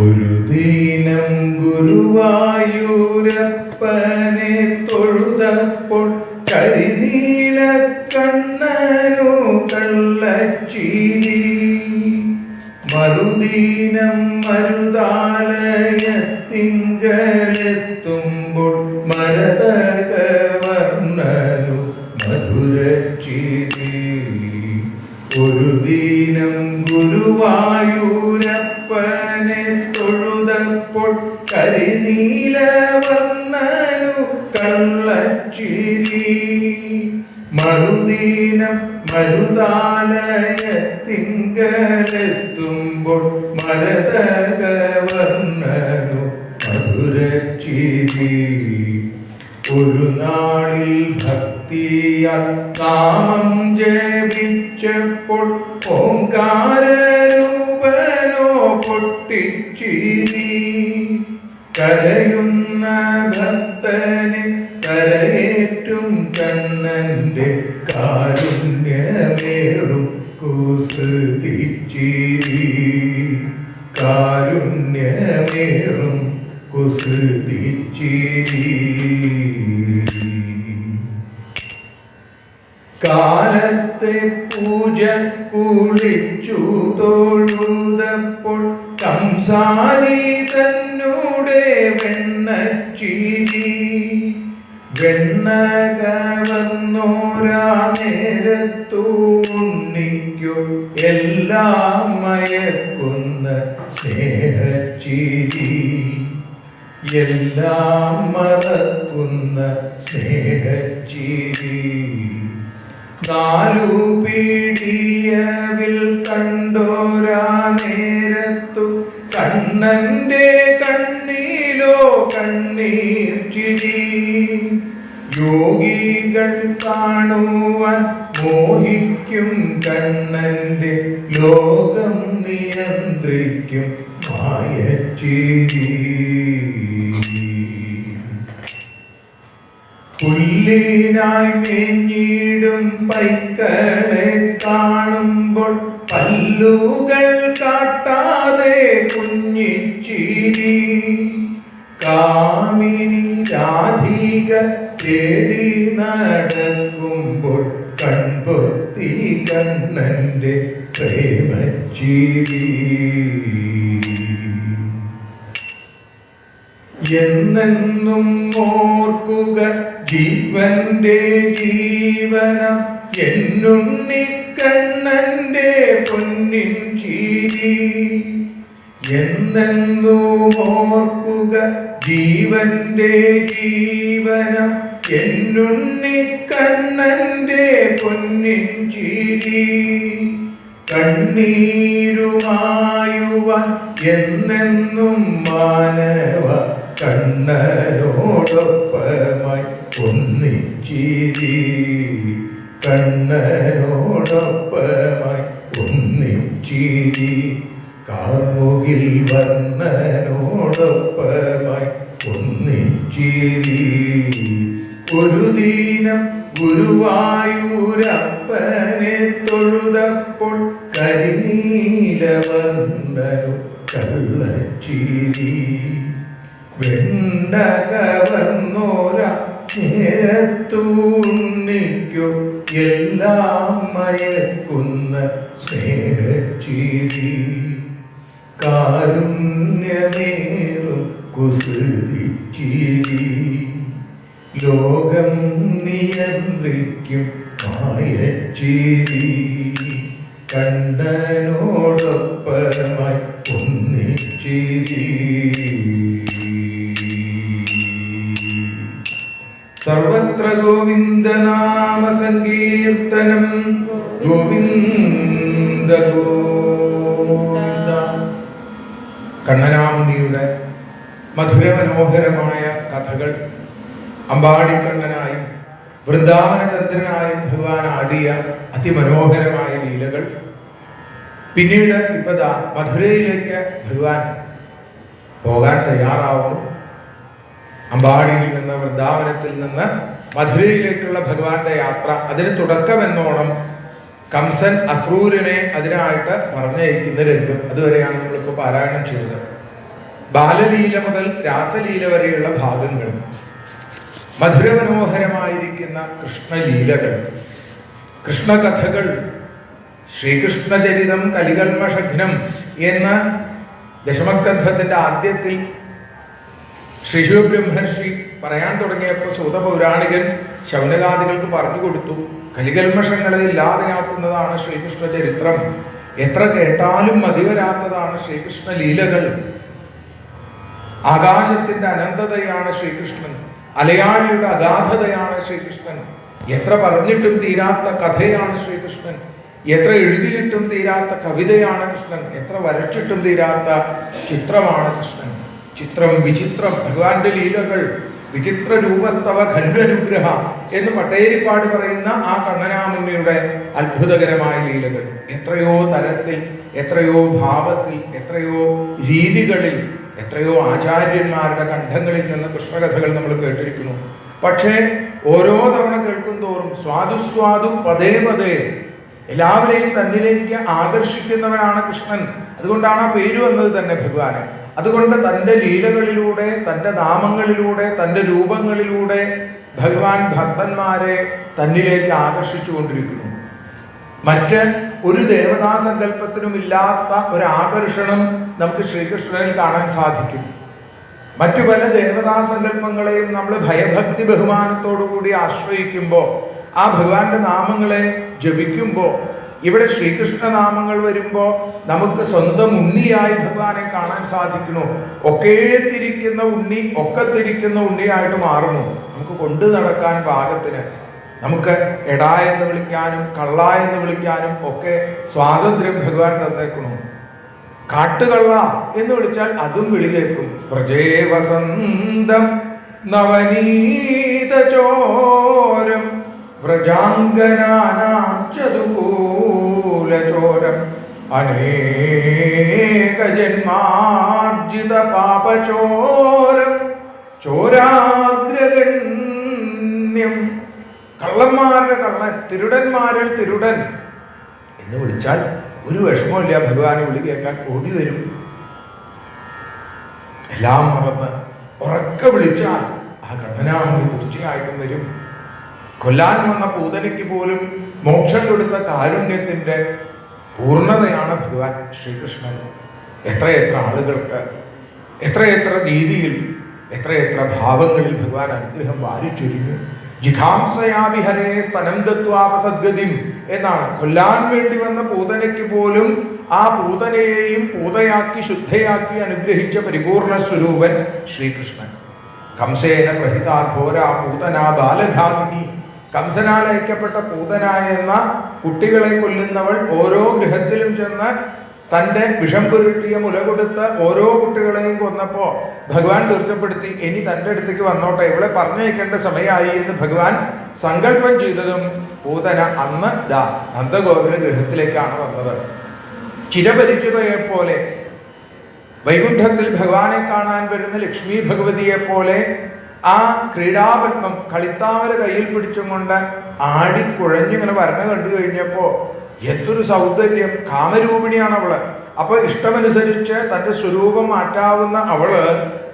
ഒരു ദീനം ഗുരുവായൂരപ്പനെ തൊഴുതപ്പോൾ കരിനീല കണ്ണനു കള്ളച്ചിരി. മറുദീനം മരുതാലയത്തിങ്കലെത്തുമ്പോൾ മരതകവർണ്ണനു മധുരച്ചിരി. ഒരു ദീനം ഗുരുവായൂരപ്പനെ തൊഴുതപ്പോൾ കരിനീലവർണ്ണനു കള്ളച്ചിരി. മറുദീനം മരുതാലയത്തിങ്കലെത്തുമ്പോൾ മരതകവർണ്ണനു മധുരച്ചിരി. ഒരു നാളിൽ ഭക്തിയാൽ നാമം ജപിച്ചപ്പോൾ ഓംകാരരൂപനോ പൊട്ടിച്ചിരി. കരയുന്ന ഭക്തനെ കരയേറ്റും കണ്ണന്റെ കാരുണ്യമേറും കുസൃതിച്ചിരി. കാരുണ്യമേറും കുസൃതിച്ചിരി. കാലത്തെ പൂജ കുളിച്ചു തൊഴുതപ്പോൾ കംസാരി തന്നൂടെ വെണ്ണച്ചിരി. വെണ്ണക വന്നോരാ നേരത്തുണ്ണിക്കു എല്ലാം മയക്കുന്ന സ്നേഹച്ചിരി. എല്ലാം മറക്കുന്ന സ്നേഹച്ചിരി. നാലു പീടിയവിൽ കണ്ടോരാ നേരത്തു കണ്ണന്റെ കണ്ണീലോ കണ്ണീർ ചിരി. യോഗികൾ കാണുവാൻ മോഹിക്കും കണ്ണന്റെ ലോകം നിയന്ത്രിക്കും മായച്ചിരി. പുല്ലിനായി മേഞ്ഞിടും പൈക്കളെ കാണുമ്പോൾ പല്ലുകൾ കാട്ടാതെ കുഞ്ഞിച്ചിരി. കാമിനി രാധിക തേടി നടക്കുമ്പോൾ കൺപൊത്തി കണ്ണന്റെ പ്രേമച്ചിരി. എന്നെന്നും ഓർക്കുക ജീവന്റെ ജീവനം എന്നുണ്ണിക്കണ്ണന്റെ പൊന്നിൻ ചിരി. എന്നെന്നും ഓർക്കുക ജീവന്റെ ജീവനം എന്നുണ്ണിക്കണ്ണന്റെ പൊന്നിൻ ചിരി. കണ്ണീരുമായുവാൻ എന്നെന്നും മാനവ കണ്ണനോടൊപ്പമായി ഒന്നിച്ചിരി. കണ്ണനോടൊപ്പമായി ഒന്നിച്ചിരി. കാർമുകിൽ വർണ്ണനോടൊപ്പമായി ഒന്നിച്ചിരി. ഒരു ദീനം ഗുരുവായൂരപ്പനെ തൊഴുതപ്പോൾ കരിനീലവർണ്ണനു കള്ളച്ചിരി. വെണ്ണകവർന്നോരാ നേരത്തുണ്ണിക്കു എല്ലാം മയക്കുന്ന സ്നേഹച്ചിരി. കാരുണ്യമേറും കുസൃതിച്ചിരി. ലോകം നിയന്ത്രിക്കും മായച്ചിരി. കണ്ണനോടൊപ്പമായി ഒന്നിച്ചിരി. സർവത്ര ഗോവിന്ദനാമ സങ്കീർത്തനം. ഗോവിന്ദ ഗോവിന്ദ. കണ്ണനാമുണ്ണിയുടെ മധുരമനോഹരമായ കഥകൾ അമ്പാടിക്കണ്ണനായും വൃന്ദാവനചന്ദ്രനായും ഭഗവാൻ ആടിയ അതിമനോഹരമായ ലീലകൾ. പിന്നീട് ഇപ്പതാ മധുരയിലേക്ക് ഭഗവാൻ പോകാൻ തയ്യാറാവുന്നു. അമ്പാടിയിൽ നിന്ന് വൃന്ദാവനത്തിൽ നിന്ന് മധുരയിലേക്കുള്ള ഭഗവാന്റെ യാത്ര, അതിന് തുടക്കമെന്നോണം കംസൻ അക്രൂരനെ അതിനായിട്ട് പറഞ്ഞയക്കുന്ന രംഗം അതുവരെയാണ് നമ്മളിപ്പോൾ പാരായണം ചെയ്തത്. ബാലലീല മുതൽ രാസലീല വരെയുള്ള ഭാഗങ്ങൾ, മധുരമനോഹരമായിരിക്കുന്ന കൃഷ്ണലീലകൾ, കൃഷ്ണകഥകൾ, ശ്രീകൃഷ്ണചരിതം കലികൽമഷഘ്നം എന്ന ദശമസ്കന്ധത്തിന്റെ ആദ്യത്തിൽ ശ്രീശുബ്രഹ്മർഷി പറയാൻ തുടങ്ങിയപ്പോൾ സൂതപൗരാണികൻ ശൗനകാദികൾക്ക് പറഞ്ഞു കൊടുത്തു, കലികൽമഷങ്ങളെ ഇല്ലാതെയാക്കുന്നതാണ് ശ്രീകൃഷ്ണ ചരിത്രം, എത്ര കേട്ടാലും മതിവരാത്തതാണ് ശ്രീകൃഷ്ണ ലീലകൾ, ആകാശത്തിന്റെ അനന്തതയാണ് ശ്രീകൃഷ്ണൻ, അലയാഴിയുടെ അഗാധതയാണ് ശ്രീകൃഷ്ണൻ, എത്ര പറഞ്ഞിട്ടും തീരാത്ത കഥയാണ് ശ്രീകൃഷ്ണൻ, എത്ര എഴുതിയിട്ടും തീരാത്ത കവിതയാണ് കൃഷ്ണൻ, എത്ര വരച്ചിട്ടും തീരാത്ത ചിത്രമാണ് കൃഷ്ണൻ. ചിത്രം വിചിത്രം, ഭഗവാന്റെ ലീലകൾ വിചിത്ര രൂപസ്തവ ഖല്വനുഗ്രഹ എന്ന് പട്ടേരിപ്പാട് പറയുന്ന ആ കണ്ണനാമുണ്ണിയുടെ അത്ഭുതകരമായ ലീലകൾ എത്രയോ തരത്തിൽ, എത്രയോ ഭാവത്തിൽ, എത്രയോ രീതികളിൽ, എത്രയോ ആചാര്യന്മാരുടെ കണ്ഠങ്ങളിൽ നിന്ന് കൃഷ്ണകഥകൾ നമ്മൾ കേട്ടിരിക്കുന്നു. പക്ഷേ ഓരോ തവണ കേൾക്കും തോറും സ്വാദു പതേ പതേ എല്ലാവരെയും തന്നിലേക്ക് ആകർഷിക്കുന്നവനാണ് കൃഷ്ണൻ. അതുകൊണ്ടാണ് ആ പേര് വന്നത് തന്നെ ഭഗവാന്. അതുകൊണ്ട് തൻ്റെ ലീലകളിലൂടെ, തൻ്റെ നാമങ്ങളിലൂടെ, തൻ്റെ രൂപങ്ങളിലൂടെ ഭഗവാൻ ഭക്തന്മാരെ തന്നിലേക്ക് ആകർഷിച്ചു കൊണ്ടിരിക്കുന്നു. മറ്റ് ഒരു ദേവതാസങ്കല്പത്തിനും ഇല്ലാത്ത ഒരു ആകർഷണം നമുക്ക് ശ്രീകൃഷ്ണനിൽ കാണാൻ സാധിക്കും. മറ്റു പല ദേവതാസങ്കല്പങ്ങളെയും നമ്മൾ ഭയഭക്തി ബഹുമാനത്തോടുകൂടി ആശ്രയിക്കുമ്പോൾ, ആ ഭഗവാന്റെ നാമങ്ങളെ ജപിക്കുമ്പോൾ, ഇവിടെ ശ്രീകൃഷ്ണ നാമങ്ങൾ വരുമ്പോൾ നമുക്ക് സ്വന്തം ഉണ്ണിയായി ഭഗവാനെ കാണാൻ സാധിക്കുന്നു. ഒക്കെ തിരിക്കുന്ന ഉണ്ണിയായിട്ട് മാറുന്നു. നമുക്ക് കൊണ്ടു നടക്കാൻ പാകത്തിന്, നമുക്ക് എടാ എന്ന് വിളിക്കാനും കള്ള എന്ന് വിളിക്കാനും ഒക്കെ സ്വാതന്ത്ര്യം ഭഗവാൻ തന്നേക്കണു. കാട്ടുകള്ള എന്ന് വിളിച്ചാൽ അതും വിളി കേൾക്കും. പ്രജേ വസന്തം നവനീത ചോരം വ്രജാംഗനാനാം ചതുകൂലചോരം അനേക ജന്മാർജിത പാപചോരം ചോരാഗ്രഗണ്യം. കള്ളന്മാരുടെ കള്ളൻ, തിരുടന്മാരിൽ തിരുടൻ എന്ന് വിളിച്ചാൽ ഒരു വിഷമമില്ല, ഭഗവാനെ വിളി കേൾക്കാൻ ഓടി വരും. എല്ലാം മറന്ന് ഉറക്കെ വിളിച്ചാൽ ആ കണ്ണനാമണി തീർച്ചയായിട്ടും വരും. കൊല്ലാൻ വന്ന പൂതനയ്ക്ക് പോലും മോക്ഷം കൊടുത്ത കാരുണ്യത്തിന്റെ പൂർണ്ണതയാണ് ഭഗവാൻ ശ്രീകൃഷ്ണൻ. എത്രയെത്ര ആളുകൾക്ക്, എത്രയെത്ര രീതിയിൽ, എത്രയെത്ര ഭാവങ്ങളിൽ ഭഗവാൻ അനുഗ്രഹം വാരിച്ചൊരിഞ്ഞു. ജിഘാംസയാവിഹരേ സ്തനം ദത്വാപസദ്ഗതിം എന്നാണ്. കൊല്ലാൻ വേണ്ടി വന്ന പൂതനയ്ക്ക് പോലും ആ പൂതനയെയും പൂതയാക്കി ശുദ്ധയാക്കി അനുഗ്രഹിച്ച പരിപൂർണ സ്വരൂപൻ ശ്രീകൃഷ്ണൻ. കംസേന പ്രഹിതാഘോര പൂതന ബാലഘാതിനി. കംസനാൽ അയക്കപ്പെട്ട പൂതന എന്ന കുട്ടികളെ കൊല്ലുന്നവൾ ഓരോ ഗൃഹത്തിലും ചെന്ന് തൻ്റെ വിഷം പുരട്ടിയ മുല കൊടുത്ത് ഓരോ കുട്ടികളെയും കൊന്നപ്പോൾ ഭഗവാൻ തീർച്ചപ്പെടുത്തി, ഇനി തൻ്റെ അടുത്തേക്ക് വന്നോട്ടെ, ഇവളെ പറഞ്ഞയക്കേണ്ട സമയമായി എന്ന് ഭഗവാൻ സങ്കല്പം ചെയ്തതും പൂതന അന്ന് നന്ദഗോപുര ഗൃഹത്തിലേക്കാണ് വന്നത്. ചിരപരിചിതയെപ്പോലെ വൈകുണ്ഠത്തിൽ ഭഗവാനെ കാണാൻ വരുന്ന ലക്ഷ്മി ഭഗവതിയെ പോലെ ആ ക്രീഡാപത്മം കളിത്താമര കയ്യിൽ പിടിച്ചും കൊണ്ട് ആടിക്കുഴഞ്ഞിങ്ങനെ വരണ കണ്ടു കഴിഞ്ഞപ്പോ എന്തൊരു സൗന്ദര്യം! കാമരൂപിണിയാണ് അവള്. അപ്പൊ ഇഷ്ടമനുസരിച്ച് തന്റെ സ്വരൂപം മാറ്റാവുന്ന അവള്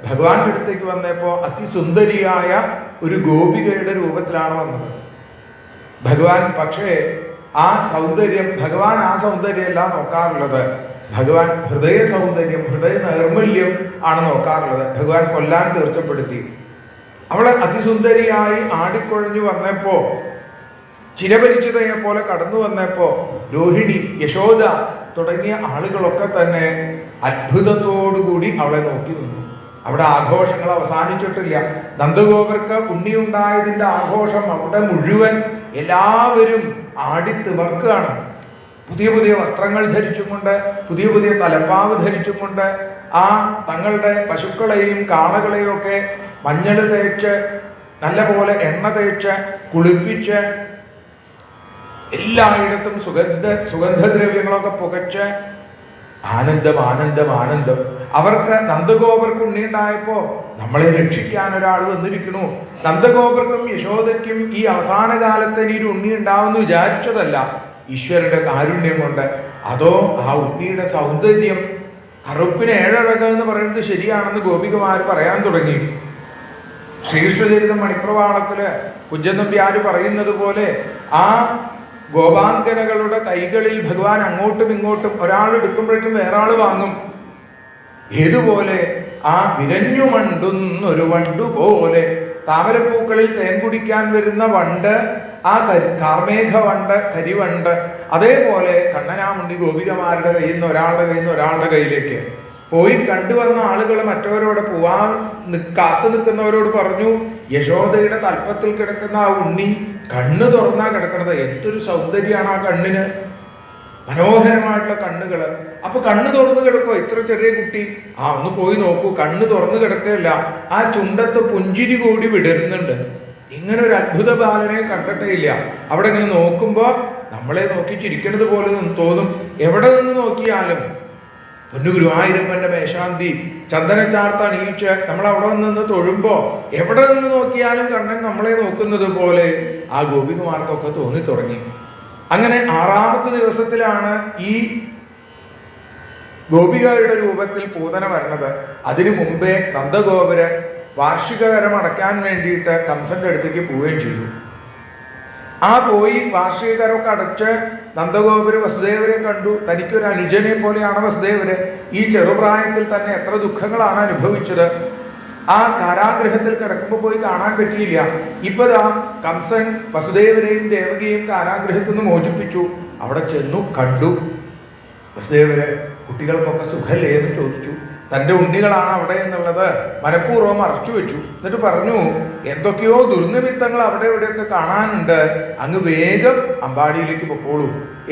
ഭഗവാന്റെ അടുത്തേക്ക് വന്നപ്പോ അതിസുന്ദരിയായ ഒരു ഗോപികയുടെ രൂപത്തിലാണ് വന്നത് ഭഗവാൻ. പക്ഷേ ആ സൗന്ദര്യം, ഭഗവാൻ ആ സൗന്ദര്യമല്ല നോക്കാറുള്ളത്. ഭഗവാൻ ഹൃദയ സൗന്ദര്യം, ഹൃദയ നൈർമല്യം ആണ് നോക്കാറുള്ളത്. ഭഗവാൻ കൊല്ലാൻ തീർച്ചപ്പെടുത്തി. അവളെ അതിസുന്ദരിയായി ആടിക്കൊഴഞ്ഞു വന്നപ്പോ, ചിരപരിചിതയെ പോലെ കടന്നു വന്നപ്പോ രോഹിണി, യശോദ തുടങ്ങിയ ആളുകളൊക്കെ തന്നെ അത്ഭുതത്തോടുകൂടി അവളെ നോക്കി നിന്നു. അവിടെ ആഘോഷങ്ങൾ അവസാനിച്ചിട്ടില്ല. നന്ദഗോപർക്ക് ഉണ്ണിയുണ്ടായതിൻ്റെ ആഘോഷം അവിടെ മുഴുവൻ എല്ലാവരും ആടിത്തിമർക്കുകയാണ്. പുതിയ പുതിയ വസ്ത്രങ്ങൾ ധരിച്ചുകൊണ്ട്, പുതിയ പുതിയ തലപ്പാവ് ധരിച്ചുകൊണ്ട് ആ തങ്ങളുടെ പശുക്കളെയും കാളകളെയും ഒക്കെ മഞ്ഞൾ തേച്ച്, നല്ല പോലെ എണ്ണ തേച്ച് കുളിപ്പിച്ച്, എല്ലായിടത്തും സുഗന്ധദ്രവ്യങ്ങളൊക്കെ പുകച്ച് ആനന്ദം ആനന്ദം ആനന്ദം. അവർക്ക് നന്ദഗോപർക്ക് ഉണ്ണിയുണ്ടായപ്പോ നമ്മളെ രക്ഷിക്കാൻ ഒരാൾ വന്നിരിക്കണു. നന്ദഗോപർക്കും യശോദയ്ക്കും ഈ അവസാന കാലത്ത് ഇനി ഒരു ഉണ്ണി ഉണ്ടാവുമെന്ന് വിചാരിച്ചതല്ല, ഈശ്വരന്റെ കാരുണ്യം കൊണ്ട്. അതോ ആ ഉണ്ണിയുടെ സൗന്ദര്യം കറുപ്പിന് ഏഴഴക് എന്ന് പറയുന്നത് ശരിയാണെന്ന് ഗോപികമാർ പറയാൻ തുടങ്ങി. ശ്രീകൃഷ്ണചരിതം മണിപ്രവാളത്തില് കുഞ്ചൻ പറയുന്നത് പോലെ ആ ഗോപാങ്കനകളുടെ കൈകളിൽ ഭഗവാൻ അങ്ങോട്ടും ഇങ്ങോട്ടും ഒരാൾ എടുക്കുമ്പോഴേക്കും വേറെ ആൾ വാങ്ങും. ഏതുപോലെ ആ വിരഞ്ഞു മണ്ടുന്നൊരു വണ്ടു പോലെ, താമരപ്പൂക്കളിൽ തേൻ കുടിക്കാൻ വരുന്ന വണ്ട്, ആ കാർമേഘ വണ്ട്, കരിവണ്ട്, അതേപോലെ കണ്ണനാമുണ്ടി ഗോപികമാരുടെ കയ്യിൽ നിന്ന് ഒരാളുടെ കയ്യിലേക്ക് പോയി കണ്ടുവന്ന ആളുകൾ മറ്റവരോട് പോവാൻ കാത്തു നിൽക്കുന്നവരോട് പറഞ്ഞു, യശോദയുടെ തൽപ്പത്തിൽ കിടക്കുന്ന ആ ഉണ്ണി കണ്ണ് തുറന്നാ കിടക്കണത്. എന്തൊരു സൗന്ദര്യമാണ് ആ കണ്ണിന്, മനോഹരമായിട്ടുള്ള കണ്ണുകൾ. അപ്പൊ കണ്ണ് തുറന്നു കിടക്കോ ഇത്ര ചെറിയ കുട്ടി? ഒന്ന് പോയി നോക്കൂ, കണ്ണ് തുറന്നു കിടക്കല്ല, ആ ചുണ്ടത്ത് പുഞ്ചിരി കൂടി വിടരുന്നുണ്ട്. ഇങ്ങനെ ഒരു അത്ഭുത ബാലനെ കണ്ടിട്ടേ ഇല്ല. അവിടെ ഇങ്ങനെ നോക്കുമ്പോ നമ്മളെ നോക്കി ചിരിക്കണത് പോലെ തോന്നും. എവിടെ നിന്ന് നോക്കിയാലും പൊന്നു ഗുരുവായൂരപ്പന്റെ മേശാന്തി ചന്ദനച്ചാർത്ത് അണിയിച്ച് നമ്മൾ അവിടെ നിന്ന് തൊഴുമ്പോ എവിടെ നിന്ന് നോക്കിയാലും കണ്ണൻ നമ്മളെ നോക്കുന്നത് പോലെ ആ ഗോപികമാർക്കൊക്കെ തോന്നി തുടങ്ങി. അങ്ങനെ 6ാമത്തെ ദിവസത്തിലാണ് ഈ ഗോപികയുടെ രൂപത്തിൽ പൂതന വരുന്നത്. അതിനു മുമ്പേ നന്ദഗോപര് വാർഷികകരം അടയ്ക്കാൻ വേണ്ടിയിട്ട് കംസന്റെ അടുത്തേക്ക് പോവുകയും ചെയ്തു. ആ പോയി വാർഷികകരമൊക്കെ അടച്ച് നന്ദഗോപര് വസുദേവരെ കണ്ടു. തനിക്കൊരു അനുജനെ പോലെയാണ് വസുദേവര്. ഈ ചെറുപ്രായത്തിൽ തന്നെ എത്ര ദുഃഖങ്ങളാണ് അനുഭവിച്ചത്. ആ കാരാഗ്രഹത്തിൽ കിടക്കുമ്പോൾ പോയി കാണാൻ പറ്റിയില്ല. ഇപ്പതാ കംസൻ വസുദേവരെയും ദേവകിയെയും കാരാഗ്രഹത്തിൽ നിന്ന് മോചിപ്പിച്ചു. അവിടെ ചെന്നു കണ്ടു. വസുദേവര് കുട്ടികൾക്കൊക്കെ സുഖല്ലേ എന്ന് ചോദിച്ചു. തൻ്റെ ഉണ്ണികളാണ് അവിടെ എന്നുള്ളത് മനഃപൂർവ്വം മറച്ചു വെച്ചു. എന്നിട്ട് പറഞ്ഞു, എന്തൊക്കെയോ ദുർനിമിത്തങ്ങൾ അവിടെ ഇവിടെയൊക്കെ കാണാനുണ്ട്, അങ്ങ് വേഗം അമ്പാടിയിലേക്ക് പൊക്കോളൂ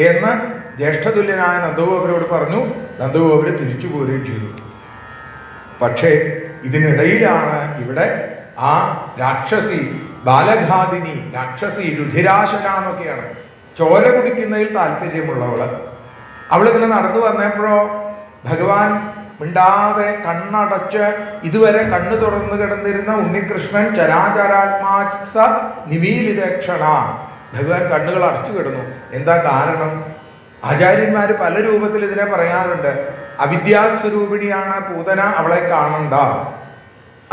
എന്ന് ജ്യേഷ്ഠതുല്യനായ നന്ദഗോപരോട് പറഞ്ഞു. നന്ദഗോപര് തിരിച്ചു പോരുകയും ചെയ്തു. പക്ഷേ ഇതിനിടയിലാണ് ഇവിടെ ആ രാക്ഷസി ബാലഘാതിനി, രാക്ഷസി രുധിരാശന എന്നൊക്കെയാണ്, ചോര കുടിക്കുന്നതിൽ താല്പര്യമുള്ളവള്. അവളിങ്ങനെ നടന്നു വന്നപ്പോഴോ ഭഗവാൻ മിണ്ടാതെ കണ്ണടച്ച് ഇതുവരെ കണ്ണു തുറന്നു കിടന്നിരുന്ന ഉണ്ണികൃഷ്ണൻ ചരാചരാത്മാസ നിമീലിതക്ഷണ, ഭഗവാൻ കണ്ണുകൾ അടച്ചു കിടന്നു. എന്താ കാരണം? ആചാര്യന്മാർ പല രൂപത്തിൽ ഇതിനെ പറയാറുണ്ട്. അവിദ്യാസ്വരൂപിണിയാണ് പൂതന, അവളെ കാണണ്ട.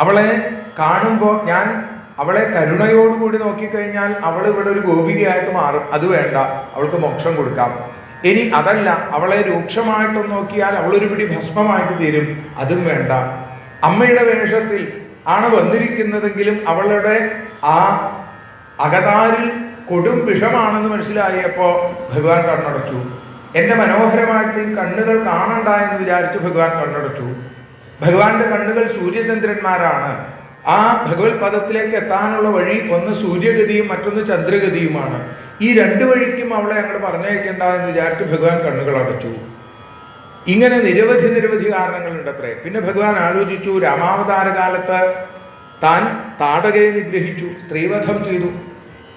അവളെ കാണുമ്പോൾ ഞാൻ അവളെ കരുണയോടുകൂടി നോക്കിക്കഴിഞ്ഞാൽ അവൾ ഇവിടെ ഒരു ഗോപികയായിട്ട് മാറും. അത് വേണ്ട, അവൾക്ക് മോക്ഷം കൊടുക്കാം. ഇനി അതല്ല, അവളെ രൂക്ഷമായിട്ടൊന്ന് നോക്കിയാൽ അവളൊരു പിടി ഭസ്മമായിട്ട് തീരും. അതും വേണ്ട. അമ്മയുടെ വേഷത്തിൽ ആണ് വന്നിരിക്കുന്നതെങ്കിലും അവളുടെ ആ അകതാരിൽ കൊടും വിഷമാണെന്ന് മനസ്സിലായപ്പോൾ ഭഗവാൻ കണ്ണടച്ചു. എൻ്റെ മനോഹരമായിട്ട് ഈ കണ്ണുകൾ കാണണ്ട എന്ന് വിചാരിച്ച് ഭഗവാൻ കണ്ണടച്ചു. ഭഗവാന്റെ കണ്ണുകൾ സൂര്യചന്ദ്രന്മാരാണ്. ആ ഭഗവത് പദത്തിലേക്ക് എത്താനുള്ള വഴി ഒന്ന് സൂര്യഗതിയും മറ്റൊന്ന് ചന്ദ്രഗതിയുമാണ്. ഈ രണ്ട് വഴിക്കും അവളെ അങ്ങോട്ട് പറഞ്ഞയക്കേണ്ട എന്ന് വിചാരിച്ച് ഭഗവാൻ കണ്ണുകൾ അടച്ചു. ഇങ്ങനെ നിരവധി കാരണങ്ങളുണ്ടത്രേ. പിന്നെ ഭഗവാൻ ആലോചിച്ചു, രാമാവതാര കാലത്ത് താൻ താടകയെ നിഗ്രഹിച്ചു, സ്ത്രീവധം ചെയ്തു.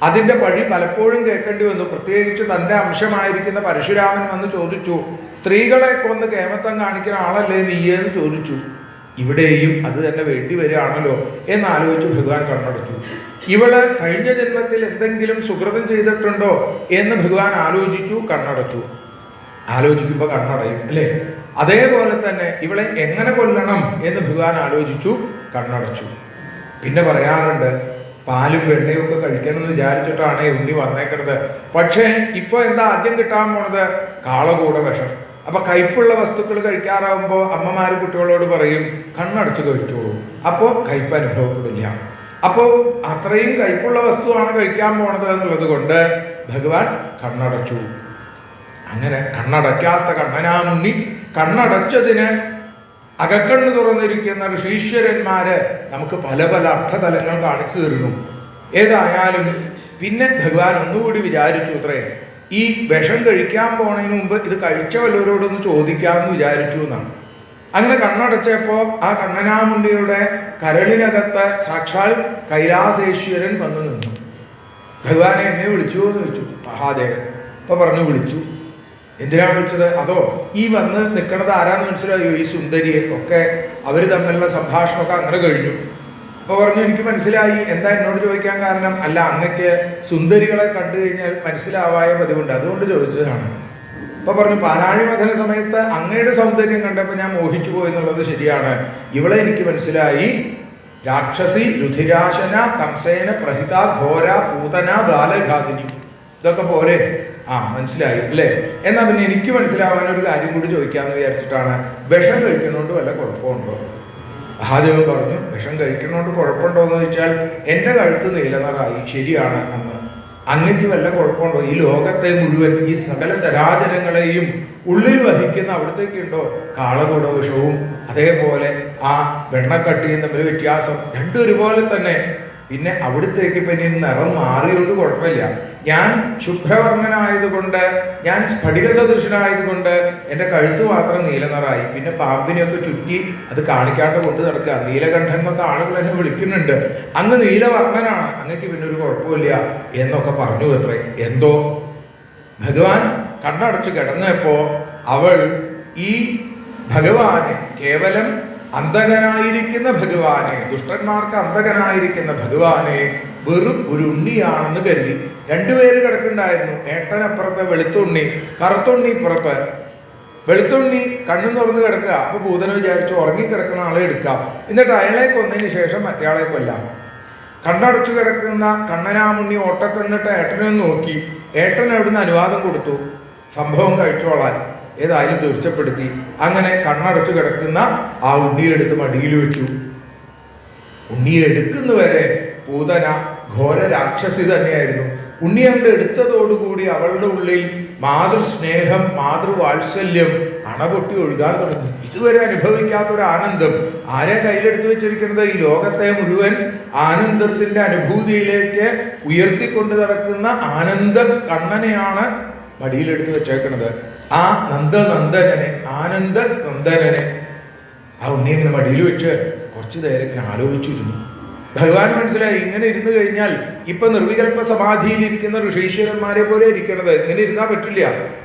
അതിൻ്റെ പഴി പലപ്പോഴും കേൾക്കേണ്ടി വന്നു. പ്രത്യേകിച്ച് തൻ്റെ അംശമായിരിക്കുന്ന പരശുരാമൻ വന്ന് ചോദിച്ചു, സ്ത്രീകളെ കൊന്ന് കേമത്തം കാണിക്കുന്ന ആളല്ലേ നീയെന്ന് ചോദിച്ചു. ഇവിടെയും അത് തന്നെ വേണ്ടി വരികയാണല്ലോ എന്നാലോചിച്ച് ഭഗവാൻ കണ്ണടച്ചു. ഇവള് കഴിഞ്ഞ ജന്മത്തിൽ എന്തെങ്കിലും സുഹൃതം ചെയ്തിട്ടുണ്ടോ എന്ന് ഭഗവാൻ ആലോചിച്ചു, കണ്ണടച്ചു. ആലോചിക്കുമ്പോൾ കണ്ണടയും അല്ലേ? അതേപോലെ തന്നെ ഇവളെ എങ്ങനെ കൊല്ലണം എന്ന് ഭഗവാൻ ആലോചിച്ചു, കണ്ണടച്ചു. പിന്നെ പറയാറുണ്ട്, പാലും വെണ്ണയും ഒക്കെ കഴിക്കണം എന്ന് വിചാരിച്ചിട്ടാണ് ഉണ്ണി വന്നേക്കണത്. പക്ഷേ ഇപ്പോൾ എന്താ ആദ്യം കിട്ടാൻ പോണത്? കാളകൂട വിഷം. അപ്പൊ കയ്പുള്ള വസ്തുക്കൾ കഴിക്കാറാവുമ്പോൾ അമ്മമാര് കുട്ടികളോട് പറയും, കണ്ണടച്ച് കഴിച്ചോളൂ, അപ്പോൾ കയ്പ് അനുഭവപ്പെടില്ല. അപ്പോൾ അത്രയും കയ്പുള്ള വസ്തുവാണ് കഴിക്കാൻ പോണത് എന്നുള്ളത് കൊണ്ട് ഭഗവാൻ കണ്ണടച്ചു. അങ്ങനെ കണ്ണടയ്ക്കാത്ത കണ്ണനാമുണ്ണി കണ്ണടച്ചതിന് അകക്കണ്ണ് തുറന്നിരിക്കുന്ന ഋഷീശ്വരന്മാര് നമുക്ക് പല അർത്ഥതലങ്ങൾ കാണിച്ചു തരുന്നു. ഏതായാലും പിന്നെ ഭഗവാൻ ഒന്നുകൂടി വിചാരിച്ചു അത്രേ, ഈ വിഷം കഴിക്കാൻ പോണതിന് മുമ്പ് ഇത് കഴിച്ച വല്ലവരോടൊന്ന് ചോദിക്കാമെന്ന് വിചാരിച്ചു എന്നാണ്. അങ്ങനെ കണ്ണടച്ചപ്പോൾ ആ കണ്ണനാമുണ്ടിയുടെ കരളിനകത്ത് സാക്ഷാൽ കൈലാസേശ്വരൻ വന്നു നിന്നു. ഭഗവാനെ എന്നെ വിളിച്ചു എന്ന് ചോദിച്ചു മഹാദേവൻ. അപ്പൊ പറഞ്ഞു, വിളിച്ചു. എന്തിനാണ് വിളിച്ചത്? അതോ ഈ വന്ന് നിൽക്കണത് ആരാന്ന് മനസ്സിലായോ? ഈ സുന്ദരിയെ ഒക്കെ അവർ തമ്മിലുള്ള സംഭാഷണമൊക്കെ അങ്ങനെ കഴിഞ്ഞു. അപ്പോൾ പറഞ്ഞു, എനിക്ക് മനസ്സിലായി. എന്താ എന്നോട് ചോദിക്കാൻ കാരണം? അല്ല, അങ്ങക്ക് സുന്ദരികളെ കണ്ടു കഴിഞ്ഞാൽ മനസ്സിലാവായ പതിവുണ്ട്, അതുകൊണ്ട് ചോദിച്ചതാണ്. ഇപ്പൊ പറഞ്ഞു പാലാഴി മഥന സമയത്ത് അങ്ങയുടെ സൗന്ദര്യം കണ്ടപ്പോൾ ഞാൻ മോഹിച്ചു പോയി എന്നുള്ളത് ശരിയാണ്. ഇവളെ എനിക്ക് മനസ്സിലായി, രാക്ഷസി, രുധിരാശന, കംസേന പ്രഹിത, ഘോര, പൂതന, ബാലഘാതിനി. ഇതൊക്കെ പോരെ? മനസ്സിലായി അല്ലേ? എന്നാൽ പിന്നെ എനിക്ക് മനസ്സിലാവാൻ ഒരു കാര്യം കൂടി ചോദിക്കാമെന്ന് വിചാരിച്ചിട്ടാണ്. വിഷം കഴിക്കണോണ്ട് വല്ല കുഴപ്പമുണ്ടോ? മഹാദേവൻ പറഞ്ഞു, വിഷം കഴിക്കണോണ്ട് കുഴപ്പമുണ്ടോ എന്ന് ചോദിച്ചാൽ എൻ്റെ കഴുത്ത് നീലനിറായി, ശരിയാണ്. അന്ന് അങ്ങക്ക് വല്ല കുഴപ്പമുണ്ടോ? ഈ ലോകത്തെ മുഴുവൻ, ഈ സകല ചരാചരങ്ങളെയും ഉള്ളിൽ വഹിക്കുന്ന അവിടത്തേക്കുണ്ടോ കാളകൂട വിഷവും അതേപോലെ ആ വെണ്ണക്കട്ടിയും തമ്മിൽ വ്യത്യാസം? രണ്ടും ഒരുപോലെ തന്നെ. പിന്നെ അവിടത്തേക്ക് പിന്നെ നിറം മാറിയോണ്ട് കുഴപ്പമില്ല. ഞാൻ ശുഭ്രവർണ്ണനായതുകൊണ്ട്, ഞാൻ സ്ഫടിക സദൃശനായതുകൊണ്ട് എൻ്റെ കഴുത്ത് മാത്രം നീലനിറായി. പിന്നെ പാമ്പിനെയൊക്കെ ചുറ്റി അത് കാണിക്കാണ്ട് കൊണ്ട് നടക്കുക. നീലകണ്ഠൻ എന്നൊക്കെ ആളുകൾ എന്നെ വിളിക്കുന്നുണ്ട്. അങ്ങ് നീലവർണ്ണനാണ്, അങ്ങക്ക് പിന്നെ ഒരു കുഴപ്പമില്ല എന്നൊക്കെ പറഞ്ഞു അത്രേ. എന്തോ ഭഗവാൻ കണ്ണടച്ച് കിടന്നപ്പോ അവൾ ഈ ഭഗവാനെ, കേവലം അന്ധകനായിരിക്കുന്ന ഭഗവാനെ, ദുഷ്ടന്മാർക്ക് അന്ധകനായിരിക്കുന്ന ഭഗവാനെ വെറും ഒരു ഉണ്ണിയാണെന്ന് കരുതി. രണ്ടുപേര് കിടക്കുന്നുണ്ടായിരുന്നു. ഏട്ടനപ്പുറത്ത് വെളുത്തുണ്ണി, കറുത്തുണ്ണി പുറത്ത്. വെളുത്തുണ്ണി കണ്ണും തുറന്ന് കിടക്കുക. അപ്പൊ പൂതന വിചാരിച്ചു ഉറങ്ങിക്കിടക്കുന്ന ആളെ എടുക്കാം, എന്നിട്ട് അയാളെ കൊന്നതിന് ശേഷം മറ്റയാളെ കൊല്ലാം. കണ്ണടച്ചു കിടക്കുന്ന കണ്ണനാമുണ്ണി ഓട്ടക്കണ്ണിട്ട് ഏട്ടനെ നോക്കി. ഏട്ടൻ അവിടുന്ന് അനുവാദം കൊടുത്തു സംഭവം കഴിച്ചോളാൻ. ഏതായാലും തീർച്ചപ്പെടുത്തി. അങ്ങനെ കണ്ണടച്ചു കിടക്കുന്ന ആ ഉണ്ണിയെടുത്ത് മടിയിൽ വെച്ചു. ഉണ്ണിയെ എടുക്കുന്നവരെ പൂതന ഘോര രാക്ഷസി തന്നെയായിരുന്നു. ഉണ്ണി അങ്ങോട്ട് എടുത്തതോടുകൂടി അവളുടെ ഉള്ളിൽ മാതൃസ്നേഹം, മാതൃവാത്സല്യം അണപൊട്ടി ഒഴുകാൻ തുടങ്ങി. ഇതുവരെ അനുഭവിക്കാത്തൊരു ആനന്ദം. ആരെ കയ്യിലെടുത്ത് വെച്ചിരിക്കുന്നത്? ഈ ലോകത്തെ മുഴുവൻ ആനന്ദത്തിന്റെ അനുഭൂതിയിലേക്ക് ഉയർത്തിക്കൊണ്ട് നടക്കുന്ന ആനന്ദ കണ്ണനെയാണ് മടിയിലെടുത്ത് വെച്ചേക്കുന്നത്. ആ നന്ദനന്ദനനെ, ആനന്ദ നന്ദനനെ ആ ഉണ്ണി ഇങ്ങനെ മടിയിൽ വെച്ച് കുറച്ചു നേരം ഇങ്ങനെ ആലോചിച്ചിരുന്നു. ഭഗവാൻ മനസ്സിലായി, ഇങ്ങനെ ഇരുന്ന് കഴിഞ്ഞാൽ ഇപ്പൊ നിർവികൽപ്പ സമാധിയിലിരിക്കുന്ന ഋഷീശ്വരന്മാരെ പോലെ ഇരിക്കണത്. ഇങ്ങനെ ഇരുന്നാൽ പറ്റില്ല,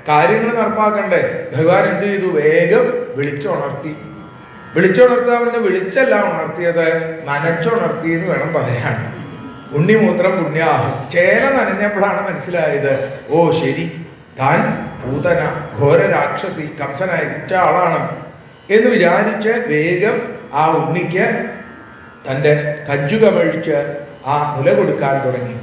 കാര്യങ്ങൾ നടപ്പാക്കണ്ടേ. ഭഗവാൻ എന്ത് ചെയ്തു? വേഗം വിളിച്ചുണർത്തി. വിളിച്ചുണർത്താൻ പറഞ്ഞ വിളിച്ചല്ല ഉണർത്തിയത്, നനച്ചുണർത്തി എന്ന് വേണം പറയാൻ. ഉണ്ണിമൂത്രം പുണ്യാഹം. ചേല നനഞ്ഞപ്പോഴാണ് മനസ്സിലായത്, ഓ ശരി, താൻ പൂതന ഘോര രാക്ഷസി, കംസനയച്ച ആളാണ് എന്ന് വിചാരിച്ച് വേഗം ആ ഉണ്ണിക്ക് തൻ്റെ കഞ്ചുകമഴിച്ച് ആ മുല കൊടുക്കാൻ തുടങ്ങി.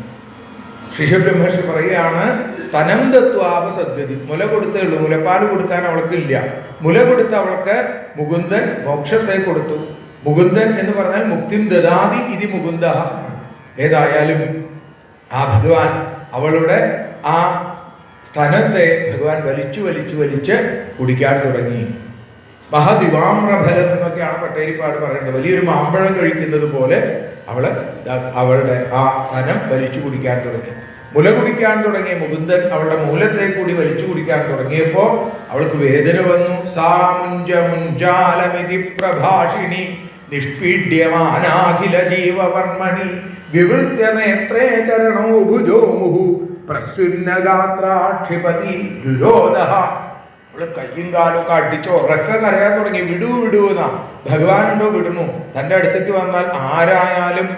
ശിശുബ്രഹ്മർഷി പറയുകയാണ്, സ്തനം ദത്വാപ സദ്ഗതി. മുല കൊടുത്തേ ഉള്ളൂ, മുലപ്പാൽ കൊടുക്കാൻ അവൾക്കില്ല. മുല കൊടുത്ത് അവൾക്ക് മുകുന്ദൻ മോക്ഷത്തെ കൊടുത്തു. മുകുന്ദൻ എന്ന് പറഞ്ഞാൽ മുക്തിം ദദാതി ഇതി മുകുന്ദ. ഏതായാലും ആ ഭഗവാൻ അവളുടെ ആ സ്തനത്തെ ഭഗവാൻ വലിച്ചു വലിച്ചു വലിച്ച് കുടിക്കാൻ തുടങ്ങി. മഹദിവാമ്രഫലം എന്നൊക്കെയാണ് പട്ടേരിപ്പാട് പറയുന്നത്. വലിയൊരു മാമ്പഴം കഴിക്കുന്നത് പോലെ അവളുടെ ആ സ്തനം വലിച്ചു കുടിക്കാൻ തുടങ്ങി. മുല കുടിക്കാൻ തുടങ്ങിയ മുകുന്ദൻ അവളുടെ മൂലത്തെ കൂടി വലിച്ചു കുടിക്കാൻ തുടങ്ങിയപ്പോ അവൾക്ക് വേദന വന്നു. സാമുഞ്ചമുഞ്ചാലമിതി പ്രഭാഷിണി നിഷ്പീഡ്യമാനാഖില ജീവവർമ്മണി വിവൃത്യ നേത്രേ ചരണോ ഭുജോ മുഹു പ്രസുന്നഗാത്രാക്ഷിപതി ദുരോധഃ. അവള് കയ്യും കാലൊക്കെ അടിച്ച് ഉറക്കെ കരയാൻ തുടങ്ങി. വിടുവെന്നാ. ഭഗവാനുണ്ടോ? വിടുന്നു. തൻ്റെ അടുത്തേക്ക് വന്നാൽ ആരായാലും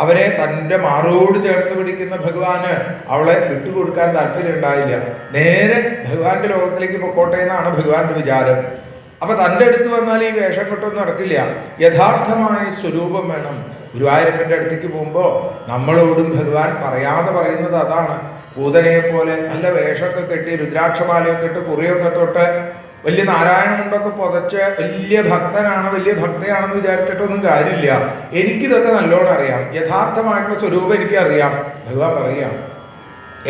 അവരെ തൻ്റെ മാറോട് ചേർത്ത് പിടിക്കുന്ന ഭഗവാന് അവളെ വിട്ടുകൊടുക്കാൻ താല്പര്യം ഉണ്ടായില്ല. നേരെ ഭഗവാന്റെ ലോകത്തിലേക്ക് പൊക്കോട്ടെ എന്നാണ് ഭഗവാന്റെ വിചാരം. അപ്പൊ തൻ്റെ അടുത്ത് വന്നാൽ ഈ വേഷം കെട്ടൊന്നും നടക്കില്ല. യഥാർത്ഥമായ സ്വരൂപം വേണം. ഗുരുവായൂരപ്പൻ്റെ അടുത്തേക്ക് പോകുമ്പോൾ നമ്മളോടും ഭഗവാൻ പറയാതെ പറയുന്നത് അതാണ്. പൂതനയെ പോലെ നല്ല വേഷമൊക്കെ കെട്ടി രുദ്രാക്ഷമാലയൊക്കെ ഇട്ട് കുറിയൊക്കെ തൊട്ട് വലിയ നാരായണമുണ്ടൊക്കെ പുതച്ച് വലിയ ഭക്തനാണ്, വലിയ ഭക്തയാണെന്ന് വിചാരിച്ചിട്ടൊന്നും കാര്യമില്ല. എനിക്കിതൊക്കെ നല്ലോണം അറിയാം, യഥാർത്ഥമായിട്ടുള്ള സ്വരൂപം എനിക്കറിയാം. ഭഗവാൻ പറയാം.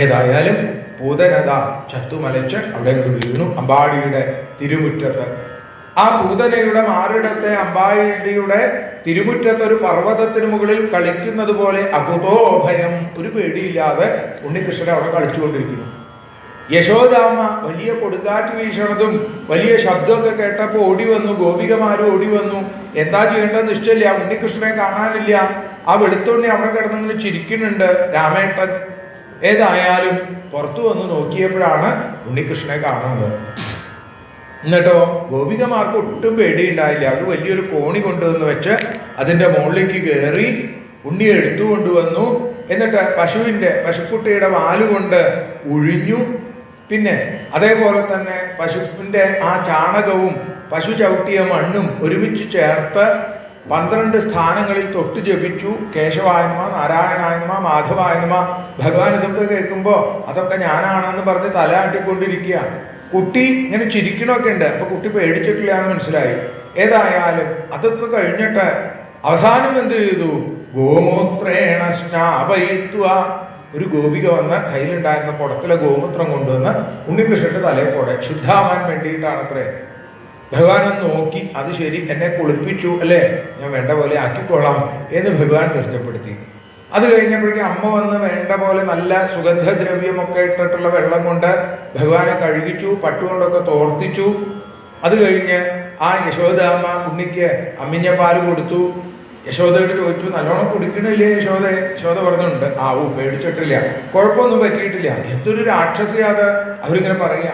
ഏതായാലും പൂതനത ചത്തുമലച്ച് അവിടെ കൊണ്ട് വീണു അമ്പാടിയുടെ തിരുമുറ്റത്ത്. ആ പൂതനയുടെ മാറിടത്തെ അമ്പാടിയുടെ തിരുമുറ്റത്ത് ഒരു പർവ്വതത്തിന് മുകളിൽ കളിക്കുന്നത് പോലെ അകുതോ ഭയം, ഒരു പേടിയില്ലാതെ ഉണ്ണികൃഷ്ണൻ അവിടെ കളിച്ചുകൊണ്ടിരിക്കുന്നു. യശോദാമ്മ വലിയ കൊടുങ്കാറ്റ് വീശണതും വലിയ ശബ്ദമൊക്കെ കേട്ടപ്പോൾ ഓടി വന്നു. ഗോപികമാരും ഓടി വന്നു. എന്താ ചെയ്യേണ്ടതെന്ന് നിശ്ചയില്ല. ഉണ്ണികൃഷ്ണനെ കാണാനില്ല. ആ വെളുത്തുണ്ണി അവിടെ കിടന്നെങ്കിലും ചിരിക്കുന്നുണ്ട് രാമേട്ടൻ. ഏതായാലും പുറത്തു വന്ന് നോക്കിയപ്പോഴാണ് ഉണ്ണികൃഷ്ണനെ കാണുന്നത്. എന്നിട്ടോ ഗോപികമാർക്ക് ഒട്ടും പേടിയുണ്ടായില്ല. അവർ വലിയൊരു കോണി കൊണ്ടുവന്ന് വെച്ച് അതിൻ്റെ മുകളിലേക്ക് കയറി ഉണ്ണിയെ എടുത്തുകൊണ്ടുവന്നു. എന്നിട്ട് പശുക്കുട്ടിയുടെ വാലുകൊണ്ട് ഉഴിഞ്ഞു. പിന്നെ അതേപോലെ തന്നെ പശുവിൻ്റെ ആ ചാണകവും പശു ചവിട്ടിയ മണ്ണും ഒരുമിച്ച് ചേർത്ത് 12 സ്ഥാനങ്ങളിൽ തൊട്ട് ജപിച്ചു. കേശവായന്മ, നാരായണായന്മ, മാധവായന്മ. ഭഗവാൻ ഇതൊക്കെ കേൾക്കുമ്പോൾ അതൊക്കെ ഞാനാണെന്ന് പറഞ്ഞ് തലയാട്ടിക്കൊണ്ടിരിക്കുക. കുട്ടി ഇങ്ങനെ ചിരിക്കണമൊക്കെ ഉണ്ട്. അപ്പൊ കുട്ടി പേടിച്ചിട്ടില്ല എന്ന് മനസ്സിലായി. ഏതായാലും അതൊക്കെ കഴിഞ്ഞിട്ട് അവസാനം എന്ത് ചെയ്തു? ഗോമൂത്രേണ സ്നാപയിത്വ. ഒരു ഗോപിക വന്ന് കയ്യിലുണ്ടായിരുന്ന കുടത്തിലെ ഗോമൂത്രം കൊണ്ടുവന്ന് ഉണ്ണികൃഷ്ണന്റെ തലയിൽ കൂടെ ശുദ്ധാവാൻ വേണ്ടിയിട്ടാണത്രേ. ഭഗവാനൊന്ന് നോക്കി, അത് ശരി, എന്നെ കുളിപ്പിച്ചു അല്ലേ, ഞാൻ വേണ്ട പോലെ ആക്കിക്കൊള്ളാം എന്ന് ഭഗവാൻ തീർച്ചപ്പെടുത്തി. അത് കഴിഞ്ഞപ്പോഴേക്കും അമ്മ വന്ന് വേണ്ട പോലെ നല്ല സുഗന്ധദ്രവ്യമൊക്കെ ഇട്ടിട്ടുള്ള വെള്ളം കൊണ്ട് ഭഗവാനെ കഴുകിച്ചു, പട്ടുകൊണ്ടൊക്കെ തോർത്തിച്ചു. അത് കഴിഞ്ഞ് ആ യശോദാമ്മ ഉണ്ണിക്ക് അമ്മിഞ്ഞപ്പാല് കൊടുത്തു. യശോദയോട് ചോദിച്ചു, നല്ലോണം കുടിക്കണില്ലേ യശോദ? യശോദ പറഞ്ഞുണ്ട്. പേടിച്ചിട്ടില്ല, കുഴപ്പമൊന്നും പറ്റിയിട്ടില്ല. എന്തൊരു രാക്ഷസിയാത് അവരിങ്ങനെ പറയാ.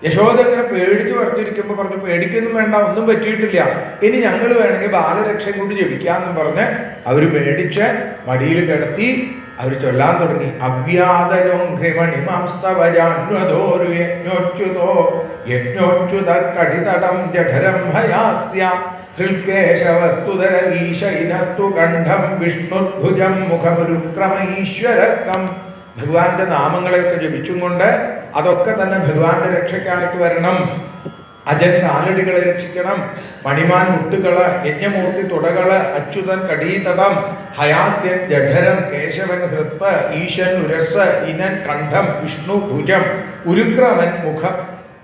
യശോദ ഇങ്ങനെ പേടിച്ച് പറിച്ചിരിക്കുമ്പോൾ പറഞ്ഞു, പേടിക്കൊന്നും വേണ്ട, ഒന്നും പറ്റിയിട്ടില്ല, ഇനി ഞങ്ങൾ വേണമെങ്കിൽ ബാലരക്ഷയും കൂടി ജപിക്കാന്നും പറഞ്ഞ് അവർ മേടിച്ച് മടിയിൽ കിടത്തി അവർ ചൊല്ലാൻ തുടങ്ങി. അവ്യാതയോഘ്രിമണിമാംസ്തവജാന്വതോരുയജ്ഞോച്യുതം ജഠരം ഹയാസ്യ ഹൃൽകേശവസ്തുതര ഈശൈനസ്തു കണ്ഠം വിഷ്ണുർഭുജം മുഖമുരുക്രമൈശ്വരകം. ഭഗവാന്റെ നാമങ്ങളെയൊക്കെ ജപിച്ചും കൊണ്ട് അതൊക്കെ തന്നെ ഭഗവാന്റെ രക്ഷയ്ക്കായിട്ട് വരണം. അജൻ കാലടികളെ രക്ഷിക്കണം, മണിമാൻ മുട്ടുകള്, യജ്ഞമൂർത്തി തുടകള്, അച്യുതൻ കടീതടം, ഹയാസ്യൻ ജഠരം, കേശവൻ ഹൃത്ത്, ഈശൻ ഉരസ്, ഇനൻ കണ്ഠം, വിഷ്ണു ഭുജം, ഉരുക്രമൻ മുഖം.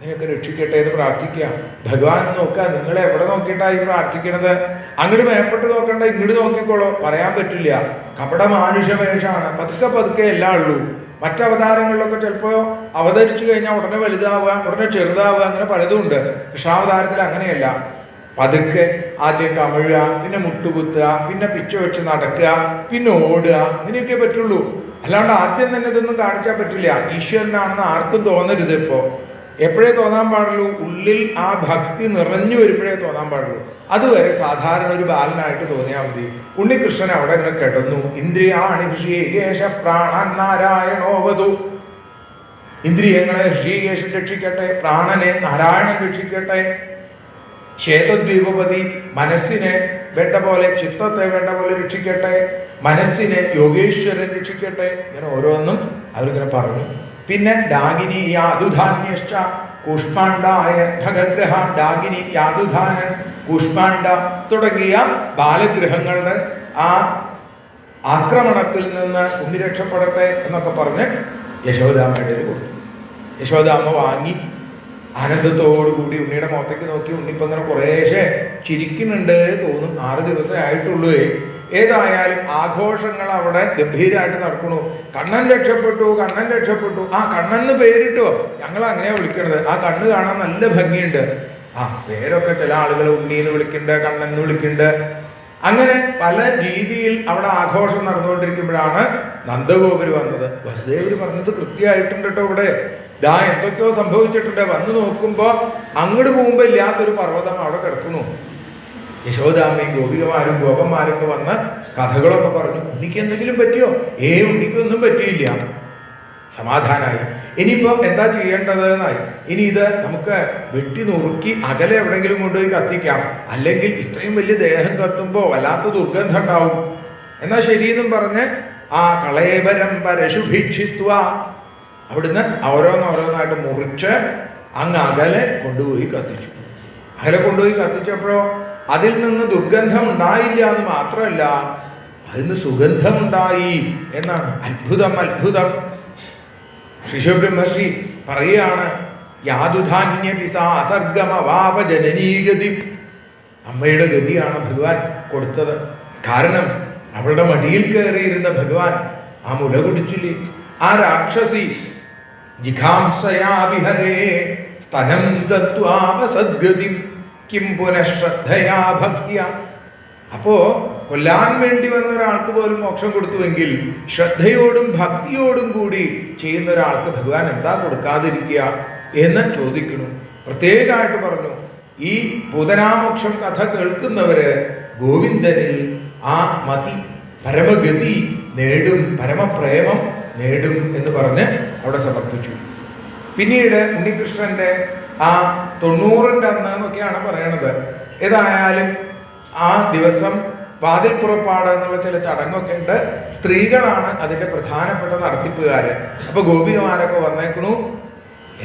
നിനക്ക് രക്ഷിക്കട്ടെ എന്ന് പ്രാർത്ഥിക്കുക. ഭഗവാൻ നോക്കുക, നിങ്ങളെ എവിടെ നോക്കിയിട്ടായി പ്രാർത്ഥിക്കണത്? അങ്ങോട്ട് മേപ്പെട്ട് നോക്കണ്ട, ഇങ്ങോട്ട് നോക്കിക്കോളോ, പറയാൻ പറ്റില്ല. കപട മാനുഷവേഷമാണ്, പതുക്കെ പതുക്കെ എല്ലാം ഉള്ളൂ. മറ്റവതാരങ്ങളിലൊക്കെ ചിലപ്പോൾ അവതരിച്ചു കഴിഞ്ഞാൽ ഉടനെ വലുതാവുക, ഉടനെ ചെറുതാവുക, അങ്ങനെ പലതും ഉണ്ട്. കൃഷ്ണാവതാരത്തിൽ അങ്ങനെയല്ല. പതുക്കെ ആദ്യം കമിഴുക, പിന്നെ മുട്ടുകുത്തുക, പിന്നെ പിച്ച വെച്ച് നടക്കുക, പിന്നെ ഓടുക, ഇങ്ങനെയൊക്കെ പറ്റുള്ളൂ. അല്ലാണ്ട് ആദ്യം തന്നെ ഇതൊന്നും കാണിച്ചാൽ പറ്റില്ല. ഈശ്വരനാണെന്ന് ആർക്കും തോന്നരുത്. ഇപ്പോൾ എപ്പോഴേ തോന്നാൻ പാടുള്ളൂ? ഉള്ളിൽ ആ ഭക്തി നിറഞ്ഞു വരുമ്പോഴേ തോന്നാൻ പാടുള്ളൂ. അതുവരെ സാധാരണ ഒരു ബാലനായിട്ട് തോന്നിയാൽ മതി. ഉണ്ണികൃഷ്ണൻ അവിടെ ഇങ്ങനെ കിടന്നു. ഇന്ദ്രിയാണി ഋഷികേശ പ്രാണൻ നാരായണോവതു. ഇന്ദ്രിയങ്ങളെ ഋഷികേശൻ രക്ഷിക്കട്ടെ, പ്രാണനെ നാരായണൻ രക്ഷിക്കട്ടെ. ശ്വേതദ്വീപപതി മനസ്സിനെ വേണ്ട പോലെ, ചിത്തത്തെ വേണ്ട പോലെ രക്ഷിക്കട്ടെ, മനസ്സിനെ യോഗേശ്വരൻ രക്ഷിക്കട്ടെ. ഇങ്ങനെ ഓരോന്നും അവരിങ്ങനെ പറഞ്ഞു. പിന്നെ ഡാഗിനി യാതുധാന്യശ്ച കൂഷ്മാണ്ഡായ ഭഗഗ്രഹ. ഡാഗിനി, യാതുധാനൻ, കൂഷ്മാണ്ഡ തുടങ്ങിയ ബാലഗ്രഹങ്ങളുടെ ആ ആക്രമണത്തിൽ നിന്ന് ഉണ്ണി രക്ഷപ്പെടട്ടെ എന്നൊക്കെ പറഞ്ഞ് യശോദാമ്മയുടെ കൊടുത്തു. യശോദാമ്മ വാങ്ങി ആനന്ദത്തോടുകൂടി ഉണ്ണിയുടെ മുഖത്തേക്ക് നോക്കി. ഉണ്ണിപ്പം ഇങ്ങനെ കുറേശ്ശെ ചിരിക്കുന്നുണ്ട് തോന്നും. 6 ദിവസമേ ആയിട്ടുള്ളൂ. ഏതായാലും ആഘോഷങ്ങൾ അവിടെ ഗംഭീരമായിട്ട് നടക്കണു. കണ്ണൻ രക്ഷപ്പെട്ടു, കണ്ണൻ രക്ഷപ്പെട്ടു. ആ കണ്ണന് പേരിട്ടോ, ഞങ്ങൾ അങ്ങനെയാ വിളിക്കണത്. ആ കണ്ണ് കാണാൻ നല്ല ഭംഗിയുണ്ട്. പേരൊക്കെ ചില ആളുകൾ ഉണ്ണീന്ന് വിളിക്കുന്നുണ്ട്, കണ്ണൻ വിളിക്കുന്നുണ്ട്. അങ്ങനെ പല രീതിയിൽ അവിടെ ആഘോഷം നടന്നുകൊണ്ടിരിക്കുമ്പോഴാണ് നന്ദഗോപര് വന്നത്. വസുദേവര് പറഞ്ഞത് കൃത്യമായിട്ടുണ്ട് കേട്ടോ. ഇവിടെ എന്തൊക്കെയോ സംഭവിച്ചിട്ടുണ്ട്. വന്നു നോക്കുമ്പോ അങ്ങോട്ട് പോകുമ്പോ ഇല്ലാത്തൊരു പർവ്വതം അവിടെ കിടക്കുന്നു. യശോദാമ്മയും ഗോപികമാരും ഗോപന്മാരൊക്കെ വന്ന് കഥകളൊക്കെ പറഞ്ഞു. ഉണ്ണിക്ക് എന്തെങ്കിലും പറ്റിയോ? ഉണ്ണിക്കൊന്നും പറ്റിയില്ല. സമാധാനായി. ഇനിയിപ്പോ എന്താ ചെയ്യേണ്ടത് എന്നായി. ഇനി ഇത് നമുക്ക് വെട്ടി നുറുക്കി അകലെ എവിടെങ്കിലും കൊണ്ടുപോയി കത്തിക്കാം, അല്ലെങ്കിൽ ഇത്രയും വലിയ ദേഹം കത്തുമ്പോ വല്ലാത്ത ദുർഗന്ധം ഉണ്ടാവും. എന്നാ ശരിയെന്നും പറഞ്ഞ് ആ കളേബരം പരശുഭിക്ഷിത്വ അവിടുന്ന് ഓരോന്നോരോന്നായിട്ട് മുറിച്ച് അങ്ങ് അകലെ കൊണ്ടുപോയി കത്തിച്ചു. അകലെ കൊണ്ടുപോയി കത്തിച്ചപ്പോഴോ അതിൽ നിന്ന് ദുർഗന്ധം ഉണ്ടായില്ല എന്ന് മാത്രമല്ല, അതിന് സുഗന്ധമുണ്ടായി എന്നാണ്. അത്ഭുതം, അത്ഭുതം. ശിശുബ്രഹ്മർഷി പറയുകയാണ്, യാതുധാന്യപിസാസർഗമവാപജനനീഗതി. അമ്മയുടെ ഗതിയാണ് ഭഗവാൻ കൊടുത്തത്. കാരണം അവളുടെ മടിയിൽ കയറിയിരുന്ന ഭഗവാൻ ആ മുല കുടിച്ചില്ലേ. ആ രാക്ഷസി ജിഘാംസയാ വിഹരേ സ്തനം ദത്വാവസദ്ഗതി കിം പുനഃശ്രദ്ധയാ ഭക്തിയ. അപ്പോ കൊല്ലാൻ വേണ്ടി വന്ന ഒരാൾക്ക് പോലും മോക്ഷം കൊടുത്തുവെങ്കിൽ ശ്രദ്ധയോടും ഭക്തിയോടും കൂടി ചെയ്യുന്ന ഒരാൾക്ക് ഭഗവാൻ എന്താ കൊടുക്കാതിരിക്കുക എന്ന് ചോദിക്കുന്നു. പ്രത്യേകമായിട്ട് പറഞ്ഞു, ഈ പൂതനാമോക്ഷം കഥ കേൾക്കുന്നവര് ഗോവിന്ദനിൽ ആ മതി പരമഗതി നേടും, പരമപ്രേമം നേടും എന്ന് പറഞ്ഞ് അവിടെ സമർപ്പിച്ചു. പിന്നീട് ഉണ്ണികൃഷ്ണന്റെ ആ 90ന്റെ അന്ന് എന്നൊക്കെയാണ് പറയണത്. ഏതായാലും ആ ദിവസം വാതിൽ പുറപ്പാട് എന്നുള്ള ചില ചടങ്ങൊക്കെ ഉണ്ട്. സ്ത്രീകളാണ് അതിന്റെ പ്രധാനപ്പെട്ട നടത്തിപ്പുകാര്. അപ്പൊ ഗോപികമാരൊക്കെ വന്നേക്കണു.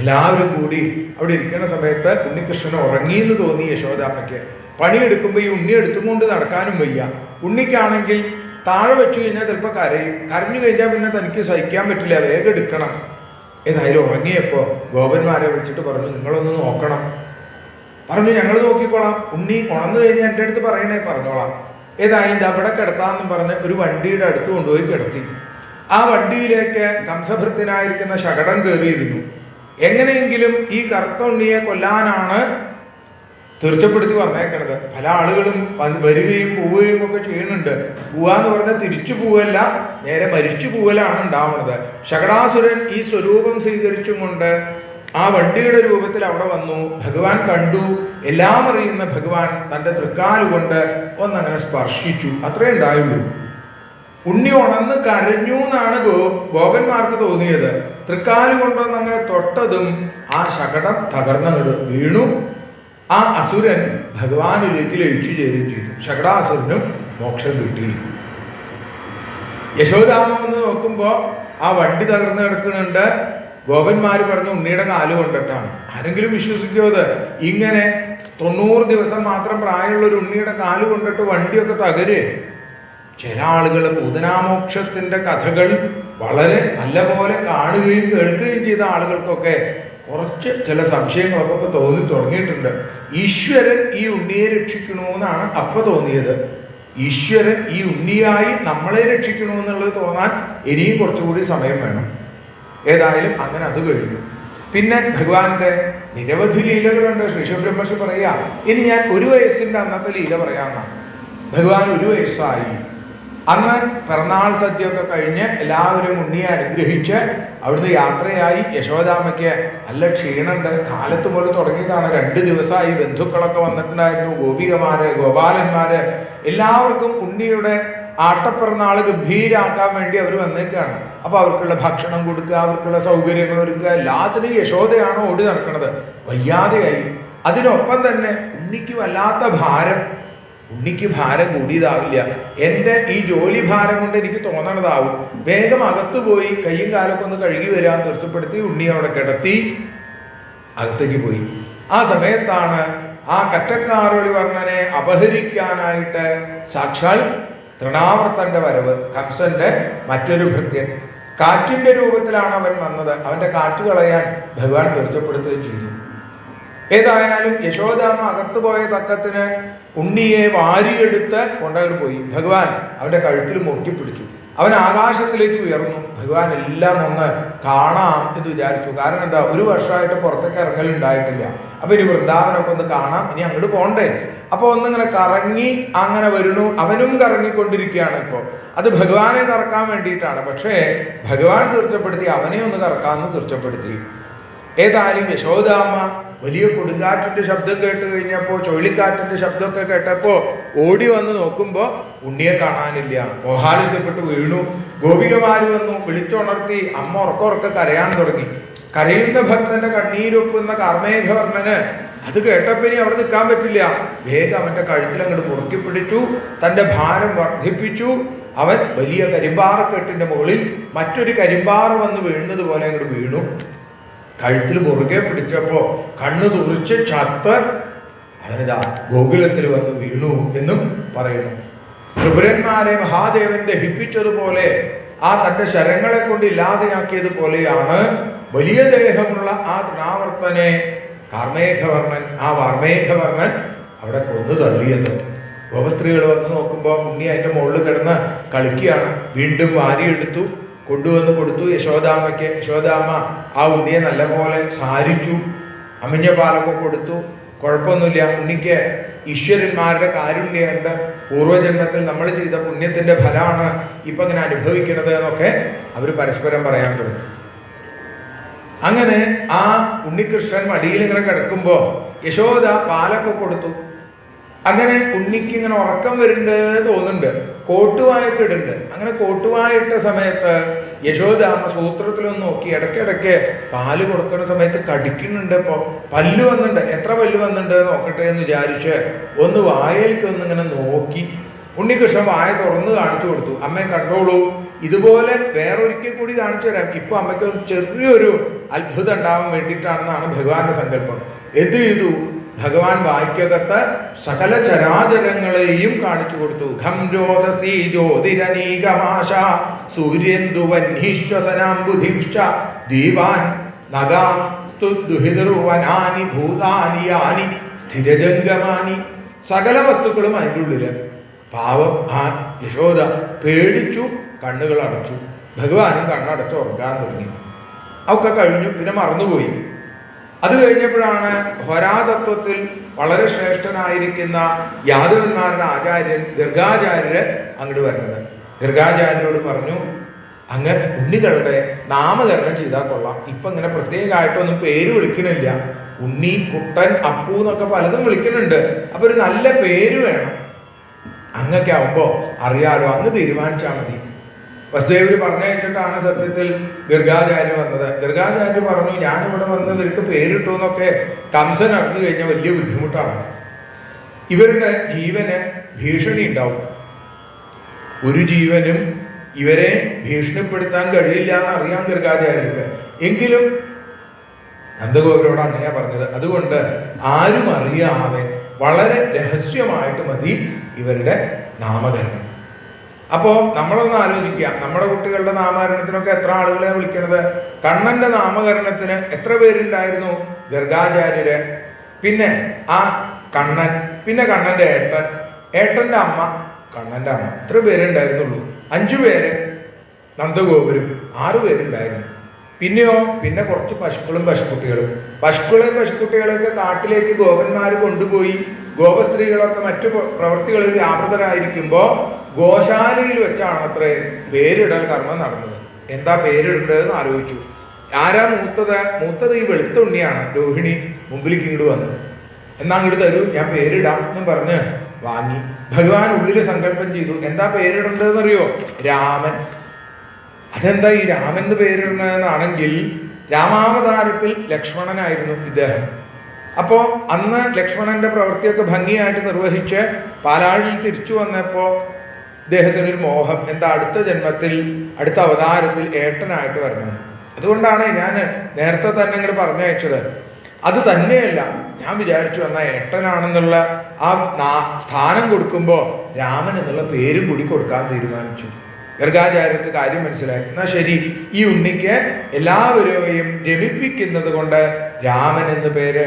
എല്ലാവരും കൂടി അവിടെ ഇരിക്കുന്ന സമയത്ത് ഉണ്ണികൃഷ്ണൻ ഉറങ്ങിയെന്ന് തോന്നി യശോദാമ്മയ്ക്ക്. പണിയെടുക്കുമ്പോൾ ഈ ഉണ്ണി എടുത്തുകൊണ്ട് നടക്കാനും വയ്യ. ഉണ്ണിക്കാണെങ്കിൽ താഴെ വെച്ച് കഴിഞ്ഞാൽ ചിലപ്പോൾ കരയും. കരഞ്ഞു കഴിഞ്ഞാൽ പിന്നെ തനിക്ക് സഹിക്കാൻ പറ്റില്ല, വേഗം എടുക്കണം. ഏതായാലും ഉറങ്ങിയപ്പോൾ ഗോപന്മാരെ വിളിച്ചിട്ട് പറഞ്ഞു, നിങ്ങളൊന്ന് നോക്കണം. പറഞ്ഞു, ഞങ്ങൾ നോക്കിക്കോളാം, ഉണ്ണി ഉണർന്നു കഴിഞ്ഞാൽ എൻ്റെ അടുത്ത് പറയണേ, പറഞ്ഞോളാം. ഏതായാലും ഇത് അവിടെ കിടത്താമെന്നും പറഞ്ഞ് ഒരു വണ്ടിയുടെ അടുത്ത് കൊണ്ടുപോയി കിടത്തി. ആ വണ്ടിയിലേക്ക് കംസഭൃത്യനായിരിക്കുന്ന ശകടൻ കയറിയിരുന്നു. എങ്ങനെയെങ്കിലും ഈ കറുത്ത ഉണ്ണിയെ കൊല്ലാനാണ് തീർച്ചപ്പെടുത്തി വന്നേക്കണത്. പല ആളുകളും വരികയും പോവുകയും ഒക്കെ ചെയ്യുന്നുണ്ട്. പോവാന്ന് പറഞ്ഞാൽ തിരിച്ചു പോവല്ല, നേരെ മരിച്ചു പോവലാണ് ഉണ്ടാവുന്നത്. ശകടാസുരൻ ഈ സ്വരൂപം സ്വീകരിച്ചും കൊണ്ട് ആ വണ്ടിയുടെ രൂപത്തിൽ അവിടെ വന്നു. ഭഗവാൻ കണ്ടു. എല്ലാം അറിയുന്ന ഭഗവാൻ തൻ്റെ തൃക്കാലുകൊണ്ട് ഒന്നങ്ങനെ സ്പർശിച്ചു. അത്രേ ഉണ്ടായുള്ളൂ. ഉണ്ണി ഉണർന്ന് കരഞ്ഞു എന്നാണ് ഗോപന്മാർക്ക് തോന്നിയത്. തൃക്കാല് കൊണ്ടൊന്ന് അങ്ങനെ തൊട്ടതും ആ ശകടം തകർന്നങ്ങട് വീണു. ആ അസുരൻ ഭഗവാനിലേക്ക് ലയിച്ചു ചേരുകയും ചെയ്തു. ശകടാസുരനും മോക്ഷം കിട്ടി. യശോദാമ്മ വന്ന് നോക്കുമ്പോ ആ വണ്ടി തകർന്ന് കിടക്കുന്നുണ്ട്. ഗോപന്മാര് പറഞ്ഞു, ഉണ്ണിയുടെ കാല് കൊണ്ടിട്ടാണ്. ആരെങ്കിലും വിശ്വസിക്കോ? അത് ഇങ്ങനെ 90 ദിവസം മാത്രം പ്രായമുള്ള ഒരു ഉണ്ണിയുടെ കാല് കൊണ്ടിട്ട് വണ്ടിയൊക്കെ തകര്? ചില ആളുകൾ പൂതനാമോക്ഷത്തിന്റെ കഥകൾ വളരെ നല്ലപോലെ കാണുകയും കേൾക്കുകയും ചെയ്ത ആളുകൾക്കൊക്കെ കുറച്ച് ചില സംശയങ്ങളൊക്കെ ഇപ്പൊ തോന്നി തുടങ്ങിയിട്ടുണ്ട്. ഈശ്വരൻ ഈ ഉണ്ണിയെ രക്ഷിക്കണമെന്നാണ് അപ്പൊ തോന്നിയത്. ഈശ്വരൻ ഈ ഉണ്ണിയായി നമ്മളെ രക്ഷിക്കണമെന്നുള്ളത് തോന്നാൻ ഇനിയും കുറച്ചുകൂടി സമയം വേണം. ഏതായാലും അങ്ങനെ അത് കഴിഞ്ഞു. പിന്നെ ഭഗവാന്റെ നിരവധി ലീലകളുണ്ട്. ശ്രീശബ്രഹ്മർഷി പറയാ, ഇനി ഞാൻ 1 വയസ്സിന്റെ അന്നത്തെ ലീല പറയാമെന്നാ. ഭഗവാൻ 1 വയസ്സായി. അന്ന് പിറന്നാൾ സദ്യയൊക്കെ കഴിഞ്ഞ് എല്ലാവരും ഉണ്ണിയെ അനുഗ്രഹിച്ച് അവിടുന്ന് യാത്രയായി. യശോദാമ്മയ്ക്ക് നല്ല ക്ഷീണമുണ്ട്. കാലത്ത് പോലെ തുടങ്ങിയതാണ്. 2 ദിവസമായി. ബന്ധുക്കളൊക്കെ വന്നിട്ടുണ്ടായിരുന്നു. ഗോപികമാര്, ഗോപാലന്മാര്, എല്ലാവർക്കും ഉണ്ണിയുടെ ആട്ടപ്പിറന്നാൾ ഗംഭീരാക്കാൻ വേണ്ടി അവർ വന്നേക്കാണ്. അപ്പൊ അവർക്കുള്ള ഭക്ഷണം കൊടുക്കുക, അവർക്കുള്ള സൗകര്യങ്ങൾ ഒരുക്കുക, എല്ലാത്തിനും യശോദയാണ് ഓടി നടക്കുന്നത്. വയ്യാതെയായി. അതിനൊപ്പം തന്നെ ഉണ്ണിക്ക് വല്ലാത്ത ഭാരം. ഉണ്ണിക്ക് ഭാരം കൂടിയതാവില്ല. എൻ്റെ ഈ ജോലി ഭാരം കൊണ്ട് എനിക്ക് തോന്നണതാവും. വേഗം അകത്തു പോയി കയ്യും കാലൊക്കെ ഒന്ന് കഴുകി വരാൻ തീർച്ചപ്പെടുത്തി ഉണ്ണി അവിടെ കിടത്തി അകത്തേക്ക് പോയി. ആ സമയത്താണ് ആ കറ്റക്കാറൊളി വർണ്ണനെ അപഹരിക്കാനായിട്ട് സാക്ഷാൽ തൃണാവർത്തന്റെ വരവ്. കംസന്റെ മറ്റൊരു ഭൃത്യൻ കാറ്റിന്റെ രൂപത്തിലാണ് അവൻ വന്നത്. അവന്റെ കാറ്റ് കളയാൻ ഭഗവാൻ തീർച്ചപ്പെടുത്തുകയും ചെയ്തു. ഏതായാലും യശോദാമ്മ അകത്തു പോയ തക്കത്തിന് ഉണ്ണിയെ വാരിയെടുത്ത് കൊണ്ടങ്ങോട്ട് പോയി. ഭഗവാൻ അവന്റെ കഴുത്തിൽ മുറുക്കി പിടിച്ചു. അവൻ ആകാശത്തിലേക്ക് ഉയർന്നു. ഭഗവാൻ എല്ലാം ഒന്ന് കാണാം എന്ന് വിചാരിച്ചു. കാരണം എന്താ, 1 വർഷമായിട്ട് പുറത്തേക്ക് ഇറങ്ങലുണ്ടായിട്ടില്ല. അപ്പൊ ഇനി വൃന്ദാവനൊക്കെ ഒന്ന് കാണാം, ഇനി അങ്ങോട്ട് പോണ്ടേ. അപ്പൊ ഒന്നിങ്ങനെ കറങ്ങി അങ്ങനെ വരുന്നു. അവനും കറങ്ങിക്കൊണ്ടിരിക്കുകയാണ്. ഇപ്പോൾ അത് ഭഗവാനെ കറക്കാൻ വേണ്ടിയിട്ടാണ്. പക്ഷേ ഭഗവാൻ തീർച്ചപ്പെടുത്തി അവനെ ഒന്ന് കറക്കാമെന്ന് തീർച്ചപ്പെടുത്തി. ഏതായാലും യശോദാമ്മ വലിയ കൊടുങ്കാറ്റിന്റെ ശബ്ദം കേട്ട് കഴിഞ്ഞപ്പോൾ, ചുഴലിക്കാറ്റിന്റെ ശബ്ദമൊക്കെ കേട്ടപ്പോൾ ഓടി വന്ന് നോക്കുമ്പോൾ ഉണ്ണിയെ കാണാനില്ല. മോഹാലസ്യപ്പെട്ട് വീണു. ഗോപികമാര് വന്നു വിളിച്ചുണർത്തി. അമ്മ ഉറക്കെ കരയാൻ തുടങ്ങി. കരയുന്ന ഭക്തന്റെ കണ്ണീരൊപ്പുന്ന കാർമേഘവർണ്ണന് അത് കേട്ടപ്പോൾ ഇനി അവിടെ നിൽക്കാൻ പറ്റില്ല. വേഗം അവന്റെ കഴുത്തിൽ അങ്ങോട്ട് മുറുക്കി പിടിച്ചു. തന്റെ ഭാരം വർദ്ധിപ്പിച്ചു. അവൻ വലിയ കരിമ്പാറക്കെട്ടിന്റെ മുകളിൽ മറ്റൊരു കരിമ്പാറ വന്ന് വീഴുന്നത് പോലെ അങ്ങോട്ട് വീണു. കഴുത്തിൽ മുറുകെ പിടിച്ചപ്പോ കണ്ണു തുറിച്ച് ചത്ത് അവനിതാ ഗോകുലത്തിൽ വന്ന് വീണു എന്നും പറയുന്നു. ത്രിപുരന്മാരെ മഹാദേവൻ ദഹിപ്പിച്ചതുപോലെ, ആ തന്റെ ശരങ്ങളെ കൊണ്ട് ഇല്ലാതെയാക്കിയതുപോലെയാണ് വലിയ ദേഹമുള്ള ആ തൃണാവർത്തനെ കാർമേഘവർണ്ണൻ, ആ വാർമേഘവർണ്ണൻ അവിടെ കൊണ്ടു തള്ളിയത്. ഗോപസ്ത്രീകൾ വന്ന് നോക്കുമ്പോൾ ഉണ്ണി അതിന്റെ മുകളിൽ കിടന്ന് കളിക്കുകയാണ്. വീണ്ടും വാരിയെടുത്തു, കൊണ്ടുവന്ന് കൊടുത്തു യശോദാമ്മയ്ക്ക്. യശോദാമ്മ ആ ഉണ്ണിയെ നല്ലപോലെ സാരിച്ചു. അമിഞ്ഞ പാലൊക്കെ കൊടുത്തു. കുഴപ്പമൊന്നുമില്ല. ഉണ്ണിക്ക് ഈശ്വരന്മാരുടെ കാരുണ്യമുണ്ട്. പൂർവ്വജന്മത്തിൽ നമ്മൾ ചെയ്ത പുണ്യത്തിന്റെ ഫലമാണ് ഇപ്പൊ ഇങ്ങനെ അനുഭവിക്കുന്നത് എന്നൊക്കെ അവർ പരസ്പരം പറയാൻ തുടങ്ങി. അങ്ങനെ ആ ഉണ്ണികൃഷ്ണൻ മടിയിൽ ഇങ്ങനെ കിടക്കുമ്പോ യശോദ പാലൊക്കെ കൊടുത്തു. അങ്ങനെ ഉണ്ണിക്ക് ഇങ്ങനെ ഉറക്കം വരുന്നുണ്ട് തോന്നുന്നുണ്ട്. കോട്ടുവായൊക്കെ ഇടുന്നുണ്ട്. അങ്ങനെ കോട്ടുവായിട്ട സമയത്ത് യശോദാമ്മ സൂത്രത്തിലൊന്ന് നോക്കി ഇടയ്ക്കിടയ്ക്ക് പാല് കൊടുക്കുന്ന സമയത്ത് കടിക്കുന്നുണ്ട്. ഇപ്പോൾ പല്ല് വന്നിട്ടുണ്ട്, എത്ര പല്ല് വന്നിട്ടുണ്ട് നോക്കട്ടെ എന്ന് വിചാരിച്ച് ഒന്ന് വായയിലേക്ക് ഒന്നിങ്ങനെ നോക്കി. ഉണ്ണികൃഷ്ണൻ വായ തുറന്ന് കാണിച്ചു കൊടുത്തു. അമ്മയെ കണ്ടോളൂ, ഇതുപോലെ വേറൊരിക്കൽ കൂടി കാണിച്ചു തരാം. ഇപ്പൊ അമ്മയ്ക്ക് ചെറിയൊരു അത്ഭുതം ഉണ്ടാവാൻ വേണ്ടിയിട്ടാണെന്നാണ് ഭഗവാന്റെ സങ്കല്പം. എന്ത് ചെയ്തു? ഭഗവാൻ വായിക്കകത്ത് സകല ചരാചരങ്ങളെയും കാണിച്ചു കൊടുത്തു. ഘം ജ്യോതസി ജ്യോതിരനീകമാശ സൂര്യന്ദുവന്ഹിശ്വസനാംബുധിശ്ച ദീവാൻ നഗാം സ്തുദ്ദുഹിതർവനാനി ഭൂതാനി യാനി സ്ഥിരജംഗമാനി. സകല വസ്തുക്കളും അതിൻ്റെ ഉള്ളില്. പാവം ആ യശോദ പേടിച്ചു, കണ്ണുകൾ അടച്ചു. ഭഗവാനും കണ്ണടച്ച് ഉറങ്ങാൻ തുടങ്ങി. ഒക്കെ കഴിഞ്ഞു, പിന്നെ മറന്നുപോയി. അത് കഴിഞ്ഞപ്പോഴാണ് ഹോരാതത്വത്തിൽ വളരെ ശ്രേഷ്ഠനായിരിക്കുന്ന യാദവന്മാരുടെ ആചാര്യൻ ഗർഗാചാര്യര് അങ്ങോട്ട് വരുന്നത്. ഗർഗാചാര്യരോട് പറഞ്ഞു, അങ്ങ് ഉണ്ണികളുടെ നാമകരണം ചെയ്താൽ കൊള്ളാം. ഇപ്പൊ ഇങ്ങനെ പ്രത്യേകമായിട്ടൊന്നും പേര് വിളിക്കണില്ല. ഉണ്ണി, കുട്ടൻ, അപ്പു എന്നൊക്കെ പലതും വിളിക്കുന്നുണ്ട്. അപ്പൊ ഒരു നല്ല പേര് വേണം. അങ്ങൊക്കെ ആവുമ്പോ അറിയാലോ, അങ്ങ് തീരുമാനിച്ചാൽ മതി. വസുദേവര് പറഞ്ഞയച്ചിട്ടാണ് സത്യത്തിൽ ഗർഗാചാര്യർ വന്നത്. ഗർഗാചാര്യർ പറഞ്ഞു, ഞാനിവിടെ വന്ന് ഇവർക്ക് പേരിട്ടു എന്നൊക്കെ കംസൻ അറിഞ്ഞു കഴിഞ്ഞാൽ വലിയ ബുദ്ധിമുട്ടാണ്. ഇവരുടെ ജീവന് ഭീഷണി ഉണ്ടാവും. ഒരു ജീവനും ഇവരെ ഭീഷണിപ്പെടുത്താൻ കഴിയില്ല എന്ന് അറിയാം ഗർഗാചാര്യർക്ക്. എങ്കിലും നന്ദഗോപുരോട് അങ്ങനെയാ പറഞ്ഞത്. അതുകൊണ്ട് ആരും അറിയാതെ വളരെ രഹസ്യമായിട്ട് മതി ഇവരുടെ നാമകരണം. അപ്പോൾ നമ്മളൊന്ന് ആലോചിക്കുക, നമ്മുടെ കുട്ടികളുടെ നാമകരണത്തിനൊക്കെ എത്ര ആളുകളെ വിളിക്കണത്? കണ്ണന്റെ നാമകരണത്തിന് എത്ര പേരുണ്ടായിരുന്നു? ഗർഗാചാര്യര്, പിന്നെ ആ കണ്ണൻ, പിന്നെ കണ്ണന്റെ ഏട്ടൻ, ഏട്ടന്റെ അമ്മ, കണ്ണന്റെ അമ്മ, ഇത്ര പേരുണ്ടായിരുന്നുള്ളൂ. 5 പേര് നന്ദഗോപുരം, 6 പേരുണ്ടായിരുന്നു. പിന്നെയോ പിന്നെ കുറച്ച് പശുക്കളും പശുക്കുട്ടികളും. പശുക്കുട്ടികളെയൊക്കെ കാട്ടിലേക്ക് ഗോപന്മാർ കൊണ്ടുപോയി. ഗോപസ്ത്രീകളൊക്കെ മറ്റു പ്രവൃത്തികളിൽ വ്യാപൃതരായിരിക്കുമ്പോൾ ഗോശാലയിൽ വെച്ചാണ് അത്രേ പേരിടൽ കർമ്മം നടന്നത്. എന്താ പേരിടേണ്ടതെന്ന് ആലോചിച്ചു. ആരാ മൂത്തത് ഈ വെളുത്ത ഉണ്ണിയാണ്. രോഹിണി മുമ്പിലേക്ക് ഇങ്ങോട്ട് വന്നു. എന്നാ അങ്ങോട്ട് തരൂ, ഞാൻ പേരിടാം എന്നും പറഞ്ഞ് വാങ്ങി. ഭഗവാൻ ഉള്ളിൽ സങ്കല്പം ചെയ്തു. എന്താ പേരിടേണ്ടതെന്നറിയോ? രാമൻ. അതെന്താ ഈ രാമൻ എന്ന് പേരിടണമെന്നാണെങ്കിൽ, രാമാവതാരത്തിൽ ലക്ഷ്മണനായിരുന്നു ഇദ്ദേഹം. അപ്പോ അന്ന് ലക്ഷ്മണന്റെ പ്രവൃത്തിയൊക്കെ ഭംഗിയായിട്ട് നിർവഹിച്ച് പാലാഴിൽ തിരിച്ചു വന്നപ്പോ ഇദ്ദേഹത്തിനൊരു മോഹം, എന്താ അടുത്ത ജന്മത്തിൽ, അടുത്ത അവതാരത്തിൽ ഏട്ടനായിട്ട് വരണം. അതുകൊണ്ടാണ് ഞാൻ നേരത്തെ തന്നെ ഇങ്ങോട്ട് പറഞ്ഞയച്ചത്. അത് തന്നെയല്ല, ഞാൻ വിചാരിച്ചു എന്നാൽ ഏട്ടനാണെന്നുള്ള ആ സ്ഥാനം കൊടുക്കുമ്പോൾ രാമൻ എന്നുള്ള പേരും കൂടി കൊടുക്കാൻ തീരുമാനിച്ചു. ഗർഗാചാര്യർക്ക് കാര്യം മനസ്സിലായി. എന്നാ ശരി, ഈ ഉണ്ണിക്ക് എല്ലാവരെയും രമിപ്പിക്കുന്നത് കൊണ്ട് രാമൻ എന്നു പേര്,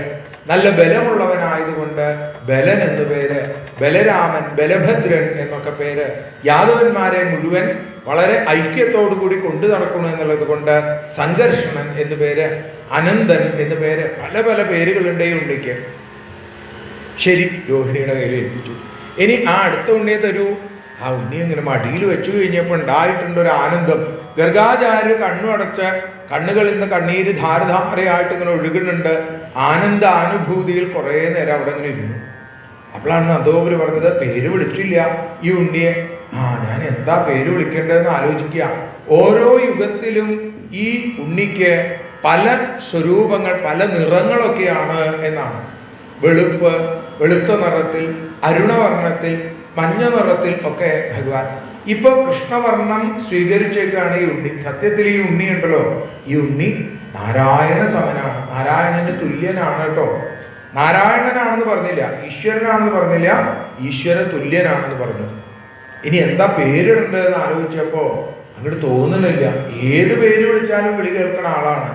നല്ല ബലമുള്ളവനായതുകൊണ്ട് ബലൻ എന്നു പേര്, ബലരാമൻ, ബലഭദ്രൻ എന്നൊക്കെ പേര്, യാദവന്മാരെ മുഴുവൻ വളരെ ഐക്യത്തോടു കൂടി കൊണ്ടു നടക്കണം എന്നുള്ളത് കൊണ്ട് സംഘർഷണൻ എന്നു പേര്, അനന്തൻ എന്നു പേര്, പല പല പേരുകളുണ്ട് ഈ ഉണ്ണിക്ക്. ശരി, രോഹിണിയുടെ കയ്യിൽ ഏൽപ്പിച്ചു. ഇനി ആ അടുത്ത ഉണ്ണിയെ തരൂ. ആ ഉണ്ണി ഇങ്ങനെ മടിയിൽ വെച്ചു കഴിഞ്ഞപ്പോൾ ഉണ്ടായിട്ടുണ്ട് ഒരു ആനന്ദം. ഗർഗാചാര്യർ കണ്ണു അടച്ച് കണ്ണുകളിൽ നിന്ന് കണ്ണീര് ധാരധാരയായിട്ട് ഇങ്ങനെ ഒഴുകുന്നുണ്ട്. ആനന്ദാനുഭൂതിയിൽ കുറേ നേരം അവിടെ ഇങ്ങനെ ഇരുന്നു. അപ്പോഴാണ് നന്ദഗോപുരം പറഞ്ഞത്, പേര് വിളിച്ചില്ല ഈ ഉണ്ണിയെ. ഞാൻ എന്താ പേര് വിളിക്കേണ്ടതെന്ന് ആലോചിക്കുക. ഓരോ യുഗത്തിലും ഈ ഉണ്ണിക്ക് പല സ്വരൂപങ്ങൾ, പല നിറങ്ങളൊക്കെയാണ് എന്നാണ്. വെളുപ്പ്, വെളുത്ത നിറത്തിൽ, അരുണവർണ്ണത്തിൽ, മഞ്ഞ നിറത്തിൽ ഒക്കെ ഭഗവാൻ. ഇപ്പൊ കൃഷ്ണവർണ്ണം സ്വീകരിച്ചേക്കാണ് ഈ ഉണ്ണി. സത്യത്തിൽ ഈ ഉണ്ണി ഉണ്ടല്ലോ, ഈ ഉണ്ണി നാരായണ സമനാണ്, നാരായണന് തുല്യനാണ് കേട്ടോ. നാരായണനാണെന്ന് പറഞ്ഞില്ല, ഈശ്വരനാണെന്ന് പറഞ്ഞില്ല, ഈശ്വര തുല്യനാണെന്ന് പറഞ്ഞു. ഇനി എന്താ പേരിടേണ്ടതെന്ന് ആലോചിച്ചപ്പോ അങ്ങോട്ട് തോന്നുന്നില്ല. ഏത് പേര് വിളിച്ചാലും വിളി കേൾക്കുന്ന ആളാണ്.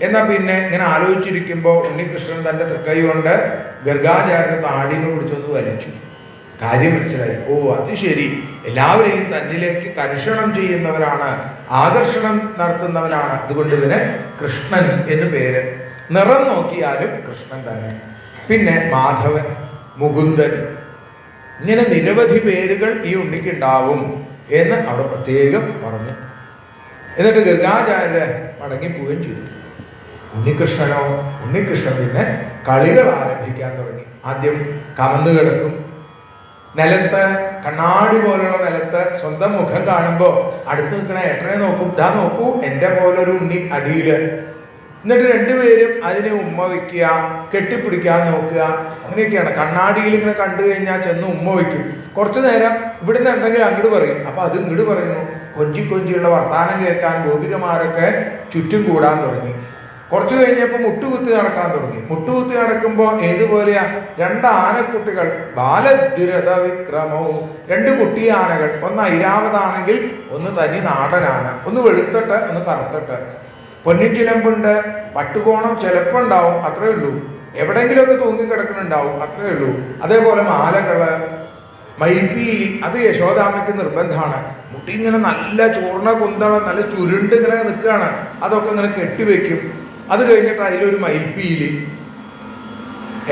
എന്നാ പിന്നെ ഇങ്ങനെ ആലോചിച്ചിരിക്കുമ്പോൾ ഉണ്ണികൃഷ്ണൻ തൻ്റെ തൃക്കൈ കൊണ്ട് ഗർഗാചാര്യനെ താടിമ പിടിച്ചൊന്ന് വലിച്ചു. കാര്യം മനസ്സിലായി. അത് ശരി, എല്ലാവരെയും തന്നിലേക്ക് കർഷണം ചെയ്യുന്നവരാണ്, ആകർഷണം നടത്തുന്നവനാണ്. അതുകൊണ്ട് ഇതിന് കൃഷ്ണൻ എന്ന് പേര്. നിറം നോക്കിയാലും കൃഷ്ണൻ തന്നെ. പിന്നെ മാധവൻ, മുകുന്ദൻ, ഇങ്ങനെ നിരവധി പേരുകൾ ഈ ഉണ്ണിക്ക് ഉണ്ടാവും എന്ന് അവിടെ പ്രത്യേകം പറഞ്ഞു. എന്നിട്ട് ഗർഗാചാര്യര് മടങ്ങിപ്പോവുകയും ചെയ്തു. ഉണ്ണികൃഷ്ണൻ പിന്നെ കളികൾ ആരംഭിക്കാൻ തുടങ്ങി. ആദ്യം കമന്നു കിടക്കും, നിലത്ത്, കണ്ണാടി പോലുള്ള നിലത്ത് സ്വന്തം മുഖം കാണുമ്പോൾ അടുത്ത് നിൽക്കണ ഏട്ടനെ നോക്കും, ഇതാ നോക്കൂ എൻ്റെ പോലൊരു ഉണ്ണി അടിയില്. എന്നിട്ട് രണ്ടുപേരും അതിനെ ഉമ്മ വയ്ക്കുക, കെട്ടിപ്പിടിക്കാൻ നോക്കുക, അങ്ങനെയൊക്കെയാണ്. കണ്ണാടിയിൽ ഇങ്ങനെ കണ്ടു കഴിഞ്ഞാൽ ചെന്ന് ഉമ്മ വയ്ക്കും. കുറച്ചു നേരം ഇവിടുന്ന് എന്തെങ്കിലും അങ്ങോട്ട് പറയും, അപ്പൊ അത് ഇങ്ങോട്ട് പറയുന്നു. കൊഞ്ചി കൊഞ്ചിയുള്ള വർത്താനം കേൾക്കാൻ ഗോപികമാരൊക്കെ ചുറ്റും കൂടാൻ തുടങ്ങി. കുറച്ചു കഴിഞ്ഞപ്പോൾ മുട്ടുകുത്തി നടക്കാൻ തുടങ്ങി. മുട്ടുകുത്തി നടക്കുമ്പോൾ ഏതുപോലെയാ, രണ്ട് ആനക്കുട്ടികൾ, ബാലദ്വിരത വിക്രമവും, രണ്ട് കുട്ടി ആനകൾ. ഒന്ന് ഐരാവതാണെങ്കിൽ ഒന്ന് തനി നാടൻ ആന, ഒന്ന് വെളുത്തിട്ട് ഒന്ന് കറുത്തിട്ട്. പൊന്നിൻ ചിലമ്പുണ്ട്, പട്ടുകോണം ചിലപ്പോൾ ഉണ്ടാവും, അത്രേ ഉള്ളൂ. എവിടെയെങ്കിലുമൊക്കെ തൂങ്ങിക്കിടക്കുന്നുണ്ടാവും, അത്രേ ഉള്ളൂ. അതേപോലെ മാലകള്, മയിൽപ്പീലി, അത് യശോദാമ്മയ്ക്ക് നിർബന്ധമാണ്. മുടി ഇങ്ങനെ നല്ല ചൂർണ കുന്തളം, നല്ല ചുരുണ്ട് ഇങ്ങനെ നിൽക്കുകയാണ്. അതൊക്കെ ഇങ്ങനെ കെട്ടിവെക്കും. അത് കഴിഞ്ഞിട്ട് അതിലൊരു മയിൽപ്പീലി.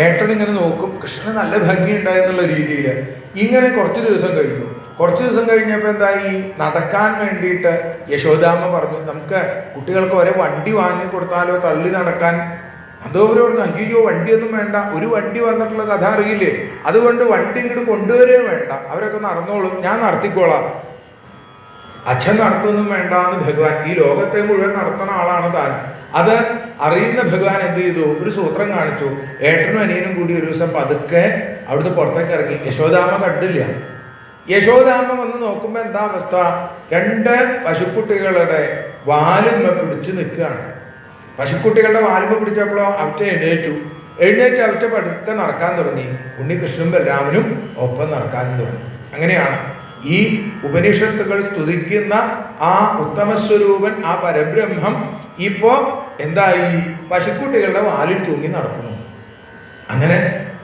ഏട്ടൻ ഇങ്ങനെ നോക്കും, കൃഷ്ണന് നല്ല ഭംഗിയുണ്ടായെന്നുള്ള രീതിയിൽ. ഇങ്ങനെ കുറച്ച് ദിവസം കഴിഞ്ഞു. കുറച്ച് ദിവസം കഴിഞ്ഞപ്പോൾ എന്തായി, നടക്കാൻ വേണ്ടിയിട്ട് യശോദാമ്മ പറഞ്ഞു, നമുക്ക് കുട്ടികൾക്ക് ഒരേ വണ്ടി വാങ്ങി കൊടുത്താലോ തള്ളി നടക്കാൻ. അതോവര് പറഞ്ഞു, അയ്യോ വണ്ടിയൊന്നും വേണ്ട, ഒരു വണ്ടി വന്നിട്ടുള്ള കഥ അറിയില്ലേ, അതുകൊണ്ട് വണ്ടി ഇങ്ങോട്ട് കൊണ്ടുവരേ വേണ്ട, അവരൊക്കെ നടന്നോളും, ഞാൻ നടത്തിക്കോളാം. അച്ഛൻ നടത്തൊന്നും വേണ്ട എന്ന് ഭഗവാൻ, ഈ ലോകത്തെ മുഴുവൻ നടത്തുന്ന ആളാണ് താൻ. അത് അറിയുന്ന ഭഗവാൻ എന്ത് ചെയ്തു, ഒരു സൂത്രം കാണിച്ചു. ഏട്ടനും അനിയനും കൂടി ഒരു ദിവസം പതുക്കെ അവിടുന്ന് പുറത്തേക്ക് ഇറങ്ങി. യശോദാമ്മ കണ്ടില്ല. യശോദാമ്മ വന്ന് നോക്കുമ്പോൾ എന്താ അവസ്ഥ, രണ്ട് പശുക്കുട്ടികളുടെ വാലുമ്മ പിടിച്ചു നിൽക്കുകയാണ്. പശുക്കുട്ടികളുടെ വാലുമ്മ പിടിച്ചപ്പോഴോ അവറ്റ എഴുന്നേറ്റ് അവറ്റ പതുക്കെ നടക്കാൻ തുടങ്ങി. ഉണ്ണികൃഷ്ണനും ബലരാമനും ഒപ്പം നടക്കാനും തുടങ്ങി. അങ്ങനെയാണ് ഈ ഉപനിഷത്തുകൾ സ്തുതിക്കുന്ന ആ ഉത്തമസ്വരൂപൻ, ആ പരബ്രഹ്മം ഇപ്പോ എന്തായി, പശുക്കുട്ടികളുടെ വാലിൽ തൂങ്ങി നടക്കുന്നു. അങ്ങനെ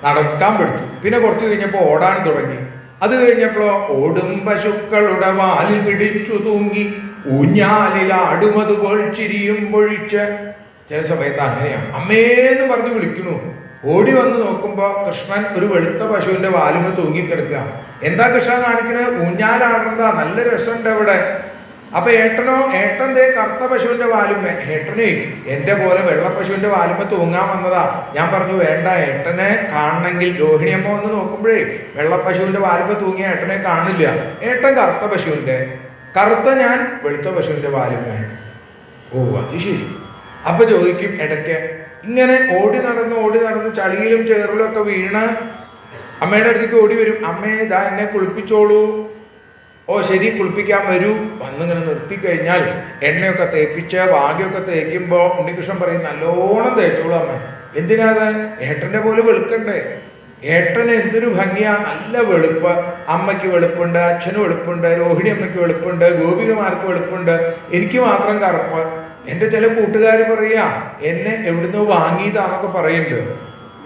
നടക്കാൻ പഠിച്ചു. പിന്നെ കുറച്ച് കഴിഞ്ഞപ്പോൾ ഓടാൻ തുടങ്ങി. അത് കഴിഞ്ഞപ്പോൾ ഓടും പശുക്കളുടെ വാലിൽ പിടിച്ചു തൂങ്ങി ഊഞ്ഞാലിലാടുമതുപോൽ ചിരിയും പൊഴിച്ച്. ചില സമയത്ത് അങ്ങനെയാണ്, അമ്മേന്ന് പറഞ്ഞു വിളിക്കണു. ഓടി വന്ന് നോക്കുമ്പോൾ കൃഷ്ണൻ ഒരു വെളുത്ത പശുവിന്റെ വാലുമ തൂങ്ങിക്കിടക്കുക. എന്താ കൃഷ്ണൻ കാണിക്കണത്, ഊഞ്ഞാലാടുന്നതാ, നല്ല രസമുണ്ട് അവിടെ. അപ്പൊ ഏട്ടൻ ദേ കറുത്ത പശുവിന്റെ വാലുമ. ഏട്ടനെ എന്റെ പോലെ വെള്ള പശുവിന്റെ വാലുമ തൂങ്ങാൻ വന്നതാ. ഞാൻ പറഞ്ഞു വേണ്ട, ഏട്ടനെ കാണണമെങ്കിൽ രോഹിണിയമ്മ വന്ന് നോക്കുമ്പോഴേ വെള്ള പശുവിന്റെ വാലുമ തൂങ്ങിയ ഏട്ടനെ കാണില്ല. ഏട്ടൻ കറുത്ത പശുവിന്റെ, കറുത്ത ഞാൻ വെളുത്ത പശുവിന്റെ വാലുമ. ഓ അത് ശരി. അപ്പൊ ചോദിക്കും ഇടയ്ക്ക്, ഇങ്ങനെ ഓടി നടന്ന് ചളിയിലും ചേറിലും ഒക്കെ വീണ് അമ്മയുടെ അടുത്തേക്ക് ഓടി വരും. അമ്മേ ഇതാ എന്നെ കുളിപ്പിച്ചോളൂ. ഓ ശരി, കുളിപ്പിക്കാൻ വരൂ. വന്നിങ്ങനെ നിർത്തിക്കഴിഞ്ഞാൽ എണ്ണയൊക്കെ തേപ്പിച്ച് വാഗ്യൊക്കെ തേക്കുമ്പോൾ ഉണ്ണികൃഷ്ണൻ പറയും, നല്ലോണം തേച്ചോളൂ അമ്മ. എന്തിനാത്, ഏട്ടൻ്റെ പോലെ വെളുക്കണ്ടേ. ഏട്ടന് എന്തൊരു ഭംഗിയാ, നല്ല വെളുപ്പ്. അമ്മയ്ക്ക് വെളുപ്പുണ്ട്, അച്ഛന് വെളുപ്പുണ്ട്, രോഹിണി അമ്മയ്ക്ക് വെളുപ്പുണ്ട്, ഗോപികമാർക്ക് വെളുപ്പുണ്ട്, എനിക്ക് മാത്രം കറുപ്പ്. എൻ്റെ ചില കൂട്ടുകാർ പറയാ എന്നെ എവിടുന്നോ വാങ്ങിയതാന്നൊക്കെ പറയുന്നുണ്ട്.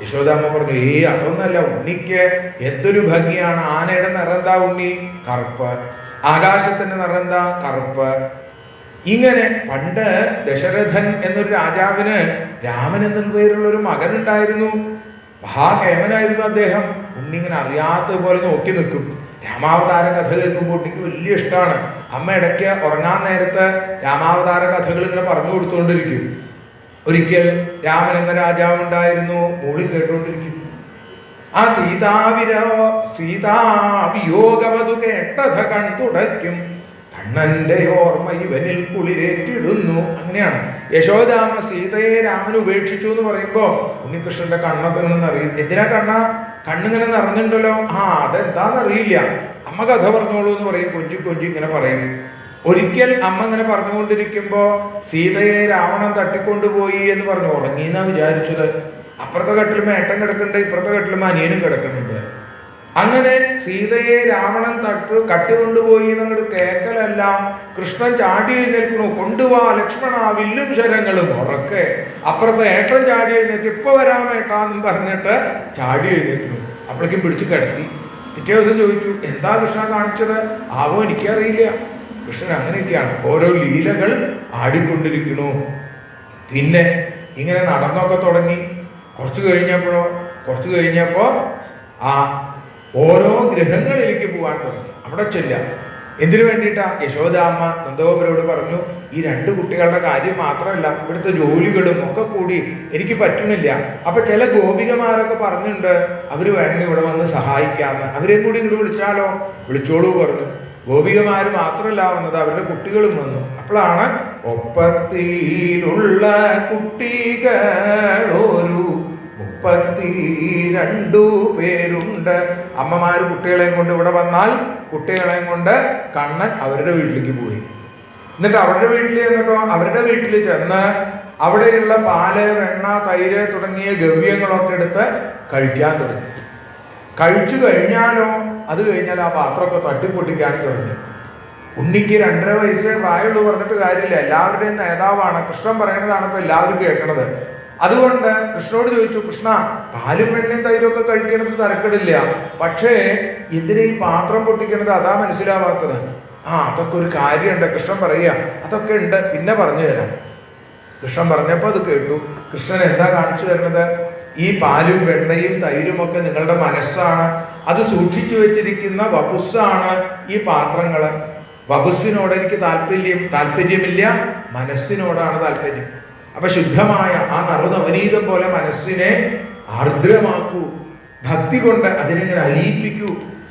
യശോദാമ്മ പറഞ്ഞു, അതൊന്നല്ല, ഉണ്ണിക്ക് എന്തൊരു ഭംഗിയാണ്. ആനയുടെ നിറന്താ ഉണ്ണി, കറുപ്പ്. ആകാശത്തിന്റെ നിറന്താ, കറുപ്പ്. ഇങ്ങനെ പണ്ട് ദശരഥൻ എന്നൊരു രാജാവിന് രാമൻ എന്ന പേരുള്ള ഒരു മകനുണ്ടായിരുന്നു. മഹാകേമനായിരുന്നു അദ്ദേഹം. ഉണ്ണി ഇങ്ങനെ അറിയാത്തതുപോലെ നോക്കി നിൽക്കും. രാമാവതാര കഥ കേൾക്കുമ്പോൾ ഉണ്ണിക്ക് വലിയ ഇഷ്ടമാണ്. അമ്മ ഇടയ്ക്ക് ഉറങ്ങാൻ നേരത്ത് രാമാവതാര കഥകൾ ഇങ്ങനെ പറഞ്ഞു കൊടുത്തുകൊണ്ടിരിക്കും. ഒരിക്കൽ രാമൻ എന്ന രാജാവ് ഉണ്ടായിരുന്നു. മൂളി കേട്ടുകൊണ്ടിരിക്കും. ആ സീതാവിയോഗമതു കേട്ടഥ കണ്ടുടയ്ക്കും, കണ്ണന്റെ ഓർമ്മ ഇവനിൽ കുളിരേറ്റിടുന്നു. അങ്ങനെയാണ് യശോദാമ്മ സീതയെ രാമൻ ഉപേക്ഷിച്ചു എന്ന് പറയുമ്പോ ഉണ്ണികൃഷ്ണന്റെ കണ്ണൊക്കെ ഇങ്ങനെ നിറയും. എന്തിനാ കണ്ണിങ്ങനെ നിറഞ്ഞിട്ടുണ്ടല്ലോ, അതെന്താന്നറിയില്ല. അമ്മ കഥ പറഞ്ഞോളൂ എന്ന് പറയും. കൊഞ്ചി ഇങ്ങനെ പറയും. ഒരിക്കൽ അമ്മ ഇങ്ങനെ പറഞ്ഞുകൊണ്ടിരിക്കുമ്പോ സീതയെ രാവണൻ തട്ടിക്കൊണ്ടുപോയി എന്ന് പറഞ്ഞു. ഉറങ്ങിയെന്നാ വിചാരിച്ചത്. അപ്പുറത്തെ കട്ടിലുമ ഏട്ടൻ കിടക്കുന്നുണ്ട്, ഇപ്പുറത്തെ കട്ടിലുമ അനിയനും കിടക്കുന്നുണ്ട്. അങ്ങനെ സീതയെ രാവണൻ കട്ടുകൊണ്ടുപോയി എന്നങ്ങോട്ട് കേക്കലല്ല, കൃഷ്ണൻ ചാടി എഴുന്നേൽക്കണു. കൊണ്ടുപോവാ ലക്ഷ്മണ, വില്ലും ശരങ്ങളും ഉറക്കെ. അപ്പുറത്തെ ഏട്ടൻ ചാടി എഴുന്നേറ്റ് ഇപ്പൊ വരാമേട്ടാന്നും പറഞ്ഞിട്ട് ചാടി എഴുന്നേൽക്കണു. അപ്പോഴേക്കും പിടിച്ച് കിടത്തി. പിറ്റേ ദിവസം ചോദിച്ചു, എന്താ കൃഷ്ണ കാണിച്ചത്? എനിക്കറിയില്ല. കൃഷ്ണൻ അങ്ങനെയൊക്കെയാണ്, ഓരോ ലീലകൾ ആടിക്കൊണ്ടിരിക്കണു. പിന്നെ ഇങ്ങനെ നടന്നൊക്കെ തുടങ്ങി. കുറച്ച് കഴിഞ്ഞപ്പോ ആ ഓരോ ഗ്രഹങ്ങളിലേക്ക് പോകാൻ തുടങ്ങി. അവിടെ ചെല്ലാം. എന്തിനു വേണ്ടിയിട്ടാ? യശോദാമ്മ നന്ദഗോപരോട് പറഞ്ഞു, ഈ 2 കുട്ടികളുടെ കാര്യം മാത്രമല്ല, ഇവിടുത്തെ ജോലികളും ഒക്കെ കൂടി എനിക്ക് പറ്റണില്ല. അപ്പൊ ചില ഗോപികമാരൊക്കെ പറഞ്ഞിട്ടുണ്ട്, അവര് വേണമെങ്കിൽ ഇവിടെ വന്ന് സഹായിക്കാന്ന്, അവരെയും കൂടി ഇങ്ങോട്ട് വിളിച്ചാലോ? വിളിച്ചോളൂ പറഞ്ഞു. ഗോപികമാര് മാത്രമല്ല വന്നത്, അവരുടെ കുട്ടികളും വന്നു. അപ്പോഴാണ് ഒപ്പത്തിയിലുള്ള കുട്ടികളൊരു 32 പേരുണ്ട്. അമ്മമാര് കുട്ടികളെയും കൊണ്ട് ഇവിടെ വന്നാൽ കുട്ടികളെയും കൊണ്ട് കണ്ണൻ അവരുടെ വീട്ടിലേക്ക് പോയി. എന്നിട്ട് അവരുടെ വീട്ടിൽ ചെന്നിട്ടോ, അവരുടെ വീട്ടിൽ ചെന്ന് അവിടെയുള്ള പാല്, വെണ്ണ, തൈര് തുടങ്ങിയ ഗവ്യങ്ങളൊക്കെ എടുത്ത് കഴിക്കാൻ തുടങ്ങി. കഴിച്ചു കഴിഞ്ഞാലോ, അത് കഴിഞ്ഞാൽ ആ പാത്രമൊക്കെ തട്ടിപ്പൊട്ടിക്കാനും തുടങ്ങി. ഉണ്ണിക്ക് 2.5 വയസ്സ് പ്രായമുള്ളൂ പറഞ്ഞിട്ട് കാര്യമില്ല, എല്ലാവരുടെയും നേതാവാണ്. കൃഷ്ണൻ പറയണതാണ് ഇപ്പൊ എല്ലാവരും കേൾക്കണത്. അതുകൊണ്ട് കൃഷ്ണനോട് ചോദിച്ചു, കൃഷ്ണ, പാലും വെണ്ണയും തൈരൊക്കെ കഴിക്കണത് തരക്കെടില്ല, പക്ഷേ എന്തിനാ ഈ പാത്രം പൊട്ടിക്കണത്? അതാ മനസ്സിലാവാത്തത്. അതൊക്കെ ഒരു കാര്യമുണ്ട്. കൃഷ്ണൻ പറയുക, അതൊക്കെ ഉണ്ട്, പിന്നെ പറഞ്ഞു തരാം. കൃഷ്ണൻ പറഞ്ഞപ്പോൾ അത് കേട്ടു. കൃഷ്ണൻ എന്താ കാണിച്ചു തരുന്നത്? ഈ പാലും വെണ്ണയും തൈരും ഒക്കെ നിങ്ങളുടെ മനസ്സാണ്, അത് സൂക്ഷിച്ചു വെച്ചിരിക്കുന്ന വപുസ്സാണ് ഈ പാത്രങ്ങള്. വപുസ്സിനോട് എനിക്ക് താല്പര്യമില്ല, മനസ്സിനോടാണ് താല്പര്യം. അപ്പൊ ശുദ്ധമായ ആ നറുനവനീതം പോലെ മനസ്സിനെ ആർദ്രമാക്കൂ, ഭക്തി കൊണ്ട് അതിനെ അലിയിപ്പിക്കൂ.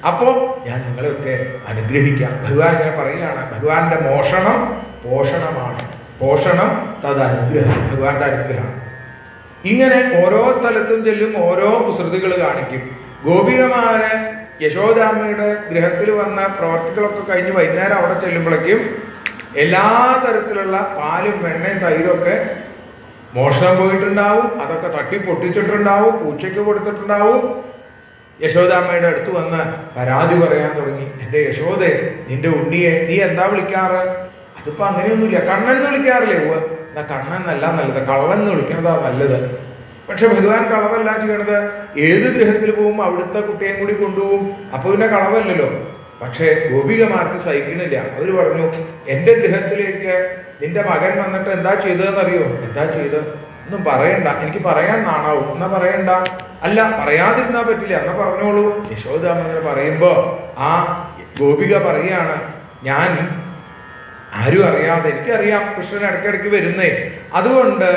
അപ്പോ ഞാൻ നിങ്ങളെയൊക്കെ അനുഗ്രഹിക്കാം. ഭഗവാൻ ഇങ്ങനെ പറയുകയാണ്, ഭഗവാന്റെ മോഷണം പോഷണമാണ്, പോഷണം തദനുഗ്രഹം, ഭഗവാന്റെ അനുഗ്രഹമാണ്. ഇങ്ങനെ ഓരോ സ്ഥലത്തും ചെല്ലും, ഓരോ കുസൃതികൾ കാണിക്കും. ഗോപികമാര് യശോദാമ്മയുടെ ഗൃഹത്തിൽ വന്ന പ്രവർത്തികളൊക്കെ കഴിഞ്ഞ് വൈകുന്നേരം അവിടെ ചെല്ലുമ്പോഴേക്കും എല്ലാ തരത്തിലുള്ള പാലും വെണ്ണയും തൈരൊക്കെ മോഷണം പോയിട്ടുണ്ടാവും, അതൊക്കെ തട്ടി പൊട്ടിച്ചിട്ടുണ്ടാവും, പൂച്ചയ്ക്ക് കൊടുത്തിട്ടുണ്ടാവും. യശോദാമ്മയുടെ അടുത്ത് വന്ന് പരാതി പറയാൻ തുടങ്ങി. എൻ്റെ യശോദേ, നിന്റെ ഉണ്ണിയെ നീ എന്താ വിളിക്കാറ്? അതിപ്പോ അങ്ങനെയൊന്നുമില്ല, കണ്ണൻ എന്ന് വിളിക്കാറില്ലേ? എന്നാ കണ്ണൻ എന്നല്ല നല്ലത്, കള്ളൻ എന്ന് വിളിക്കണതാ നല്ലത്. പക്ഷെ ഭഗവാൻ കളവല്ല ചെയ്യണത്. ഏത് ഗൃഹത്തിൽ പോകുമ്പോൾ അവിടുത്തെ കുട്ടിയും കൂടി കൊണ്ടുപോകും, അപ്പൊ പിന്നെ കളവല്ലല്ലോ. പക്ഷേ ഗോപികമാർക്ക് സഹിക്കണില്ല. അവർ പറഞ്ഞു, എൻ്റെ ഗൃഹത്തിലേക്ക് നിന്റെ മകൻ വന്നിട്ട് എന്താ ചെയ്തതെന്നറിയോ? എന്താ ചെയ്ത്? ഒന്നും പറയണ്ട, എനിക്ക് പറയാൻ നാണാവും. എന്നാ പറയണ്ട. അല്ല, പറയാതിരുന്നാ പറ്റില്ല, എന്നാ പറഞ്ഞോളൂ. യശോദാമ്മ ഇങ്ങനെ പറയുമ്പോ ആ ഗോപിക പറയാണ്, ഞാൻ ആരും അറിയാതെ, എനിക്കറിയാം കൃഷ്ണൻ ഇടയ്ക്കിടയ്ക്ക് വരുന്നേ, അതുകൊണ്ട്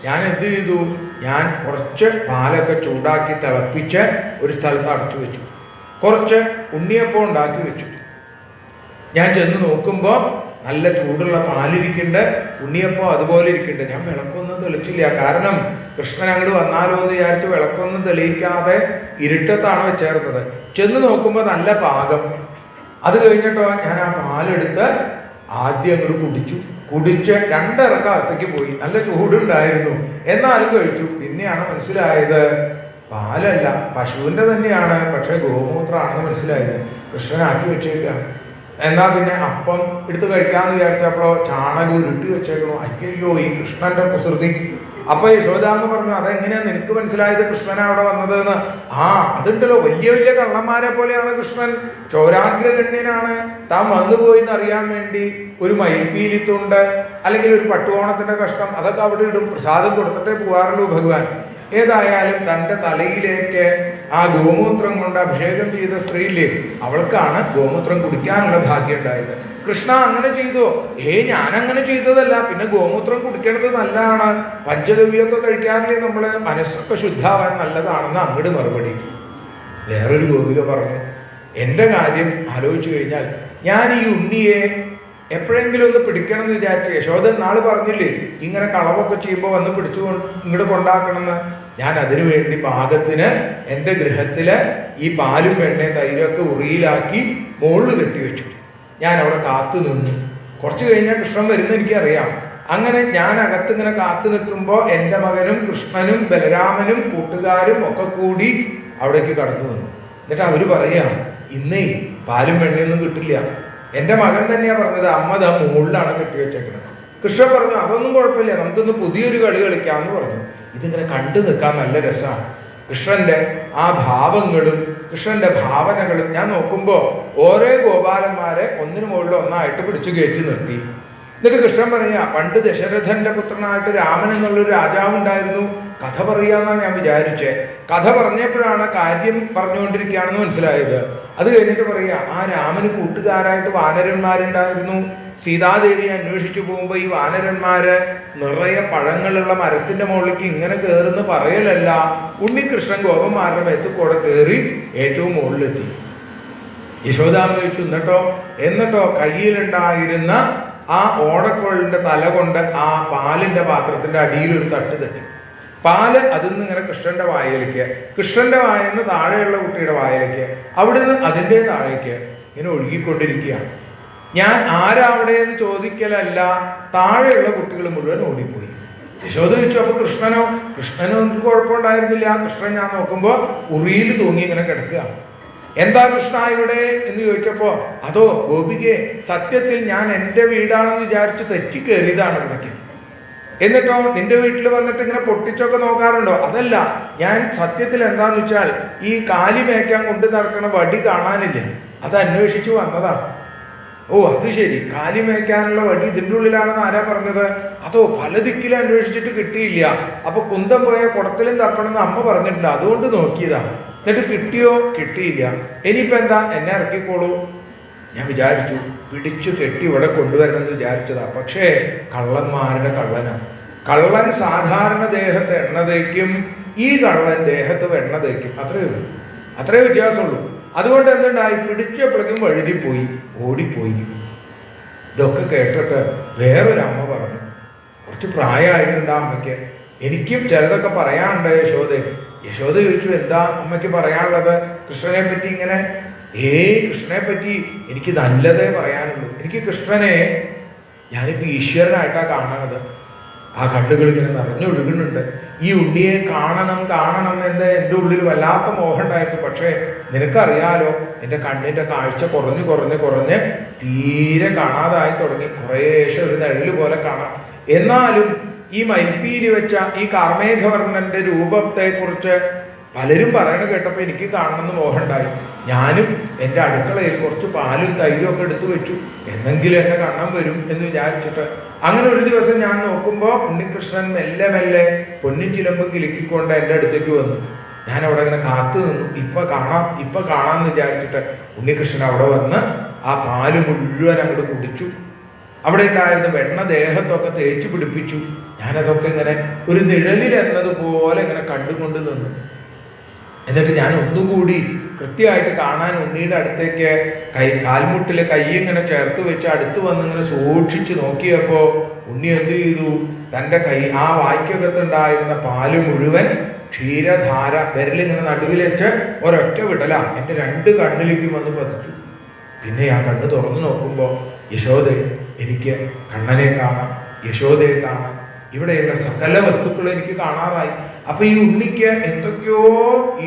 ഞാൻ എന്ത് ചെയ്തു? ഞാൻ കുറച്ച് പാലൊക്കെ ചൂടാക്കി തിളപ്പിച്ച് ഒരു സ്ഥലത്ത് അടച്ചു വെച്ചു, കുറച്ച് ഉണ്ണിയപ്പം ഉണ്ടാക്കി വെച്ചു. ഞാൻ ചെന്ന് നോക്കുമ്പോൾ നല്ല ചൂടുള്ള പാലിരിക്കുന്നുണ്ട്, ഉണ്ണിയപ്പം അതുപോലെ ഇരിക്കുന്നുണ്ട്. ഞാൻ വിളക്കൊന്നും തെളിച്ചില്ല, കാരണം കൃഷ്ണൻ അങ്ങോട്ട് വന്നാലോ എന്ന് വിചാരിച്ച് വിളക്കൊന്നും തെളിയിക്കാതെ ഇരുട്ടത്താണ് വെച്ചേർന്നത്. ചെന്ന് നോക്കുമ്പോൾ നല്ല പാകം. അത് കഴിഞ്ഞിട്ടോ ഞാൻ ആ പാലെടുത്ത് ആദ്യം അങ്ങോട്ട് കുടിച്ച് 2 ഇറക്കം അകത്തേക്ക് പോയി. നല്ല ചൂടുണ്ടായിരുന്നു, എന്നാലും കഴിച്ചു. പിന്നെയാണ് മനസ്സിലായത് പാലല്ല, പശുവിൻ്റെ തന്നെയാണ്, പക്ഷെ ഗോമൂത്രമാണെന്ന് മനസ്സിലായത്. കൃഷ്ണനാക്കി വെച്ചേക്കാം. എന്നാ പിന്നെ അപ്പം എടുത്ത് കഴിക്കാമെന്ന് വിചാരിച്ചപ്പോഴോ ചാണകം ഉരുട്ടി വെച്ചേക്കണോ. അയ്യോ, ഈ കൃഷ്ണന്റെ കുസൃതി. അപ്പൊ യശോദാമ്മ പറഞ്ഞു, അതെങ്ങനെയാ നിനക്ക് മനസ്സിലായത് കൃഷ്ണനാ അവിടെ വന്നത് എന്ന്? അതുണ്ടല്ലോ, വലിയ വലിയ കള്ളന്മാരെ പോലെയാണ് കൃഷ്ണൻ, ചോരാഗ്രഗണ്യനാണ്. താൻ വന്നുപോയി എന്നറിയാൻ വേണ്ടി ഒരു മയിൽപ്പീലിത്തുണ്ട്, അല്ലെങ്കിൽ ഒരു പട്ടുകോണത്തിന്റെ കഷ്ണം, അതൊക്കെ അവിടെ ഇടും. പ്രസാദം കൊടുത്തിട്ടേ പോകാറുള്ളൂ ഭഗവാൻ. ഏതായാലും തൻ്റെ തലയിലേക്ക് ആ ഗോമൂത്രം കൊണ്ട് അഭിഷേകം ചെയ്ത സ്ത്രീയില്ലേ, അവൾക്കാണ് ഗോമൂത്രം കുടിക്കാനുള്ള ഭാഗ്യം ഉണ്ടായത്. കൃഷ്ണ അങ്ങനെ ചെയ്തോ? ഞാനങ്ങനെ ചെയ്തതല്ല, പിന്നെ ഗോമൂത്രം കുടിക്കേണ്ടത് നല്ലതാണ്, പഞ്ചഗവ്യൊക്കെ കഴിക്കാറില്ലേ നമ്മള്, മനസ്സൊക്കെ ശുദ്ധാവാൻ നല്ലതാണെന്ന് അങ്ങോട്ട് മറുപടി. വേറൊരു ഗോപിക പറഞ്ഞു, എൻ്റെ കാര്യം ആലോചിച്ചു കഴിഞ്ഞാൽ ഞാൻ ഈ ഉണ്ണിയെ എപ്പോഴെങ്കിലും ഒന്ന് പിടിക്കണം എന്ന് വിചാരിച്ചു. യശോദ നാള് പറഞ്ഞില്ലേ ഇങ്ങനെ കളവൊക്കെ ചെയ്യുമ്പോൾ വന്ന് പിടിച്ചു ഇങ്ങോട്ട് കൊണ്ടാക്കണമെന്ന്. ഞാൻ അതിനു വേണ്ടി പാകത്തിന് എൻ്റെ ഗൃഹത്തില് ഈ പാലും വെണ്ണയും തൈരൊക്കെ ഉറിയിലാക്കി മുകളിൽ കെട്ടിവെച്ചു. ഞാൻ അവിടെ കാത്തു നിന്നു. കുറച്ച് കഴിഞ്ഞാൽ കൃഷ്ണൻ വരുന്ന എനിക്കറിയാം. അങ്ങനെ ഞാൻ അകത്തിങ്ങനെ കാത്തു നിൽക്കുമ്പോൾ എൻ്റെ മകനും കൃഷ്ണനും ബലരാമനും കൂട്ടുകാരും ഒക്കെ കൂടി അവിടേക്ക് കടന്നു വന്നു. എന്നിട്ട് അവര് പറയാ, ഇന്നേ പാലും വെണ്ണയൊന്നും കിട്ടില്ല. എൻ്റെ മകൻ തന്നെയാ പറഞ്ഞത്, അമ്മ ദാ മുകളിലാണ് കെട്ടിവെച്ചേക്കുന്നത്. കൃഷ്ണൻ പറഞ്ഞു, അതൊന്നും കുഴപ്പമില്ല, നമുക്കൊന്ന് പുതിയൊരു കളി കളിക്കാമെന്ന് പറഞ്ഞു. ഇതിങ്ങനെ കണ്ടു നിൽക്കാൻ നല്ല രസമാണ്. കൃഷ്ണന്റെ ആ ഭാവങ്ങളും കൃഷ്ണന്റെ ഭാവനകളും ഞാൻ നോക്കുമ്പോൾ ഓരോ ഗോപാലന്മാരെ ഒന്നിനു മുകളിൽ ഒന്നായിട്ട് പിടിച്ചു കയറ്റി നിർത്തി. എന്നിട്ട് കൃഷ്ണൻ പറയാ, പണ്ട് ദശരഥന്റെ പുത്രനായിട്ട് രാമൻ എന്നുള്ളൊരു രാജാവ് ഉണ്ടായിരുന്നു, കഥ പറയാന്നാണ് ഞാൻ വിചാരിച്ചേ. കഥ പറഞ്ഞപ്പോഴാണ് കാര്യം പറഞ്ഞുകൊണ്ടിരിക്കുകയാണെന്ന് മനസ്സിലായത്. അത് കഴിഞ്ഞിട്ട് പറയാ, ആ രാമന് കൂട്ടുകാരായിട്ട് വാനരന്മാരുണ്ടായിരുന്നു. സീതാദേവിയെ അന്വേഷിച്ചു പോകുമ്പോൾ ഈ വാനരന്മാര് നിറയെ പഴങ്ങളുള്ള മരത്തിന്റെ മുകളിലേക്ക് ഇങ്ങനെ കയറുന്ന പറയലല്ല, ഉണ്ണികൃഷ്ണൻ ഗോപന്മാരുടെ മേത്തുകൂടെ കയറി ഏറ്റവും മുകളിലെത്തി. യശോദാമ്മ ചോദിച്ചു, എന്നിട്ടോ കയ്യിലുണ്ടായിരുന്ന ആ ഓടക്കുഴലിന്റെ തല കൊണ്ട് ആ പാലിന്റെ പാത്രത്തിന്റെ അടിയിൽ ഒരു തട്ട് തട്ടി. പാല് അതിന്ന് ഇങ്ങനെ കൃഷ്ണന്റെ വായിലേക്ക്, കൃഷ്ണന്റെ വായെന്ന് താഴെയുള്ള കുട്ടിയുടെ വായിലേക്ക്, അവിടുന്ന് അതിൻ്റെ താഴേക്ക് ഇങ്ങനെ ഒഴുകിക്കൊണ്ടിരിക്കുകയാണ്. ഞാൻ ആരാവിടെ എന്ന് ചോദിക്കലല്ല, താഴെയുള്ള കുട്ടികൾ മുഴുവൻ ഓടിപ്പോയി. യശോദ ചോദിച്ചു, അപ്പൊ കൃഷ്ണനോ ഒന്നും കുഴപ്പമുണ്ടായിരുന്നില്ല. ആ കൃഷ്ണൻ ഞാൻ നോക്കുമ്പോ ഉറിയിൽ തൂങ്ങി ഇങ്ങനെ കിടക്കുക. എന്താ കൃഷ്ണ ഇവിടെ എന്ന് ചോദിച്ചപ്പോ, അതോ ഗോപികെ, സത്യത്തിൽ ഞാൻ എൻ്റെ വീടാണെന്ന് വിചാരിച്ച് തെറ്റി കയറിയതാണ് ഇവിടേക്ക്. എന്നിട്ടോ നിന്റെ വീട്ടിൽ വന്നിട്ട് ഇങ്ങനെ പൊട്ടിച്ചൊക്കെ നോക്കാറുണ്ടോ? അതല്ല, ഞാൻ സത്യത്തിൽ എന്താന്ന് വെച്ചാൽ ഈ കാലി മേയ്ക്കാൻ കൊണ്ട് നടക്കണ വടി കാണാനില്ല, അത് അന്വേഷിച്ചു വന്നതാണ്. ഓ അത് ശരി, കാലി മേയ്ക്കാനുള്ള വടി ഇതിൻ്റെ ഉള്ളിലാണെന്ന് ആരാ പറഞ്ഞത്? അതോ പല ദിക്കിലും അന്വേഷിച്ചിട്ട് കിട്ടിയില്ല, അപ്പൊ കുന്തം പോയ കുടത്തിലും തപ്പണമെന്ന് അമ്മ പറഞ്ഞിട്ടുണ്ട്, അതുകൊണ്ട് നോക്കിയതാ. എന്നിട്ട് കിട്ടിയോ? കിട്ടിയില്ല. ഇനിയിപ്പോൾ എന്താ, എന്നെ ഇറക്കിക്കോളൂ. ഞാൻ വിചാരിച്ചു പിടിച്ചു കെട്ടി ഇവിടെ കൊണ്ടുവരണമെന്ന് വിചാരിച്ചതാ. പക്ഷേ കള്ളന്മാരുടെ കള്ളനാണ്. കള്ളൻ സാധാരണ ദേഹത്ത് എണ്ണ തേക്കും, ഈ കള്ളൻ ദേഹത്ത് വെണ്ണ തേക്കും. അത്രേ വ്യത്യാസമുള്ളൂ. അതുകൊണ്ട് എന്തുണ്ടായി, പിടിച്ചപ്പോഴേക്കും വഴുതിപ്പോയി, ഓടിപ്പോയി. ഇതൊക്കെ കേട്ടിട്ട് വേറൊരമ്മ പറഞ്ഞു, കുറച്ച് പ്രായമായിട്ടുണ്ട് അമ്മയ്ക്ക്, എനിക്കും ചിലതൊക്കെ പറയാനുണ്ട് യശോദ ചോദിച്ചു, എന്താ അമ്മയ്ക്ക് പറയാനുള്ളത് കൃഷ്ണനെ പറ്റി? ഇങ്ങനെ കൃഷ്ണനെ പറ്റി എനിക്ക് നല്ലതേ പറയാനുള്ളൂ. എനിക്ക് കൃഷ്ണനെ ഞാനിപ്പോൾ ഈശ്വരനായിട്ടാണ് കാണണത്. ആ കണ്ണുകൾ ഇങ്ങനെ നിറഞ്ഞൊഴുകുന്നുണ്ട്. ഈ ഉണ്ണിയെ കാണണം എന്ന് എൻ്റെ ഉള്ളിൽ വല്ലാത്ത മോഹം ഉണ്ടായിരുന്നു. പക്ഷേ നിനക്കറിയാലോ, എൻ്റെ കണ്ണിൻ്റെ കാഴ്ച കുറഞ്ഞ് തീരെ കാണാതായി തുടങ്ങി. കുറേശ്ശെ ഒരു നിഴല് പോലെ കാണാം. എന്നാലും ഈ മയിൽപ്പീലി വെച്ച ഈ കാർമേഘവർണ്ണന്റെ രൂപത്തെക്കുറിച്ച് പലരും പറയണ കേട്ടപ്പോൾ എനിക്ക് കാണണമെന്ന് മോഹമുണ്ടായി. ഞാനും എൻ്റെ അടുക്കളയിൽ കുറച്ച് പാലും തൈരും ഒക്കെ എടുത്തു വെച്ചു, എന്നെങ്കിലും എന്നെ കാണാൻ വരും എന്ന് വിചാരിച്ചിട്ട്. അങ്ങനെ ഒരു ദിവസം ഞാൻ നോക്കുമ്പോൾ ഉണ്ണികൃഷ്ണൻ മെല്ലെ പൊന്നിൻ ചിലമ്പും കിലുക്കിക്കൊണ്ട് എൻ്റെ അടുത്തേക്ക് വന്നു. ഞാൻ അവിടെ ഇങ്ങനെ കാത്തു നിന്നു, ഇപ്പൊ കാണാമെന്ന് വിചാരിച്ചിട്ട്. ഉണ്ണികൃഷ്ണൻ അവിടെ വന്ന് ആ പാല് മുഴുവൻ അങ്ങോട്ട് കുടിച്ചു. അവിടെ ഉണ്ടായിരുന്ന വെണ്ണ ദേഹത്തൊക്കെ തേച്ച് പിടിപ്പിച്ചു. ഞാനതൊക്കെ ഇങ്ങനെ ഒരു നിഴലിൽ എന്നതുപോലെ ഇങ്ങനെ കണ്ടുകൊണ്ട് നിന്നു. എന്നിട്ട് ഞാൻ ഒന്നുകൂടി കൃത്യമായിട്ട് കാണാൻ ഉണ്ണിയുടെ അടുത്തേക്ക് കാൽമുട്ടിലെ കൈ ഇങ്ങനെ ചേർത്ത് വെച്ച് അടുത്ത് വന്ന് ഇങ്ങനെ സൂക്ഷിച്ച് നോക്കിയപ്പോൾ ഉണ്ണി എന്ത് ചെയ്തു, തൻ്റെ കൈ ആ വായ്ക്കകത്തുണ്ടായിരുന്ന പാല് മുഴുവൻ ക്ഷീരധാര വിരലിങ്ങനെ നടുവിൽ വെച്ച് ഒരൊറ്റ വിടല എൻ്റെ 2 കണ്ണിലേക്കും വന്ന് പതിച്ചു. പിന്നെ ആ കണ്ണ് തുറന്നു നോക്കുമ്പോൾ എനിക്ക് കണ്ണനെ കാണാം, യശോദയെ കാണാം, ഇവിടെയുള്ള സകല വസ്തുക്കളും എനിക്ക് കാണാറായി. അപ്പൊ ഈ ഉണ്ണിക്ക് എന്തൊക്കെയോ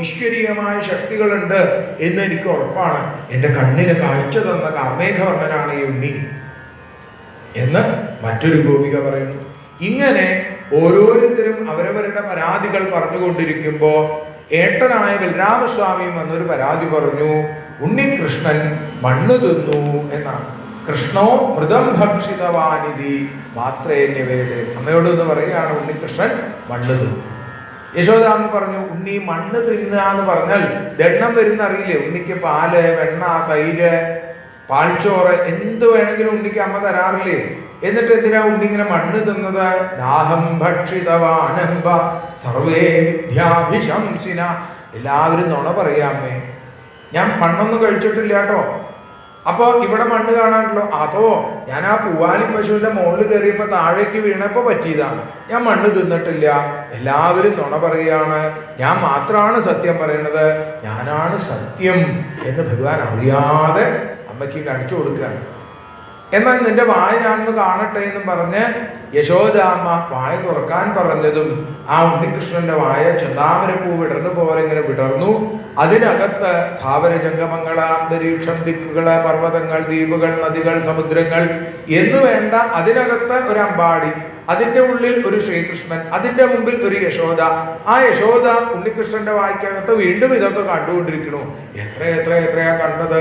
ഈശ്വരീയമായ ശക്തികളുണ്ട് എന്ന് എനിക്ക് ഉറപ്പാണ്. എൻ്റെ കണ്ണിന് കാഴ്ച തന്ന കാർമേഘവർണ്ണനാണ് ഈ ഉണ്ണി എന്ന് മറ്റൊരു ഗോപിക പറയുന്നു. ഇങ്ങനെ ഓരോരുത്തരും അവരവരുടെ പരാതികൾ പറഞ്ഞുകൊണ്ടിരിക്കുമ്പോൾ ഏട്ടനായ ബലരാമസ്വാമിയും വന്നൊരു പരാതി പറഞ്ഞു, ഉണ്ണികൃഷ്ണൻ മണ്ണ് തിന്നു എന്നാണ്. കൃഷ്ണോ മൃതം ഭക്ഷിതവാനിധി മാത്രേ നിവേദേ. അമ്മയോട് എന്ന് പറയുകയാണ്, ഉണ്ണികൃഷ്ണൻ മണ്ണ് തിന്നു. യശോദാമ്മ പറഞ്ഞു, ഉണ്ണി മണ്ണ് തിന്നുക എന്ന് പറഞ്ഞാൽ ദണ്ണം വരുന്ന അറിയില്ലേ? ഉണ്ണിക്ക് പാല്, വെണ്ണ, തൈര്, പാൽച്ചോറ് എന്ത് വേണമെങ്കിലും ഉണ്ണിക്ക് അമ്മ തരാറില്ലേ? എന്നിട്ട് എന്തിനാ ഉണ്ണി ഇങ്ങനെ മണ്ണ് തിന്നത്? ദാഹം ഭക്ഷിതവാനംബ സർവേ വിദ്യാഭിശംസിന. എല്ലാവരും നുണ പറയാമേ, ഞാൻ മണ്ണൊന്നും കഴിച്ചിട്ടില്ല കേട്ടോ. അപ്പോൾ ഇവിടെ മണ്ണ് കാണാണ്ടല്ലോ. അതോ ഞാൻ ആ പൂവാലി പശുവിൻ്റെ മുകളിൽ കയറിയപ്പോൾ താഴേക്ക് വീണപ്പോൾ പറ്റിയതാണ്, ഞാൻ മണ്ണ് തിന്നിട്ടില്ല. എല്ലാവരും നുണ പറയുകയാണ്, ഞാൻ മാത്രമാണ് സത്യം പറയണത്, ഞാനാണ് സത്യം എന്ന് ഭഗവാൻ അറിയാതെ അമ്മയ്ക്ക് കാണിച്ചു കൊടുക്കുകയാണ്. എന്നാൽ നിന്റെ വായ ഞാനൊന്ന് കാണട്ടെ എന്നും പറഞ്ഞ് യശോദാമ്മ വായ തുറക്കാൻ പറഞ്ഞതും ആ ഉണ്ണികൃഷ്ണന്റെ വായ ചെന്താമരപ്പൂ വിടർന്നു പോലെ ഇങ്ങനെ വിടർന്നു. അതിനകത്ത് സ്ഥാവര ജംഗമങ്ങള്, അന്തരീക്ഷം, ദിക്കുകള്, പർവ്വതങ്ങൾ, ദ്വീപുകൾ, നദികൾ, സമുദ്രങ്ങൾ എന്നു വേണ്ട അതിനകത്ത് ഒരു അമ്പാടി, അതിൻ്റെ ഉള്ളിൽ ഒരു ശ്രീകൃഷ്ണൻ, അതിൻ്റെ മുമ്പിൽ ഒരു യശോദ. ആ യശോദ ഉണ്ണികൃഷ്ണന്റെ വായ്ക്കകത്ത് വീണ്ടും ഇതൊക്കെ കണ്ടുകൊണ്ടിരിക്കണു. എത്രയാ കണ്ടത്?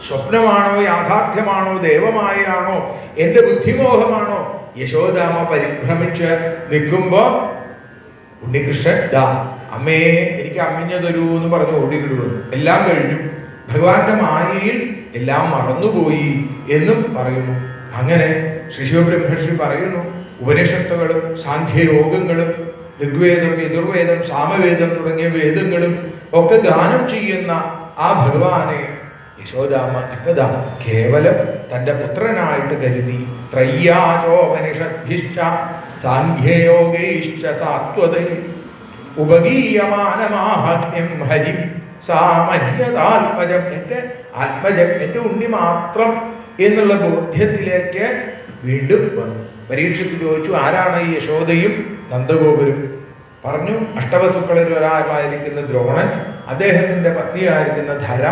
സ്വപ്നമാണോ യാഥാർത്ഥ്യമാണോ ദേവമായാണോ എൻ്റെ ബുദ്ധിമോഹമാണോ? യശോദാമ്മ പരിഭ്രമിച്ച് നിൽക്കുമ്പോ ഉണ്ണികൃഷ്ണൻ ദാ അമ്മേ എനിക്ക് അമ്മിഞ്ഞ തരൂ എന്ന് പറഞ്ഞ് ഓടിക്കിടുന്നു. എല്ലാം കഴിഞ്ഞു, ഭഗവാന്റെ മായയിൽ എല്ലാം മറന്നുപോയി എന്നും പറയുന്നു. അങ്ങനെ ശ്രീ ശിവബ്രഹ്മർഷി പറയുന്നു, ഉപനിഷത്തുകളും സാഖ്യയോഗങ്ങളും ഋഗ്വേദം യജുർവേദം സാമവേദം തുടങ്ങിയ വേദങ്ങളും ഒക്കെ ഗാനം ചെയ്യുന്ന ആ ഭഗവാനെ യശോദാമ്മ ഇപ്പതാ കേവലം തൻ്റെ പുത്രനായിട്ട് കരുതി. ത്രയ്യാചോപനിഷദ്ഭിശ്ച സാഖ്യയോഗൈശ്ച സാത്വതൈ ഉപഗീയമാനമാഹാത്മ്യം ഹരി സാമന്യതാത്മജം, എൻ്റെ ആത്മജം, എൻ്റെ ഉണ്ണി മാത്രം എന്നുള്ള ബോധ്യത്തിലേക്ക് വീണ്ടും വന്നു. പരീക്ഷിച്ച് ചോദിച്ചു, ആരാണ് ഈ യശോദയും നന്ദഗോപരും? പറഞ്ഞു, അഷ്ടവസുക്കളിൽ ഒരാളായിരിക്കുന്ന ദ്രോണൻ, അദ്ദേഹത്തിൻ്റെ പത്നിയായിരിക്കുന്ന ധര,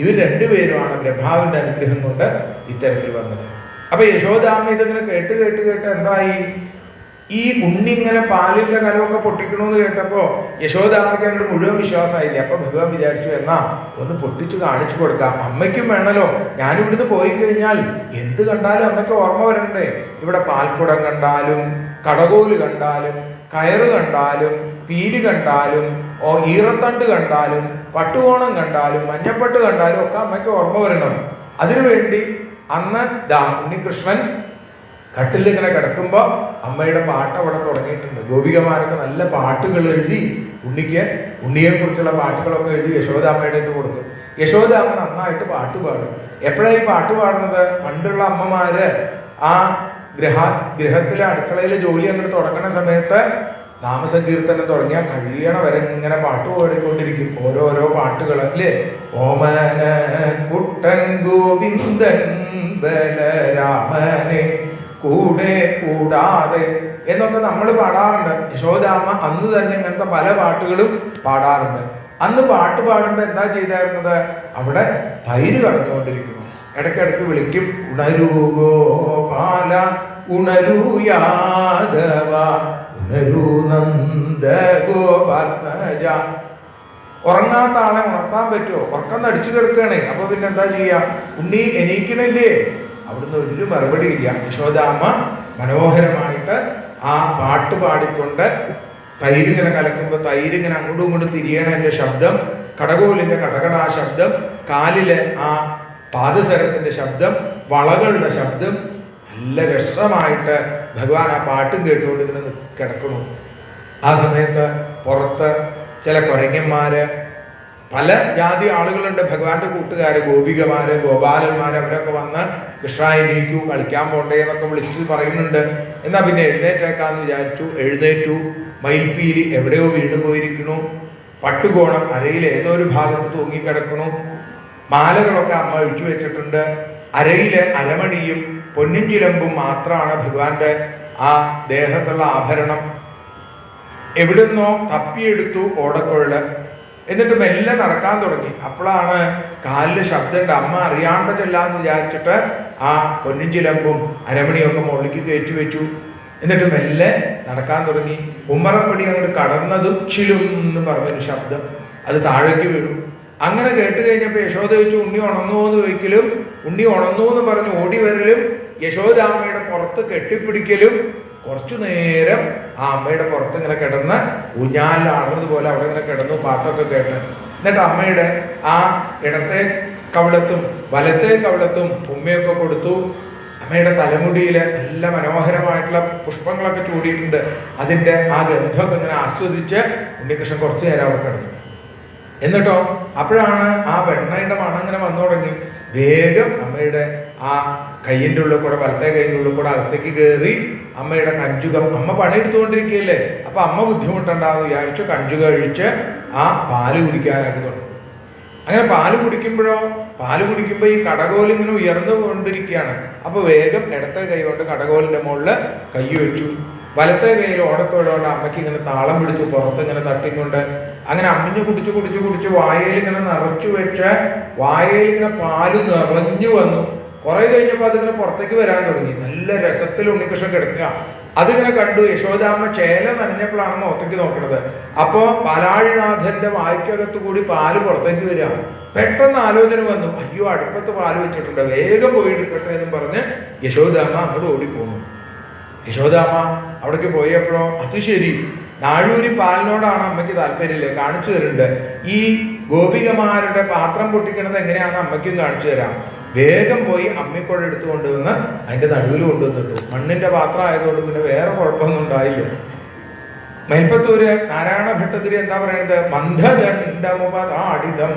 ഇവർ രണ്ടുപേരുമാണ് ബ്രഹ്മാവിൻ്റെ അനുഗ്രഹം കൊണ്ട് ഇത്തരത്തിൽ വന്നത്. അപ്പൊ യശോദാമ്മ ഇതിങ്ങനെ കേട്ട് കേട്ട് കേട്ട് എന്തായി, ഈ ഉണ്ണി ഇങ്ങനെ പാലിന്റെ കലമൊക്കെ പൊട്ടിക്കണമെന്ന് കേട്ടപ്പോ യശോദാമ്മയ്ക്ക് അങ്ങോട്ട് മുഴുവൻ വിശ്വാസമായില്ല. അപ്പൊ ഭഗവാൻ വിചാരിച്ചു, എന്നാ ഒന്ന് പൊട്ടിച്ചു കാണിച്ചു കൊടുക്കാം, അമ്മയ്ക്കും വേണമല്ലോ. ഞാനിവിടുന്ന് പോയി കഴിഞ്ഞാൽ എന്ത് കണ്ടാലും അമ്മയ്ക്ക് ഓർമ്മ വരണ്ടേ. ഇവിടെ പാൽക്കുടം കണ്ടാലും കടകോല് കണ്ടാലും കയറ് കണ്ടാലും പീലി കണ്ടാലും ഈറത്തണ്ട് കണ്ടാലും പട്ടുകോണം കണ്ടാലും മഞ്ഞപ്പട്ട് കണ്ടാലും ഒക്കെ അമ്മയ്ക്ക് ഓർമ്മ വരണം. അതിനുവേണ്ടി അന്ന് ദാ ഉണ്ണികൃഷ്ണൻ കട്ടിലിങ്ങനെ കിടക്കുമ്പോൾ അമ്മയുടെ പാട്ട് അവിടെ തുടങ്ങിയിട്ടുണ്ട്. ഗോപികമാരൊക്കെ നല്ല പാട്ടുകൾ എഴുതി ഉണ്ണിയെക്കുറിച്ചുള്ള പാട്ടുകളൊക്കെ എഴുതി യശോദാമ്മയുടെ കൊടുക്കും. യശോദാമ്മ നന്നായിട്ട് പാട്ട് പാടും. എപ്പോഴാണ് ഈ പാട്ട് പാടുന്നത്? പണ്ടുള്ള അമ്മമാര് ആ ഗൃഹത്തിലെ അടുക്കളയിലെ ജോലി അങ്ങോട്ട് തുടങ്ങുന്ന സമയത്ത് നാമസങ്കീർത്തനം തുടങ്ങിയാൽ കഴിയണ വരെ ഇങ്ങനെ പാട്ട് പാടിക്കൊണ്ടിരിക്കും. ഓരോരോ പാട്ടുകൾ അല്ലേ, ഓമന കുട്ടൻ ഗോവിന്ദൻ ബലരാമനെ കൂടെ കൂടാതെ എന്നൊക്കെ നമ്മൾ പാടാറുണ്ട്. യശോദാമ്മ അന്ന് തന്നെ ഇങ്ങനത്തെ പല പാട്ടുകളും പാടാറുണ്ട്. അന്ന് പാട്ട് പാടുമ്പോൾ എന്താ ചെയ്തായിരുന്നത്? അവിടെ തൈര് കടന്നുകൊണ്ടിരിക്കുന്നു. ഇടയ്ക്കിടയ്ക്ക് വിളിക്കും, ഉണരൂ ഗോപാല ഉണരൂ യാദവ ഉണരൂ നന്ദ ഗോപാത്മജ. ഉറങ്ങാത്ത ആളെ ഉണർത്താൻ പറ്റുമോ? ഉറക്കം നടിച്ചു കിടക്കുകയാണേ. അപ്പൊ പിന്നെ എന്താ ചെയ്യാ? ഉണ്ണി എണീക്കണില്ലേ? അവിടുന്ന് ഒരു മറുപടി ഇല്ല. യശോദാമ്മ മനോഹരമായിട്ട് ആ പാട്ട് പാടിക്കൊണ്ട് തൈരിങ്ങനെ കലക്കുമ്പോൾ തൈരിങ്ങനെ അങ്ങോട്ടും ഇങ്ങോട്ടും തിരിയണതിൻ്റെ ശബ്ദം, കടകോലിൻ്റെ കടകടാ ശബ്ദം, കാലിലെ ആ പാദസരത്തിൻ്റെ ശബ്ദം, വളകളുടെ ശബ്ദം, നല്ല രസമായിട്ട് ഭഗവാൻ ആ പാട്ടും കേട്ടുകൊണ്ട് ഇങ്ങനെ കിടക്കണു. ആ സമയത്ത് പുറത്ത് ചില കുരങ്ങന്മാര്, പല ജാതി ആളുകളുണ്ട്, ഭഗവാന്റെ കൂട്ടുകാര്, ഗോപികമാര്, ഗോപാലന്മാര്, അവരൊക്കെ വന്ന് കൃഷ്ണായിരിക്കൂ കളിക്കാൻ പോണ്ടേ എന്നൊക്കെ വിളിച്ചു പറയുന്നുണ്ട്. എന്നാ പിന്നെ എഴുന്നേറ്റേക്കാന്ന് വിചാരിച്ചു. എഴുന്നേറ്റു. മയിൽപ്പീലി എവിടെയോ വീണു പോയിരിക്കണു. പട്ടുകോണം അരയിൽ ഏതോ ഒരു ഭാഗത്ത് തൂങ്ങിക്കിടക്കണു. മാലകളൊക്കെ അമ്മ ഒഴിച്ചു വെച്ചിട്ടുണ്ട്. അരയിലെ അരമണിയും പൊന്നും ചിലമ്പും മാത്രമാണ് ഭഗവാന്റെ ആ ദേഹത്തുള്ള ആഭരണം. എവിടുന്നോ തപ്പിയെടുത്തു ഓടക്കൊഴല്. എന്നിട്ട് മെല്ലെ നടക്കാൻ തുടങ്ങി. അപ്പോഴാണ് കാലില് ശബ്ദമുണ്ട്. അമ്മ അറിയാണ്ട് ചെല്ലാന്ന് വിചാരിച്ചിട്ട് ആ പൊന്നും ചിലമ്പും അരമണിയൊക്കെ മുകളിലേക്ക് കയറ്റി വെച്ചു. എന്നിട്ട് മെല്ലെ നടക്കാൻ തുടങ്ങി. ഉമ്മറപ്പടി അങ്ങോട്ട് കടന്നതും ചിലും എന്ന് പറഞ്ഞൊരു ശബ്ദം, അത് താഴേക്ക് വീണു. അങ്ങനെ കേട്ട് കഴിഞ്ഞപ്പോൾ യശോദ ചോദിച്ചു, ഉണ്ണി ഉണർന്നു എന്ന് ചോദിക്കലും ഉണ്ണി ഉണർന്നു എന്ന് പറഞ്ഞ് ഓടി വരലും യശോദാമ്മയുടെ പുറത്ത് കെട്ടിപ്പിടിക്കലും കുറച്ചു നേരം ആ അമ്മയുടെ പുറത്ത് ഇങ്ങനെ കിടന്ന് ഊഞ്ഞാലാടുന്നത് പോലെ അവിടെ ഇങ്ങനെ കിടന്നു പാട്ടൊക്കെ കേട്ട്. എന്നിട്ട് അമ്മയുടെ ആ ഇടത്തെ കവിളത്തും വലത്തെ കവിളത്തും ഉമ്മയൊക്കെ കൊടുത്തു. അമ്മയുടെ തലമുടിയിൽ നല്ല മനോഹരമായിട്ടുള്ള പുഷ്പങ്ങളൊക്കെ ചൂടിയിട്ടുണ്ട്. അതിൻ്റെ ആ ഗന്ധമൊക്കെ ഇങ്ങനെ ആസ്വദിച്ച് ഉണ്ണികൃഷ്ണൻ കുറച്ചു നേരം അവിടെ കിടന്നു. എന്നിട്ടോ അപ്പോഴാണ് ആ വെണ്ണയുടെ മണം ഇങ്ങനെ വന്നു തുടങ്ങി. വേഗം അമ്മയുടെ ആ കയ്യിൻ്റെ ഉള്ളിൽ കൂടെ, വലത്തെ കയ്യിൻ്റെ ഉള്ളിൽ കൂടെ അകത്തേക്ക് കയറി അമ്മയുടെ കഞ്ചുകം, അമ്മ പണിയെടുത്തുകൊണ്ടിരിക്കുകയല്ലേ, അപ്പൊ അമ്മ ബുദ്ധിമുട്ടുണ്ടാകുന്ന വിചാരിച്ചു കഞ്ചുക കഴിച്ച് ആ പാല് കുടിക്കാനായിട്ട് തുടങ്ങി. അങ്ങനെ പാല് കുടിക്കുമ്പോൾ ഈ കടകോലിങ്ങനെ ഉയർന്നു കൊണ്ടിരിക്കുകയാണ്. അപ്പൊ വേഗം ഇടത്തെ കൈ കൊണ്ട് കടകോലിന്റെ മുകളിൽ കൈ വെച്ചു. വലത്തെ കയ്യിൽ ഓടക്കോടോടെ അമ്മയ്ക്ക് ഇങ്ങനെ താളം പിടിച്ചു, പുറത്ത് ഇങ്ങനെ തട്ടിക്കൊണ്ട് അങ്ങനെ അമ്മിഞ്ഞ് കുടിച്ച് വായയിൽ ഇങ്ങനെ നിറച്ചു വെച്ച് വായയിൽ ഇങ്ങനെ പാല് നിറഞ്ഞു വന്നു. കുറെ കഴിഞ്ഞപ്പോൾ അതിങ്ങനെ പുറത്തേക്ക് വരാൻ തുടങ്ങി. നല്ല രസത്തിൽ ഉണ്ണികൃഷ്ണൻ കിടക്കുക. അതിങ്ങനെ കണ്ടു. യശോദാമ്മ ചേല നനഞ്ഞപ്പോഴാണ് മുഖത്തേക്ക് നോക്കണത്. അപ്പോ പാലാഴിനാഥന്റെ വായ്ക്കകത്ത് കൂടി പാല് പുറത്തേക്ക് വരിക. പെട്ടെന്ന് ആലോചന വന്നു, അയ്യോ അടുപ്പത്ത് പാല് വെച്ചിട്ടുണ്ട്, വേഗം പോയി എടുക്കട്ടെ എന്നും പറഞ്ഞ് യശോദാമ്മ അങ്ങോട്ട് ഓടിപ്പോന്നു. യശോദാമ്മ അവിടേക്ക് പോയപ്പോഴോ, അത് ശരി, നാഴൂരി പാലിനോടാണ് അമ്മയ്ക്ക് താല്പര്യമില്ലേ, കാണിച്ചു തരുന്നുണ്ട്. ഈ ഗോപികമാരുടെ പാത്രം പൊട്ടിക്കണത് എങ്ങനെയാണെന്ന് അമ്മയ്ക്കും കാണിച്ചു തരാം. വേഗം പോയി അമ്മിക്കുഴ എടുത്തു കൊണ്ടുവന്ന് അതിന്റെ നടുവിൽ കൊണ്ടുവന്നിട്ടു. മണ്ണിന്റെ പാത്രം ആയതുകൊണ്ട് പിന്നെ വേറെ കുഴപ്പമൊന്നും ഉണ്ടായില്ല. മേൽപ്പത്തൂര് നാരായണ ഭട്ടതിരി എന്താ പറയണത്, മന്ദദണ്ഡമുപതാടിതം,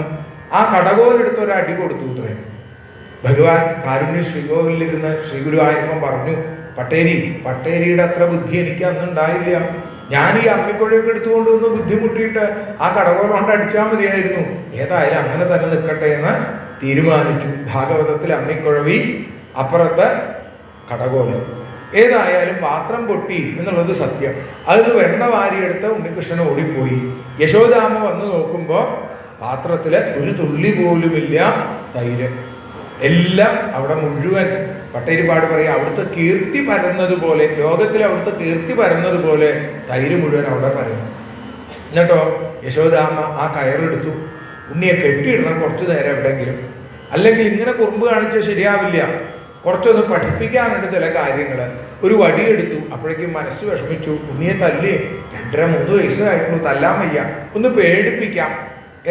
ആ കടകോലെടുത്ത് ഒരു അടി കൊടുത്തു ഇത്രേ. ഭഗവാൻ കാരുണ്യ ശ്രീകോവിലിരുന്ന് ശ്രീ ഗുരുവായൂരപ്പൻ പറഞ്ഞു, പട്ടേരിയുടെ അത്ര ബുദ്ധി എനിക്ക് അന്നുണ്ടായില്ല. ഞാൻ ഈ അമ്മിക്കുഴയൊക്കെ എടുത്തുകൊണ്ട് വന്ന് ബുദ്ധിമുട്ടിയിട്ട് ആ കടകോല കൊണ്ട് അടിച്ചാൽ മതിയായിരുന്നു. ഏതായാലും അങ്ങനെ തന്നെ നിൽക്കട്ടെ എന്ന് തീരുമാനിച്ചു. ഭാഗവതത്തിൽ അമ്മിക്കുഴവി, അപ്പുറത്ത് കടകോലം. ഏതായാലും പാത്രം പൊട്ടി എന്നുള്ളത് സത്യം. അതിന് വെണ്ണ വാരിയെടുത്ത് ഉണ്ണികൃഷ്ണൻ ഓടിപ്പോയി. യശോദാമ്മ വന്ന് നോക്കുമ്പോൾ പാത്രത്തില് ഒരു തുള്ളി പോലുമില്ല തൈര്. എല്ലാം അവിടെ മുഴുവൻ പട്ടേരിപ്പാട് പറയാം, അവിടുത്തെ കീർത്തി പരന്നതുപോലെ, ലോകത്തിൽ അവിടുത്തെ കീർത്തി പരന്നതുപോലെ തൈര് മുഴുവൻ അവിടെ പരന്നു. എന്നിട്ടോ യശോദാമ്മ ആ കയറെടുത്തു. ഉണ്ണിയെ കെട്ടിയിടണം കുറച്ചു നേരം എവിടെയെങ്കിലും, അല്ലെങ്കിൽ ഇങ്ങനെ കുറുമ്പ് കാണിച്ചാൽ ശരിയാവില്ല, കുറച്ചൊന്ന് പഠിപ്പിക്കാനുണ്ട് ചില കാര്യങ്ങൾ. ഒരു വടിയെടുത്തു. അപ്പോഴേക്കും മനസ്സ് വിഷമിച്ചു. ഉണ്ണിയെ തല്ലി 2-3 വയസ്സായിട്ടുള്ളൂ, തല്ലാൻ വയ്യ, ഒന്ന് പേടിപ്പിക്കാം.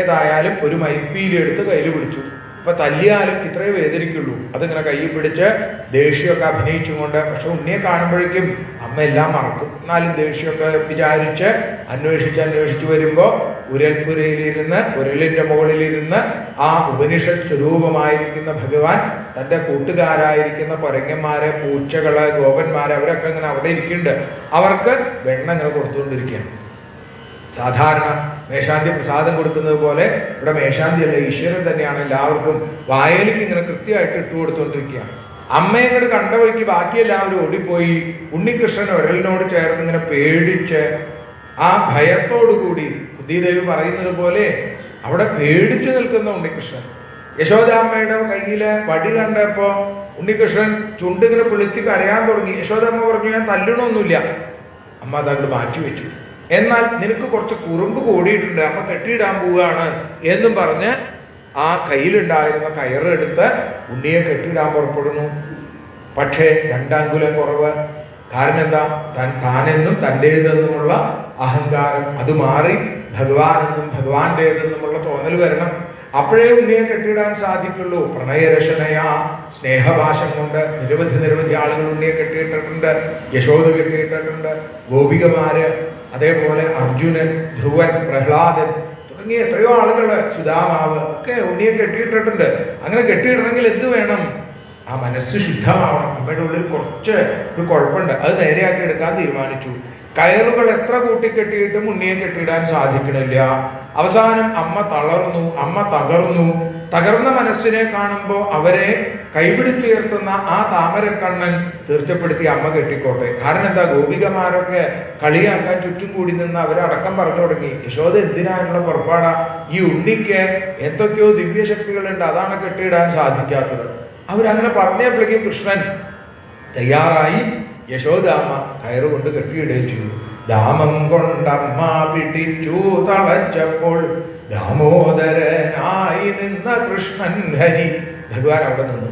ഏതായാലും ഒരു മയിൽപ്പീലി എടുത്ത് കയ്യിൽ പിടിച്ചു. ഇപ്പൊ തല്ലിയാലും ഇത്രേ വേദനിക്കുള്ളൂ. അതിങ്ങനെ കയ്യിൽ പിടിച്ച് ദേഷ്യമൊക്കെ അഭിനയിച്ചുകൊണ്ട്, പക്ഷെ ഉണ്ണിയെ കാണുമ്പോഴേക്കും അമ്മ എല്ലാം മറക്കും. എന്നാലും ദേഷ്യമൊക്കെ വിചാരിച്ച് അന്വേഷിച്ച് വരുമ്പോൾ ഉരൽപ്പുരയിലിരുന്ന്, ഉരലിന്റെ മുകളിലിരുന്ന് ആ ഉപനിഷത്ത് സ്വരൂപമായിരിക്കുന്ന ഭഗവാൻ തൻ്റെ കൂട്ടുകാരായിരിക്കുന്ന കുരങ്ങന്മാരെ, പൂച്ചകള്, ഗോപന്മാരെ അവരൊക്കെ ഇങ്ങനെ അവിടെ ഇരിക്കുന്നുണ്ട്. അവർക്ക് വെണ്ണ ഇങ്ങനെ കൊടുത്തുകൊണ്ടിരിക്കുകയാണ്. സാധാരണ മേശാന്തി പ്രസാദം കൊടുക്കുന്നത് പോലെ ഇവിടെ മേശാന്തിയല്ല, ഈശ്വരൻ തന്നെയാണ് എല്ലാവർക്കും വായലിക്ക് ഇങ്ങനെ കൃത്യമായിട്ട് ഇട്ട് കൊടുത്തുകൊണ്ടിരിക്കുകയാണ്. അമ്മയെ ഇങ്ങോട്ട് കണ്ട വഴിക്ക് ബാക്കി എല്ലാവരും ഓടിപ്പോയി. ഉണ്ണികൃഷ്ണൻ ഉരലിനോട് ചേർന്ന് ഇങ്ങനെ പേടിച്ച്, ആ ഭയത്തോടുകൂടി കുന്തിദേവി പറയുന്നത് പോലെ അവിടെ പേടിച്ചു നിൽക്കുന്ന ഉണ്ണികൃഷ്ണൻ. യശോദാമ്മയുടെ കയ്യില് വടി കണ്ടപ്പോ ഉണ്ണികൃഷ്ണൻ ചുണ്ടിങ്ങനെ പുളുത്തി കരയാൻ തുടങ്ങി. യശോദാമ്മ പറഞ്ഞു, ഞാൻ തല്ലണമൊന്നുമില്ല. അമ്മ അതങ്ങോട്ട് മാറ്റി വെച്ചു. എന്നാൽ നിനക്ക് കുറച്ച് കുറുമ്പ് കൂടിയിട്ടുണ്ട്, അമ്മ കെട്ടിയിടാൻ പോവുകയാണ് എന്നും പറഞ്ഞ് ആ കയ്യിലുണ്ടായിരുന്ന കയറെടുത്ത് ഉണ്ണിയെ കെട്ടിയിടാൻ പുറപ്പെടുന്നു. പക്ഷേ 2 അങ്കുലം കുറവ്. കാരണം എന്താ, താനെന്നും തൻ്റേതെന്നുമുള്ള അഹങ്കാരം അത് മാറി ഭഗവാനെന്നും ഭഗവാന്റേതെന്നുമുള്ള തോന്നൽ വരണം. അപ്പോഴേ ഉണ്ണിയെ കെട്ടിയിടാൻ സാധിക്കുള്ളൂ. പ്രണയരശനയാ സ്നേഹഭാഷം കൊണ്ട് നിരവധി ആളുകൾ ഉണ്ണിയെ കെട്ടിയിട്ടിട്ടുണ്ട്. യശോദ കെട്ടിയിട്ടിട്ടുണ്ട്, ഗോപികമാര്, അതേപോലെ അർജുനൻ, ധ്രുവൻ, പ്രഹ്ലാദൻ തുടങ്ങിയ എത്രയോ ആളുകൾ, സുധാമാവ് ഒക്കെ ഉണ്ണിയെ കെട്ടിയിട്ടിട്ടുണ്ട്. അങ്ങനെ കെട്ടിയിടണമെങ്കിൽ എന്ത് വേണം? ആ മനസ്സ് ശുദ്ധമാവണം. അമ്മയുടെ ഉള്ളിൽ കുറച്ച് ഒരു കുഴപ്പമുണ്ട്, അത് നേരെയാക്കി എടുക്കാൻ തീരുമാനിച്ചു. കയറുകൾ എത്ര കൂട്ടിക്കെട്ടിയിട്ടും ഉണ്ണിയെ കെട്ടിയിടാൻ സാധിക്കണില്ല. അവസാനം അമ്മ തളർന്നു, അമ്മ തകർന്നു. തകർന്ന മനസ്സിനെ കാണുമ്പോൾ അവരെ കൈപിടിച്ചുയർത്തുന്ന ആ താമരക്കണ്ണൻ തീർച്ചപ്പെടുത്തി അമ്മ കെട്ടിക്കോട്ടെ. കാരണം എന്താ, ഗോപികമാരൊക്കെ കളിയാക്കാൻ ചുറ്റും കൂടി നിന്ന് അവരടക്കം പറഞ്ഞു തുടങ്ങി, യശോദ എന്തിനാനുള്ള പുറപ്പാടാ, ഈ ഉണ്ണിക്ക് എന്തൊക്കെയോ ദിവ്യശക്തികളുണ്ട്, അതാണ് കെട്ടിയിടാൻ സാധിക്കാത്തത്. അവരങ്ങനെ പറഞ്ഞപ്പോഴേക്കും കൃഷ്ണൻ തയ്യാറായി. യശോദാമ്മ കയറുകൊണ്ട് കെട്ടിയിടുകയും ചെയ്തു. ദാമം കൊണ്ടമ്മ പിടിച്ചു തളച്ചപ്പോൾ ദാമോദരനായി നിന്ന കൃഷ്ണൻ ഹരി. ഭഗവാൻ അവിടെ നിന്നു.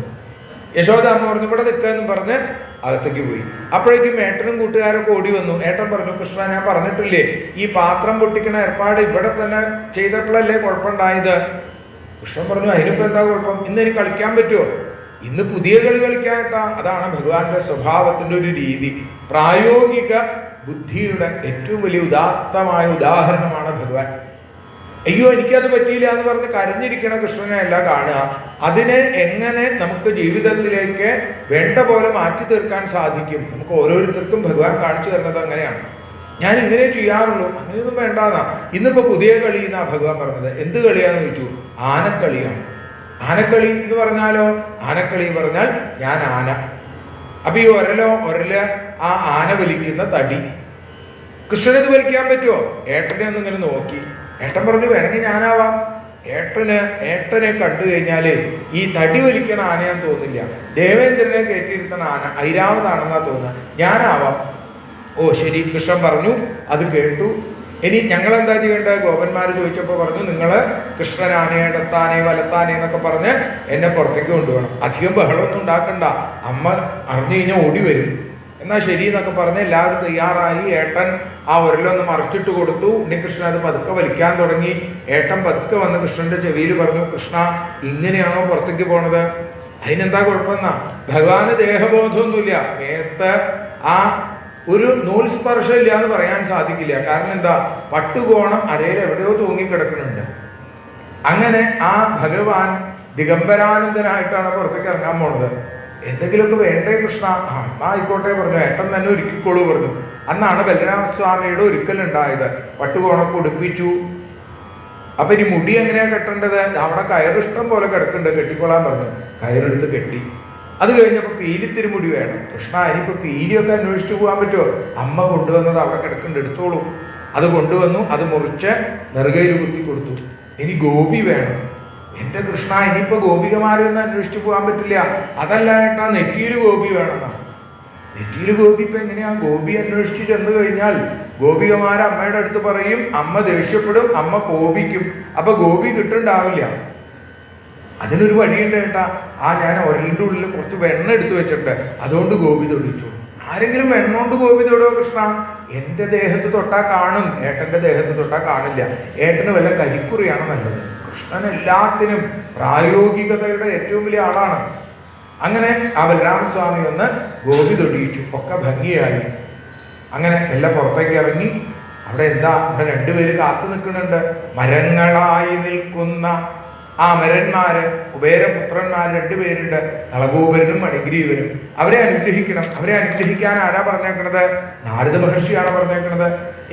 യശോദാമ്മ പറഞ്ഞു, ഇവിടെ നിൽക്കാന്നും പറഞ്ഞ് അകത്തേക്ക് പോയി. അപ്പോഴേക്കും ഏട്ടനും കൂട്ടുകാരൊക്കെ ഓടി വന്നു. ഏട്ടൻ പറഞ്ഞു, കൃഷ്ണ ഞാൻ പറഞ്ഞിട്ടില്ലേ, ഈ പാത്രം പൊട്ടിക്കണ ഏർപ്പാട് ഇവിടെ തന്നെ ചെയ്തപ്പോഴല്ലേ കുഴപ്പമുണ്ടായത്. കൃഷ്ണൻ പറഞ്ഞു, അതിനിപ്പോ എന്താ കുഴപ്പം, ഇന്ന് എനിക്ക് കളിക്കാൻ പറ്റുമോ? ഇന്ന് പുതിയ കളി കളിക്കാനായിട്ടാ. അതാണ് ഭഗവാന്റെ സ്വഭാവത്തിന്റെ ഒരു രീതി. പ്രായോഗിക ബുദ്ധിയുടെ ഏറ്റവും വലിയ ഉദാത്തമായ ഉദാഹരണമാണ് ഭഗവാൻ. അയ്യോ എനിക്കത് പറ്റിയില്ല എന്ന് പറഞ്ഞ് കരഞ്ഞിരിക്കണ കൃഷ്ണനെ അല്ല കാണുക, അതിനെ എങ്ങനെ നമുക്ക് ജീവിതത്തിലേക്ക് വേണ്ട പോലെ മാറ്റി തീർക്കാൻ സാധിക്കും. നമുക്ക് ഓരോരുത്തർക്കും ഭഗവാൻ കാണിച്ചു തരുന്നത് അങ്ങനെയാണ്. ഞാൻ ഇങ്ങനെ ചെയ്യാറുള്ളൂ, അങ്ങനെയൊന്നും വേണ്ടാന്നാ. ഇന്നിപ്പോ പുതിയ കളി എന്നാ ഭഗവാൻ പറഞ്ഞത്. എന്ത് കളിയാന്ന് ചോദിച്ചു. ആനക്കളിയാണ്. ആനക്കളി എന്ന് പറഞ്ഞാലോ, ആനക്കളി പറഞ്ഞാൽ ഞാൻ ആന. അപ്പൊ ഈ ഒരല് ആ ആന വലിക്കുന്ന തടി. കൃഷ്ണനത് വലിക്കാൻ പറ്റുമോ? ഏട്ടനെ ഒന്നിങ്ങനെ നോക്കി. ഏട്ടൻ പറഞ്ഞു, വേണമെങ്കിൽ ഞാനാവാം. ഏട്ടനെ കണ്ടു കഴിഞ്ഞാൽ ഈ തടി വലിക്കണ ആനയാന്ന് തോന്നില്ല, ദേവേന്ദ്രനെ കയറ്റിയിരുത്തണ ആന ഐരാവതാണെന്നാ തോന്നുക, ഞാനാവാം. ഓ ശരി, കൃഷ്ണൻ പറഞ്ഞു. അത് കേട്ടു. ഇനി ഞങ്ങൾ എന്താ ചെയ്യേണ്ടത്? ഗോപന്മാർ ചോദിച്ചപ്പോൾ പറഞ്ഞു, നിങ്ങൾ കൃഷ്ണനാനെ ഇടത്താനെ വലത്താനെ എന്നൊക്കെ പറഞ്ഞ് എന്നെ പുറത്തേക്ക് കൊണ്ടുപോകണം. അധികം ബഹളമൊന്നും ഉണ്ടാക്കണ്ട, അമ്മ അറിഞ്ഞു കഴിഞ്ഞാൽ ഓടി വരും. എന്നാൽ ശരി എന്നൊക്കെ പറഞ്ഞ് എല്ലാവരും തയ്യാറായി. ഏട്ടൻ ആ ഉരലൊന്ന് മറച്ചിട്ട് കൊടുത്തു. ഉണ്ണികൃഷ്ണൻ അത് പതുക്കെ വലിക്കാൻ തുടങ്ങി. ഏട്ടൻ പതുക്കെ വന്ന് കൃഷ്ണന്റെ ചെവിയിൽ പറഞ്ഞു, കൃഷ്ണ ഇങ്ങനെയാണോ പുറത്തേക്ക് പോണത്? അതിനെന്താ കുഴപ്പമെന്നാ? ഭഗവാന് ദേഹബോധമൊന്നുമില്ല. നേരത്തെ ആ ഒരു നൂൽ സ്പർശം ഇല്ല എന്ന് പറയാൻ സാധിക്കില്ല. കാരണം എന്താ? പട്ടുകോണം അരയിൽ എവിടെയോ തൂങ്ങിക്കിടക്കുന്നുണ്ട്. അങ്ങനെ ആ ഭഗവാൻ ദിഗംബരാനന്ദനായിട്ടാണ് പുറത്തേക്ക് ഇറങ്ങാൻ പോണത്. എന്തെങ്കിലുമൊക്കെ വേണ്ടേ കൃഷ്ണ? ആയിക്കോട്ടെ പറഞ്ഞു. ഏട്ടൻ തന്നെ ഒരുക്കിക്കോളൂ പറഞ്ഞു. അന്നാണ് ബലരാമസ്വാമിയുടെ ഒരുക്കലുണ്ടായത്. പട്ടുകോണൊക്കെ ഉടുപ്പിച്ചു. അപ്പൊ ഇനി മുടി എങ്ങനെയാ കെട്ടേണ്ടത്? അവിടെ കയറിഷ്ടം പോലെ കിടക്കുന്നുണ്ട്, കെട്ടിക്കൊള്ളാൻ പറഞ്ഞു. കയറെടുത്ത് കെട്ടി. അത് കഴിഞ്ഞപ്പോൾ പീലിത്തിരി മുടി വേണം. കൃഷ്ണ ഇനിയിപ്പോൾ പീലിയൊക്കെ അന്വേഷിച്ചു പോകാൻ പറ്റുമോ? അമ്മ കൊണ്ടുവന്നത് അവിടെ കിടക്കുന്നുണ്ട്, എടുത്തോളൂ. അത് കൊണ്ടുവന്നു. അത് മുറിച്ച് നെറുകയിൽ കുത്തി കൊടുത്തു. ഇനി ഗോപി വേണം. എൻ്റെ കൃഷ്ണ ഇനിയിപ്പോൾ ഗോപികമാരെയൊന്നും അന്വേഷിച്ചു പോകാൻ പറ്റില്ല. അതല്ല ഏട്ടാ, നെറ്റിയിൽ ഗോപി വേണമെന്നാണ്. നെറ്റിയിൽ ഗോപി ഇപ്പം എങ്ങനെയാ? ഗോപി അന്വേഷിച്ച് ചെന്ന് കഴിഞ്ഞാൽ ഗോപികമാർ അമ്മയുടെ അടുത്ത് പറയും, അമ്മ ദേഷ്യപ്പെടും, അമ്മ കോപിക്കും. അപ്പൊ ഗോപി കിട്ടുണ്ടാവില്ല. അതിനൊരു വഴിയുണ്ട് ഏട്ടാ. ഞാൻ ഉരലിൻ്റെ ഉള്ളിൽ കുറച്ച് വെണ്ണ എടുത്തു വെച്ചിട്ടുണ്ട്, അതുകൊണ്ട് ഗോപി തൊടിച്ചോളൂ. ആരെങ്കിലും വെണ്ണ കൊണ്ട് ഗോപി തൊടുവോ കൃഷ്ണ? എൻ്റെ ദേഹത്ത് തൊട്ടാൽ കാണും, ഏട്ടൻ്റെ ദേഹത്ത് തൊട്ടാൽ കാണില്ല. ഏട്ടന് വല്ല കരിക്കുറിയാണ് നല്ലത്. കൃഷ്ണൻ എല്ലാത്തിനും പ്രായോഗികതയുടെ ഏറ്റവും വലിയ ആളാണ്. അങ്ങനെ ആ ബലരാമസ്വാമി ഒന്ന് ഗോപി തൊടിയിച്ചു. ഒക്കെ ഭംഗിയായി. അങ്ങനെ എല്ലാം പുറത്തേക്ക് ഇറങ്ങി. അവിടെ എന്താ? അവിടെ രണ്ടുപേര് കാത്തു നിൽക്കുന്നുണ്ട്. മരങ്ങളായി നിൽക്കുന്ന ആ മരന്മാര്, കുബേരപുത്രന്മാർ രണ്ടുപേരുണ്ട്, നളഗോപരനും മണിഗ്രീവനും. അവരെ അനുഗ്രഹിക്കണം. അവരെ അനുഗ്രഹിക്കാൻ ആരാ പറഞ്ഞേക്കണത്? നാരദ മഹർഷിയാണ് പറഞ്ഞേക്കണത്.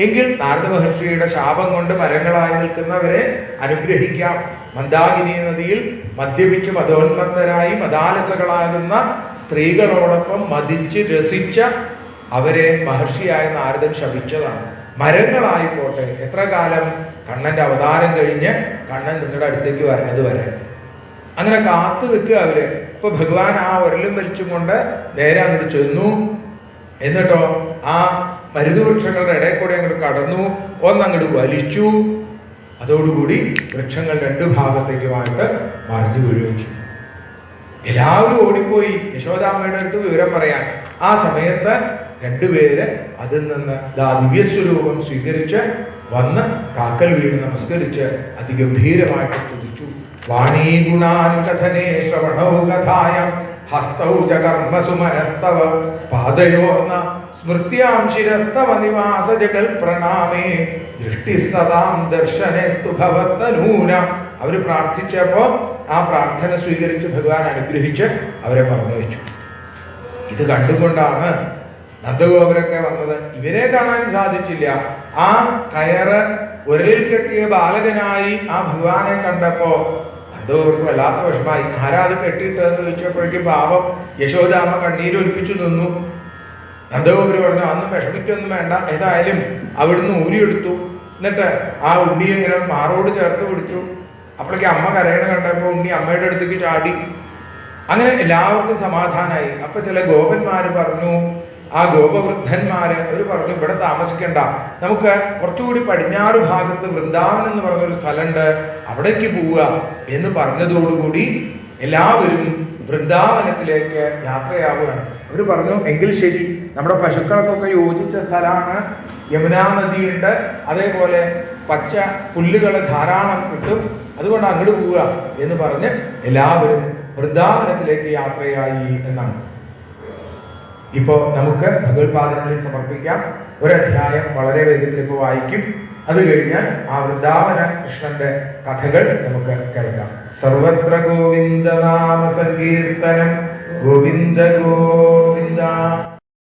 എങ്കിൽ നാരദ മഹർഷിയുടെ ശാപം കൊണ്ട് മരങ്ങളായി നിൽക്കുന്നവരെ അനുഗ്രഹിക്കാം. മന്ദാകിനി നദിയിൽ മദ്യപിച്ച് മതോന്മത്തരായി മദാലസകളാകുന്ന സ്ത്രീകളോടൊപ്പം മതിച്ച് രസിച്ച അവരെ മഹർഷിയായ നാരദൻ ശപിച്ചതാണ്. മരങ്ങളായിക്കോട്ടെ, എത്ര കാലം? കണ്ണന്റെ അവതാരം കഴിഞ്ഞ് കണ്ണൻ നിങ്ങളുടെ അടുത്തേക്ക് വരുന്നത് വരെ. അങ്ങനെ കാത്തു നിൽക്കുക അവര്. ഇപ്പൊ ഭഗവാൻ ആ ഉരലും വലിച്ചും കൊണ്ട് നേരെ അങ്ങോട്ട് ചെന്നു. എന്നിട്ടോ ആ മരുതുവൃക്ഷങ്ങളുടെ ഇടയിൽ കൂടെ അങ്ങോട്ട് കടന്നു, ഒന്നങ്ങോട്ട് വലിച്ചു. അതോടുകൂടി വൃക്ഷങ്ങൾ രണ്ടു ഭാഗത്തേക്കുമായിട്ട് മറിഞ്ഞു വീഴുകയും ചെയ്തു. എല്ലാവരും ഓടിപ്പോയി യശോദാമ്മയുടെ അടുത്ത് വിവരം പറയാൻ. ആ സമയത്ത് രണ്ടുപേര് അതിൽ നിന്ന് ദിവ്യസ്വരൂപം സ്വീകരിച്ച് വന്ന് കാക്കൽ വീണ് നമസ്കരിച്ച് അതിഗംഭീരമായിട്ട് സ്തുതിച്ചു. വാണീ ഗുണാൻ കഥനേ ശ്രവണൗ കഥായം ഹസ്തൗ ച കർമ്മസു മനസ്തവ പാദയോർന്ന സ്മൃത്യാം ശിരസ്തവ നിവാസ ജഗൽ പ്രണാമേ ദൃഷ്ടി സദാം ദർശനേസ്തു ഭവത്തനൂന. അവര് പ്രാർത്ഥിച്ചപ്പോ ആ പ്രാർത്ഥന സ്വീകരിച്ച് ഭഗവാൻ അനുഗ്രഹിച്ച് അവരെ പറഞ്ഞു വെച്ചു. ഇത് കണ്ടുകൊണ്ടാണ് നന്ദഗോപരൊക്കെ വന്നത്. ഇവരെ കാണാൻ സാധിച്ചില്ല. ആ കയറ് ഉരലിൽ കെട്ടിയ ബാലകനായി ആ ഭഗവാനെ കണ്ടപ്പോ നന്ദഗോപർക്ക് വല്ലാത്ത വിഷമായി. ആരാ അത് കെട്ടിയിട്ടെന്ന് ചോദിച്ചപ്പോഴേക്കും പാപം യശോദാമ്മ കണ്ണീരൊലിപ്പിച്ചു നിന്നു. നന്ദഗോപര് പറഞ്ഞു, അന്ന് വിഷമിക്കൊന്നും വേണ്ട, ഏതായാലും അവിടുന്ന് ഊരിയെടുത്തു. എന്നിട്ട് ആ ഉണ്ണി ഇങ്ങനെ മാറോട് ചേർത്ത് പിടിച്ചു. അപ്പോഴേക്കും അമ്മ കരയണ കണ്ടപ്പോൾ ഉണ്ണി അമ്മയുടെ അടുത്തേക്ക് ചാടി. അങ്ങനെ എല്ലാവർക്കും സമാധാനമായി. അപ്പൊ ചില ഗോപന്മാര് പറഞ്ഞു, ആ ഗോപവൃദ്ധന്മാര് അവർ പറഞ്ഞു, ഇവിടെ താമസിക്കണ്ട, നമുക്ക് കുറച്ചുകൂടി പടിഞ്ഞാറ് ഭാഗത്ത് വൃന്ദാവനം എന്ന് പറഞ്ഞൊരു സ്ഥലമുണ്ട്, അവിടേക്ക് പോവുക എന്ന് പറഞ്ഞതോടുകൂടി എല്ലാവരും വൃന്ദാവനത്തിലേക്ക് യാത്രയാവുകയാണ്. അവർ പറഞ്ഞു, എങ്കിൽ ശരി, നമ്മുടെ പശുക്കൾക്കൊക്കെ യോജിച്ച സ്ഥലമാണ്, യമുനാ നദിയുണ്ട്, അതേപോലെ പച്ച പുല്ലുകൾ ധാരാളം കിട്ടും, അതുകൊണ്ട് അങ്ങോട്ട് പോവുക എന്ന് പറഞ്ഞ് എല്ലാവരും വൃന്ദാവനത്തിലേക്ക് യാത്രയായി എന്നാണ്. ഇപ്പോൾ നമുക്ക് ഭഗവത്പാദങ്ങളിൽ സമർപ്പിക്കാം. ഒരധ്യായം വളരെ വേഗത്തിൽ ഇപ്പോൾ വായിക്കും. അത് കഴിഞ്ഞാൽ ആ വൃന്ദാവന കൃഷ്ണന്റെ കഥകൾ നമുക്ക് കേൾക്കാം. സർവത്ര ഗോവിന്ദ നാമ സങ്കീർത്തനം, ഗോവിന്ദ ഗോവിന്ദ.